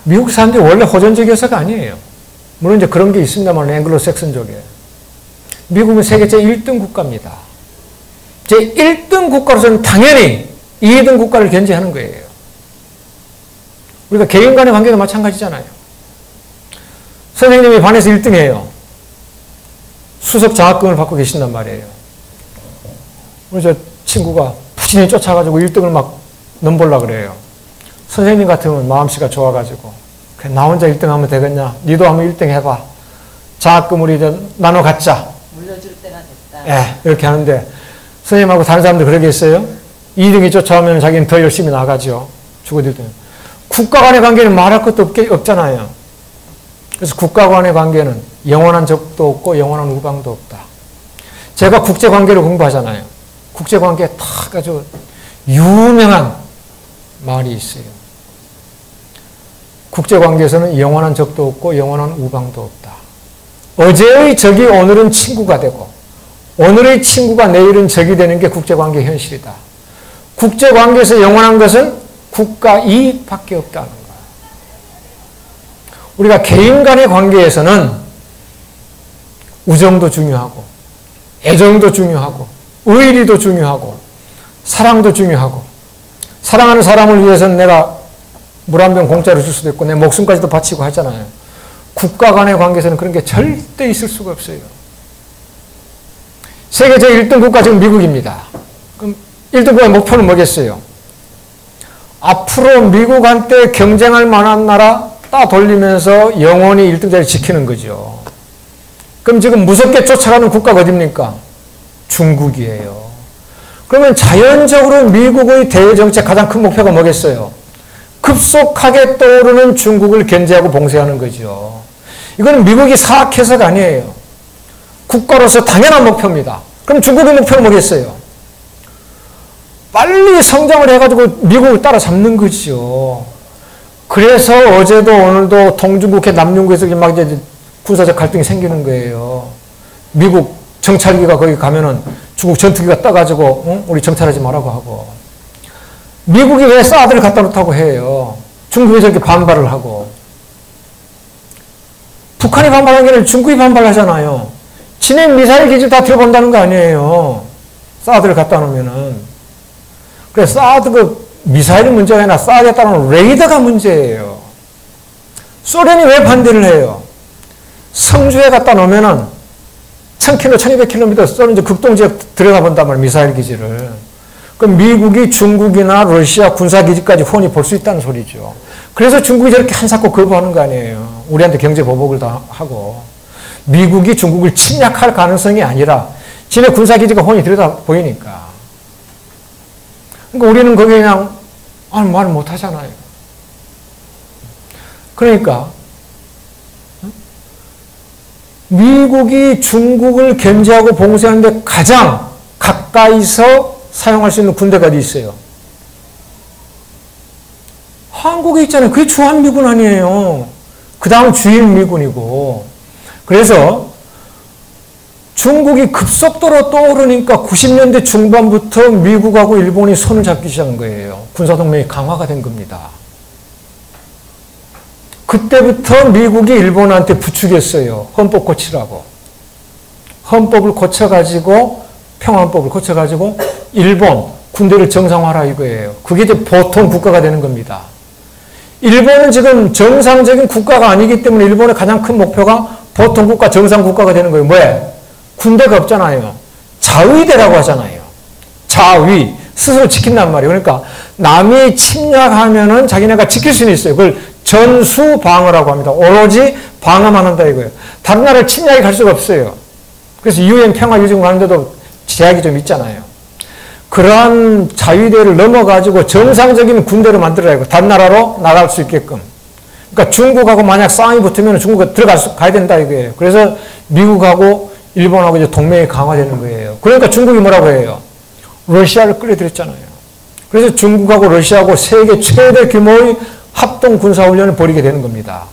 미국 사람들이 원래 호전적이어서가 아니에요. 물론 이제 그런 게 있습니다만, 앵글로색슨족에. 미국은 세계 제1등 국가입니다. 제1등 국가로서는 당연히 2등 국가를 견제하는 거예요. 우리가 개인 간의 관계도 마찬가지잖아요. 선생님이 반에서 1등이에요. 수석 장학금을 받고 계신단 말이에요. 우리 저 친구가 부진히 쫓아가지고 1등을 막 넘보려고 그래요. 선생님 같으면 마음씨가 좋아가지고, 그래, 나 혼자 1등 하면 되겠냐? 니도 한번 1등 해봐. 장학금을 이제 나눠 갖자. 물려줄 때가 됐다. 예, 이렇게 하는데, 선생님하고 다른 사람들 그러겠어요? 2등이 쫓아오면 자기는 더 열심히 나가죠. 죽어들 때. 국가 간의 관계는 말할 것도 없잖아요. 그래서 국가 간의 관계는 영원한 적도 없고 영원한 우방도 없다. 제가 국제관계를 공부하잖아요. 국제관계에 딱 아주 유명한 말이 있어요. 국제관계에서는 영원한 적도 없고 영원한 우방도 없다. 어제의 적이 오늘은 친구가 되고 오늘의 친구가 내일은 적이 되는 게 국제관계 현실이다. 국제관계에서 영원한 것은 국가 이익밖에 없다는 거야. 우리가 개인 간의 관계에서는 우정도 중요하고 애정도 중요하고 의리도 중요하고 사랑도 중요하고 사랑하는 사람을 위해서는 내가 물 한 병 공짜로 줄 수도 있고 내 목숨까지도 바치고 하잖아요. 국가 간의 관계에서는 그런 게 절대 있을 수가 없어요. 세계 제1등 국가 지금 미국입니다. 그럼 1등 국가의 목표는 뭐겠어요? 앞으로 미국한테 경쟁할 만한 나라 따 돌리면서 영원히 1등 자리 지키는 거죠. 그럼 지금 무섭게 쫓아가는 국가가 어딥니까? 중국이에요. 그러면 자연적으로 미국의 대외정책 가장 큰 목표가 뭐겠어요? 급속하게 떠오르는 중국을 견제하고 봉쇄하는 거죠. 이건 미국이 사악해서가 아니에요. 국가로서 당연한 목표입니다. 그럼 중국의 목표는 뭐겠어요? 빨리 성장을 해가지고 미국을 따라잡는 거죠. 그래서 어제도 오늘도 동중국해 남중국에서 막 이제 군사적 갈등이 생기는 거예요. 미국 정찰기가 거기 가면은 중국 전투기가 떠가지고 우리 정찰하지 말라고 하고 미국이 왜 사드를 갖다 놓다고 해요. 중국이 저렇게 반발을 하고 북한이 반발한 게 아니라 중국이 반발하잖아요. 진행 미사일 기지를 다 들어본다는 거 아니에요. 사드를 갖다 놓으면은. 그래서 사드 그 미사일이 문제가 아니라 사드에 따르는 레이더가 문제예요. 소련이 왜 반대를 해요? 성주에 갖다 놓으면은 1000km, 1200km 쏘는 이제 극동지역 들여다본단 말이에요. 미사일 기지를. 그럼 미국이 중국이나 러시아 군사기지까지 훤히 볼 수 있다는 소리죠. 그래서 중국이 저렇게 한사코 거부하는 거 아니에요. 우리한테 경제 보복을 다 하고. 미국이 중국을 침략할 가능성이 아니라 지네 군사기지가 훤히 들여다 보이니까. 그러니까 우리는 거기에 그냥 말 못하잖아요. 그러니까 미국이 중국을 견제하고 봉쇄하는데 가장 가까이서 사용할 수 있는 군대가 어디 있어요? 한국에 있잖아요. 그게 주한미군 아니에요. 그 다음 주일미군이고. 그래서 중국이 급속도로 떠오르니까 90년대 중반부터 미국하고 일본이 손을 잡기 시작한 거예요. 군사동맹이 강화가 된 겁니다. 그때부터 미국이 일본한테 부추겼어요. 헌법 고치라고. 헌법을 고쳐가지고 평화헌법을 고쳐가지고 일본 군대를 정상화하라 이거예요. 그게 이제 보통 국가가 되는 겁니다. 일본은 지금 정상적인 국가가 아니기 때문에 일본의 가장 큰 목표가 보통 국가, 정상 국가가 되는 거예요. 왜? 군대가 없잖아요. 자위대라고 하잖아요. 자위. 스스로 지킨단 말이에요. 그러니까 남이 침략하면은 자기네가 지킬 수는 있어요. 그걸 전수방어라고 합니다. 오로지 방어만 한다 이거예요. 다른 나라를 침략이 갈 수가 없어요. 그래서 UN 평화유지군 가는데도 제약이 좀 있잖아요. 그러한 자위대를 넘어가지고 정상적인 군대를 만들어야 하고 다른 나라로 나갈 수 있게끔. 그러니까 중국하고 만약 싸움이 붙으면 중국에 가야 된다 이거예요. 그래서 미국하고 일본하고 이제 동맹이 강화되는 거예요. 그러니까 중국이 뭐라고 해요? 러시아를 끌어들였잖아요. 그래서 중국하고 러시아하고 세계 최대 규모의 합동 군사훈련을 벌이게 되는 겁니다.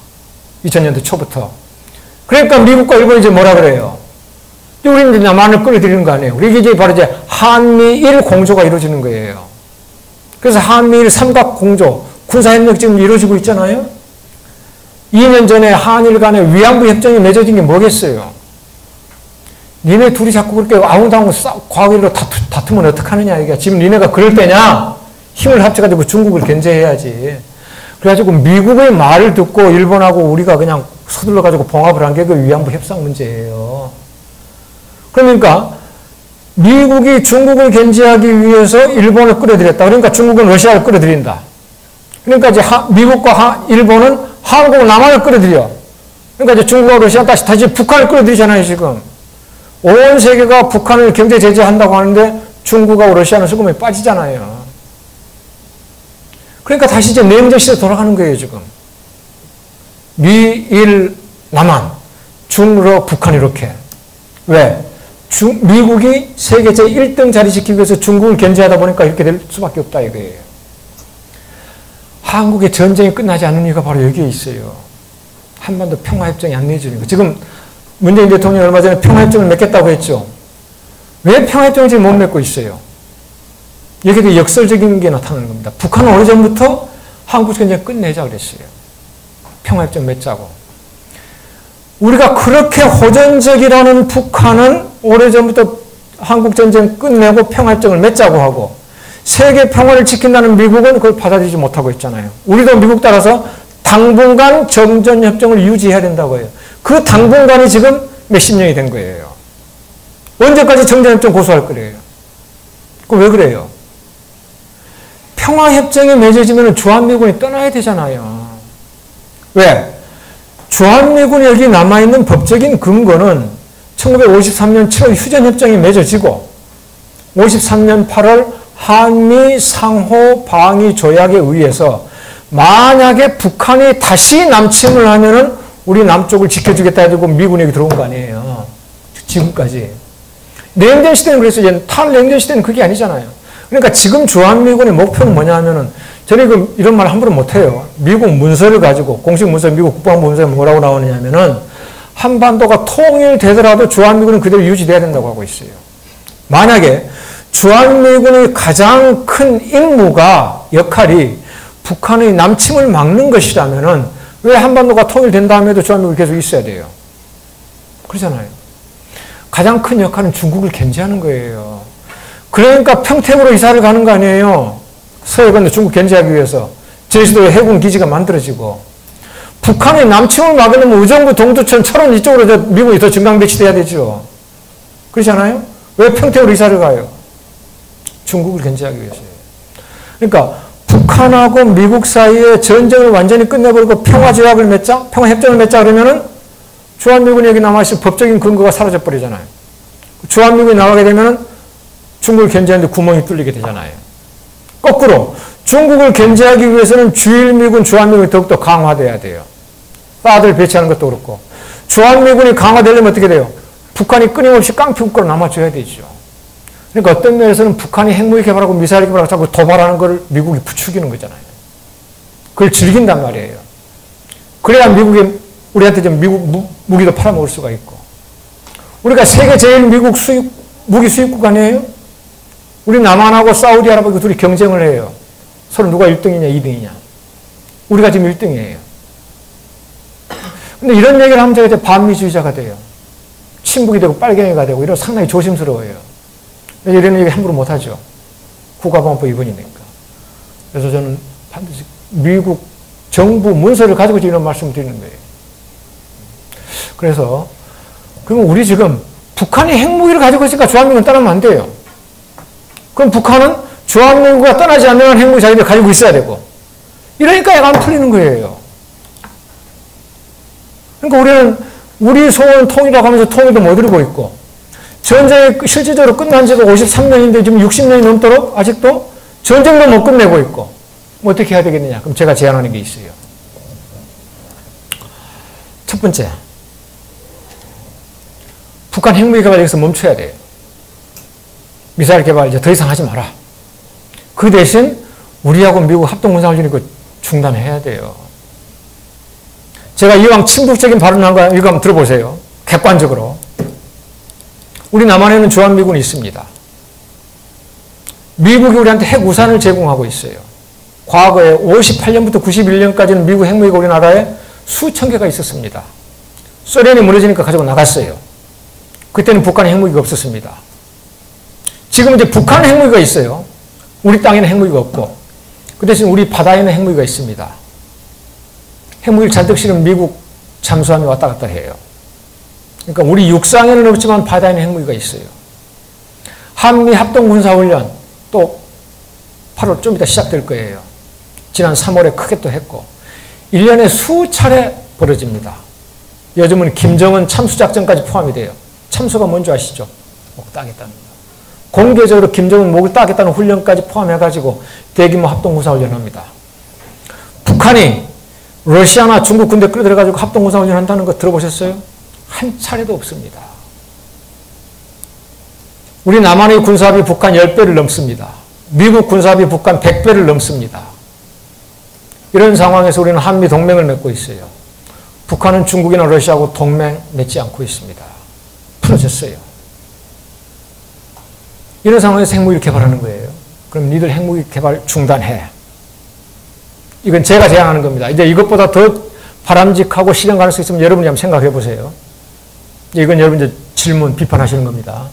2000년대 초부터. 그러니까 미국과 일본이 이제 뭐라 그래요? 우리는 이제 남한을 끌어들이는 거 아니에요. 우리 이제 바로 이제 한미일 공조가 이루어지는 거예요. 그래서 한미일 삼각 공조, 군사협력 지금 이루어지고 있잖아요. 2년 전에 한일 간의 위안부 협정이 맺어진 게 뭐겠어요? 니네 둘이 자꾸 그렇게 아웅다웅 과거로 다투면 어떡하느냐, 이게. 지금 니네가 그럴 때냐? 힘을 합쳐가지고 중국을 견제해야지. 그래가지고 미국의 말을 듣고 일본하고 우리가 그냥 서둘러가지고 봉합을 한 게 그 위안부 협상 문제예요. 그러니까 미국이 중국을 견제하기 위해서 일본을 끌어들였다. 그러니까 중국은 러시아를 끌어들인다. 그러니까 이제 미국과 일본은 한국, 남한을 끌어들여. 그러니까 이제 중국과 러시아 다시 북한을 끌어들이잖아요, 지금. 온 세계가 북한을 경제 제재한다고 하는데 중국하고 러시아는 수금에 빠지잖아요. 그러니까 다시 이제 냉전 시대 돌아가는 거예요, 지금. 미, 일, 남한, 중, 러, 북한 이렇게. 왜? 미국이 세계 제1등 자리 지키기 위해서 중국을 견제하다 보니까 이렇게 될 수밖에 없다 이거예요. 한국의 전쟁이 끝나지 않는 이유가 바로 여기에 있어요. 한반도 평화협정이 안 맺어지는 거. 지금 문재인 대통령이 얼마 전에 평화협정을 맺겠다고 했죠. 왜 평화협정을 지금 못 맺고 있어요? 여기에 역설적인 게 나타나는 겁니다. 북한은 오래전부터 한국 전쟁 끝내자 그랬어요. 평화협정 맺자고. 우리가 그렇게 호전적이라는 북한은 오래전부터 한국 전쟁 끝내고 평화협정을 맺자고 하고, 세계 평화를 지킨다는 미국은 그걸 받아들이지 못하고 있잖아요. 우리도 미국 따라서 당분간 정전협정을 유지해야 된다고 해요. 그 당분간이 지금 몇십 년이 된 거예요. 언제까지 정전협정 고수할 거래요? 그거 왜 그래요? 평화협정이 맺어지면 주한미군이 떠나야 되잖아요. 왜? 주한미군이 여기 남아있는 법적인 근거는 1953년 7월 휴전협정이 맺어지고 53년 8월 한미 상호 방위 조약에 의해서 만약에 북한이 다시 남침을 하면은 우리 남쪽을 지켜주겠다 해가지고 미군이 여기 들어온 거 아니에요. 지금까지. 냉전 시대는 그랬어요. 탈냉전 시대는 그게 아니잖아요. 그러니까 지금 주한미군의 목표는 뭐냐 하면은, 저는 이런 말 함부로 못해요. 미국 문서를 가지고, 공식 문서, 미국 국방부 문서에 뭐라고 나오느냐면은, 한반도가 통일되더라도 주한미군은 그대로 유지돼야 된다고 하고 있어요. 만약에 주한미군의 가장 큰 임무가, 역할이 북한의 남침을 막는 것이라면은, 왜 한반도가 통일된 다음에도 주한미군이 계속 있어야 돼요? 그러잖아요. 가장 큰 역할은 중국을 견제하는 거예요. 그러니까 평택으로 이사를 가는 거 아니에요. 서해 건너 중국 견제하기 위해서. 제주도에 해군 기지가 만들어지고. 북한의 남침을 막으려면 의정부, 동두천, 철원 이쪽으로 미국이 더 증강 배치돼야 되죠. 그렇잖아요? 왜 평택으로 이사를 가요? 중국을 견제하기 위해서요. 그러니까 북한하고 미국 사이에 전쟁을 완전히 끝내버리고 평화조약을 맺자, 평화협정을 맺자 그러면은 주한미군이 여기 남아있을 법적인 근거가 사라져버리잖아요. 주한미군이 나가게 되면은 중국을 견제하는데 구멍이 뚫리게 되잖아요. 거꾸로 중국을 견제하기 위해서는 주일미군, 주한미군이 더욱더 강화돼야 돼요. 사드를 배치하는 것도 그렇고. 주한미군이 강화되려면 어떻게 돼요? 북한이 끊임없이 깡패 국가로 남아줘야 되죠. 그러니까 어떤 면에서는 북한이 핵무기 개발하고 미사일 개발하고 자꾸 도발하는 걸 미국이 부추기는 거잖아요. 그걸 즐긴단 말이에요. 그래야 미국이 우리한테 좀 미국 무기도 팔아먹을 수가 있고. 우리가 세계 제일 미국 무기 수입국 아니에요? 우리 남한하고 사우디아라비아 둘이 경쟁을 해요. 서로 누가 1등이냐 2등이냐. 우리가 지금 1등이에요. 근데 이런 얘기를 하면 제가 이제 반미주의자가 돼요. 친북이 되고 빨갱이가 되고 이런 상당히 조심스러워요. 이런 얘기 함부로 못하죠. 국가보안법 위반이니까. 그래서 저는 반드시 미국 정부 문서를 가지고 이런 말씀을 드리는 거예요. 그래서 그러면 우리 지금 북한이 핵무기를 가지고 있으니까 주한미군 떠나면 안 돼요. 그럼 북한은 주한미군가 떠나지 않는 핵무기 자기들 가지고 있어야 되고. 이러니까 애가 안 풀리는 거예요. 그러니까 우리는 우리 소원 통일이라고 하면서 통일도 못 이루고 있고, 전쟁이 실질적으로 끝난 지가 53년인데 지금 60년이 넘도록 아직도 전쟁도 못 끝내고 있고, 뭐 어떻게 해야 되겠느냐. 그럼 제가 제안하는 게 있어요. 첫 번째, 북한 핵무기 개발 여기서 멈춰야 돼요. 미사일 개발 이제 더 이상 하지 마라. 그 대신 우리하고 미국 합동군사훈련 이거 중단해야 돼요. 제가 이왕 친북적인 발언을 한 거 이거 한번 들어보세요. 객관적으로. 우리 남한에는 주한미군이 있습니다. 미국이 우리한테 핵우산을 제공하고 있어요. 과거에 58년부터 91년까지는 미국 핵무기가 우리나라에 수천 개가 있었습니다. 소련이 무너지니까 가지고 나갔어요. 그때는 북한에 핵무기가 없었습니다. 지금 이제 북한에 핵무기가 있어요. 우리 땅에는 핵무기가 없고, 그 대신 우리 바다에는 핵무기가 있습니다. 핵무기를 잔뜩 실은 미국 잠수함이 왔다 갔다 해요. 그러니까 우리 육상에는 없지만 바다에는 핵무기가 있어요. 한미 합동군사훈련 또 8월 좀 이따 시작될 거예요. 지난 3월에 크게 또 했고 1년에 수차례 벌어집니다. 요즘은 김정은 참수작전까지 포함이 돼요. 참수가 뭔지 아시죠? 목 따겠다는 거. 공개적으로 김정은 목을 따겠다는 훈련까지 포함해가지고 대규모 합동군사훈련을 합니다. 북한이 러시아나 중국 군대 끌어들여가지고 합동군사훈련 한다는 거 들어보셨어요? 한 차례도 없습니다. 우리 남한의 군사비 북한 10배를 넘습니다. 미국 군사비 북한 100배를 넘습니다. 이런 상황에서 우리는 한미 동맹을 맺고 있어요. 북한은 중국이나 러시아하고 동맹 맺지 않고 있습니다. 풀어졌어요. 이런 상황에서 핵무기를 개발하는 거예요. 그럼 니들 핵무기 개발 중단해. 이건 제가 제안하는 겁니다. 이제 이것보다 더 바람직하고 실현 가능성이 있으면 여러분이 한번 생각해 보세요. 이건 여러분 이제 질문, 비판하시는 겁니다.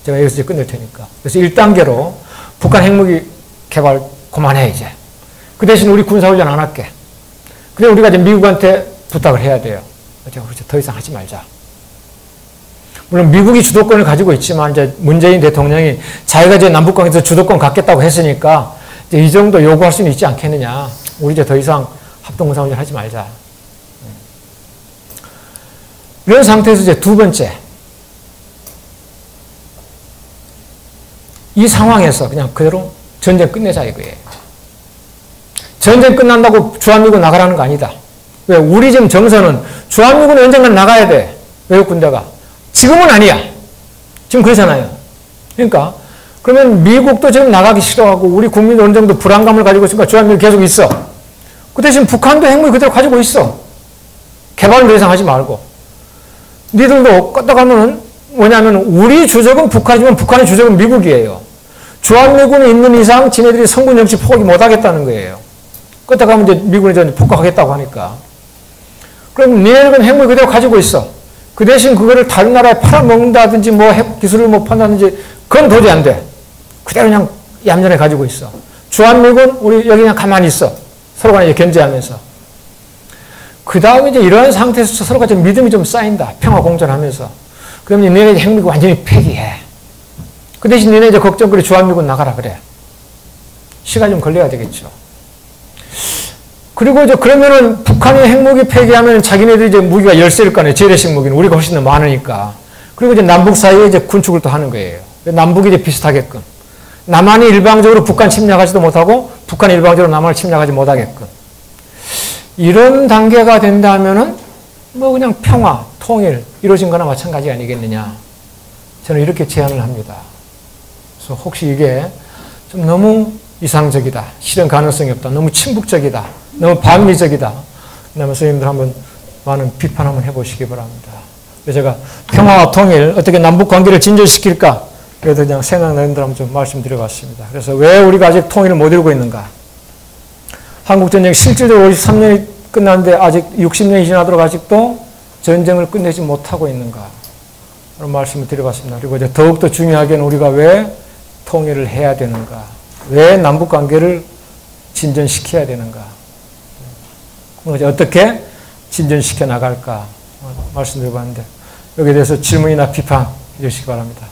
제가 여기서 이제 끝낼 테니까. 그래서 1단계로 북한 핵무기 개발 그만해, 이제. 그 대신 우리 군사훈련 안 할게. 그래, 우리가 이제 미국한테 부탁을 해야 돼요. 더 이상 하지 말자. 물론 미국이 주도권을 가지고 있지만 이제 문재인 대통령이 자기가 이제 남북관계에서 주도권 갖겠다고 했으니까 이제 이 정도 요구할 수는 있지 않겠느냐. 우리 이제 더 이상 합동군사훈련 하지 말자. 이런 상태에서 이제 두 번째. 이 상황에서 그냥 그대로 전쟁 끝내자 이거예요. 전쟁 끝난다고 주한미군 나가라는 거 아니다. 왜? 우리 지금 정서는 주한미군은 언젠간 나가야 돼. 외국 군대가. 지금은 아니야. 지금 그러잖아요. 그러니까 그러면 미국도 지금 나가기 싫어하고 우리 국민도 어느 정도 불안감을 가지고 있으니까 주한미군 계속 있어. 그 대신 북한도 핵무기 그대로 가지고 있어. 개발을 더 이상 하지 말고. 니들도 껐다가면은 뭐냐면 우리 주적은 북한이지만 북한의 주적은 미국이에요. 주한미군이 있는 이상 지네들이 성군 정치 포기 못하겠다는 거예요. 껐다가면 이제 미군이 이제 폭격하겠다고 하니까. 그럼 니네들은 핵무기 그대로 가지고 있어. 그 대신 그거를 다른 나라에 팔아먹는다든지 뭐 핵 기술을 못 판다든지 그건 도저히 안 돼. 그대로 그냥 얌전히 가지고 있어. 주한미군 우리 여기 그냥 가만히 있어. 서로가 이제 견제하면서. 그 다음에 이제 이러한 상태에서 서로가 좀 믿음이 좀 쌓인다. 평화 공존하면서. 그러면 너네 핵무기 완전히 폐기해. 그 대신 너네 이제 걱정거리 주한미군 나가라 그래. 시간이 좀 걸려야 되겠죠. 그리고 이제 그러면은 북한이 핵무기 폐기하면 자기네들이 이제 무기가 열세일 거 아니에요. 재래식 무기는. 우리가 훨씬 더 많으니까. 그리고 이제 남북 사이에 이제 군축을 또 하는 거예요. 남북이 이제 비슷하게끔. 남한이 일방적으로 북한 침략하지도 못하고 북한이 일방적으로 남한을 침략하지 못하게끔. 이런 단계가 된다면은 뭐 그냥 평화, 통일 이루어진 거나 마찬가지 아니겠느냐. 저는 이렇게 제안을 합니다. 그래서 혹시 이게 좀 너무 이상적이다. 실현 가능성이 없다. 너무 친북적이다. 너무 반미적이다. 그다음에 선생님들 한번 많은 비판 한번 해보시기 바랍니다. 그래서 제가 평화와 통일, 어떻게 남북 관계를 진전시킬까? 그래서 그냥 생각나는 대로 한번 좀 말씀드려봤습니다. 그래서 왜 우리가 아직 통일을 못 이루고 있는가? 한국전쟁 실질적으로 53년이 끝났는데 아직 60년이 지나도록 아직도 전쟁을 끝내지 못하고 있는가? 그런 말씀을 드려봤습니다. 그리고 이제 더욱더 중요하게는 우리가 왜 통일을 해야 되는가? 왜 남북 관계를 진전시켜야 되는가? 어떻게 진전시켜 나갈까? 말씀드려봤는데 여기에 대해서 질문이나 비판 해주시기 바랍니다.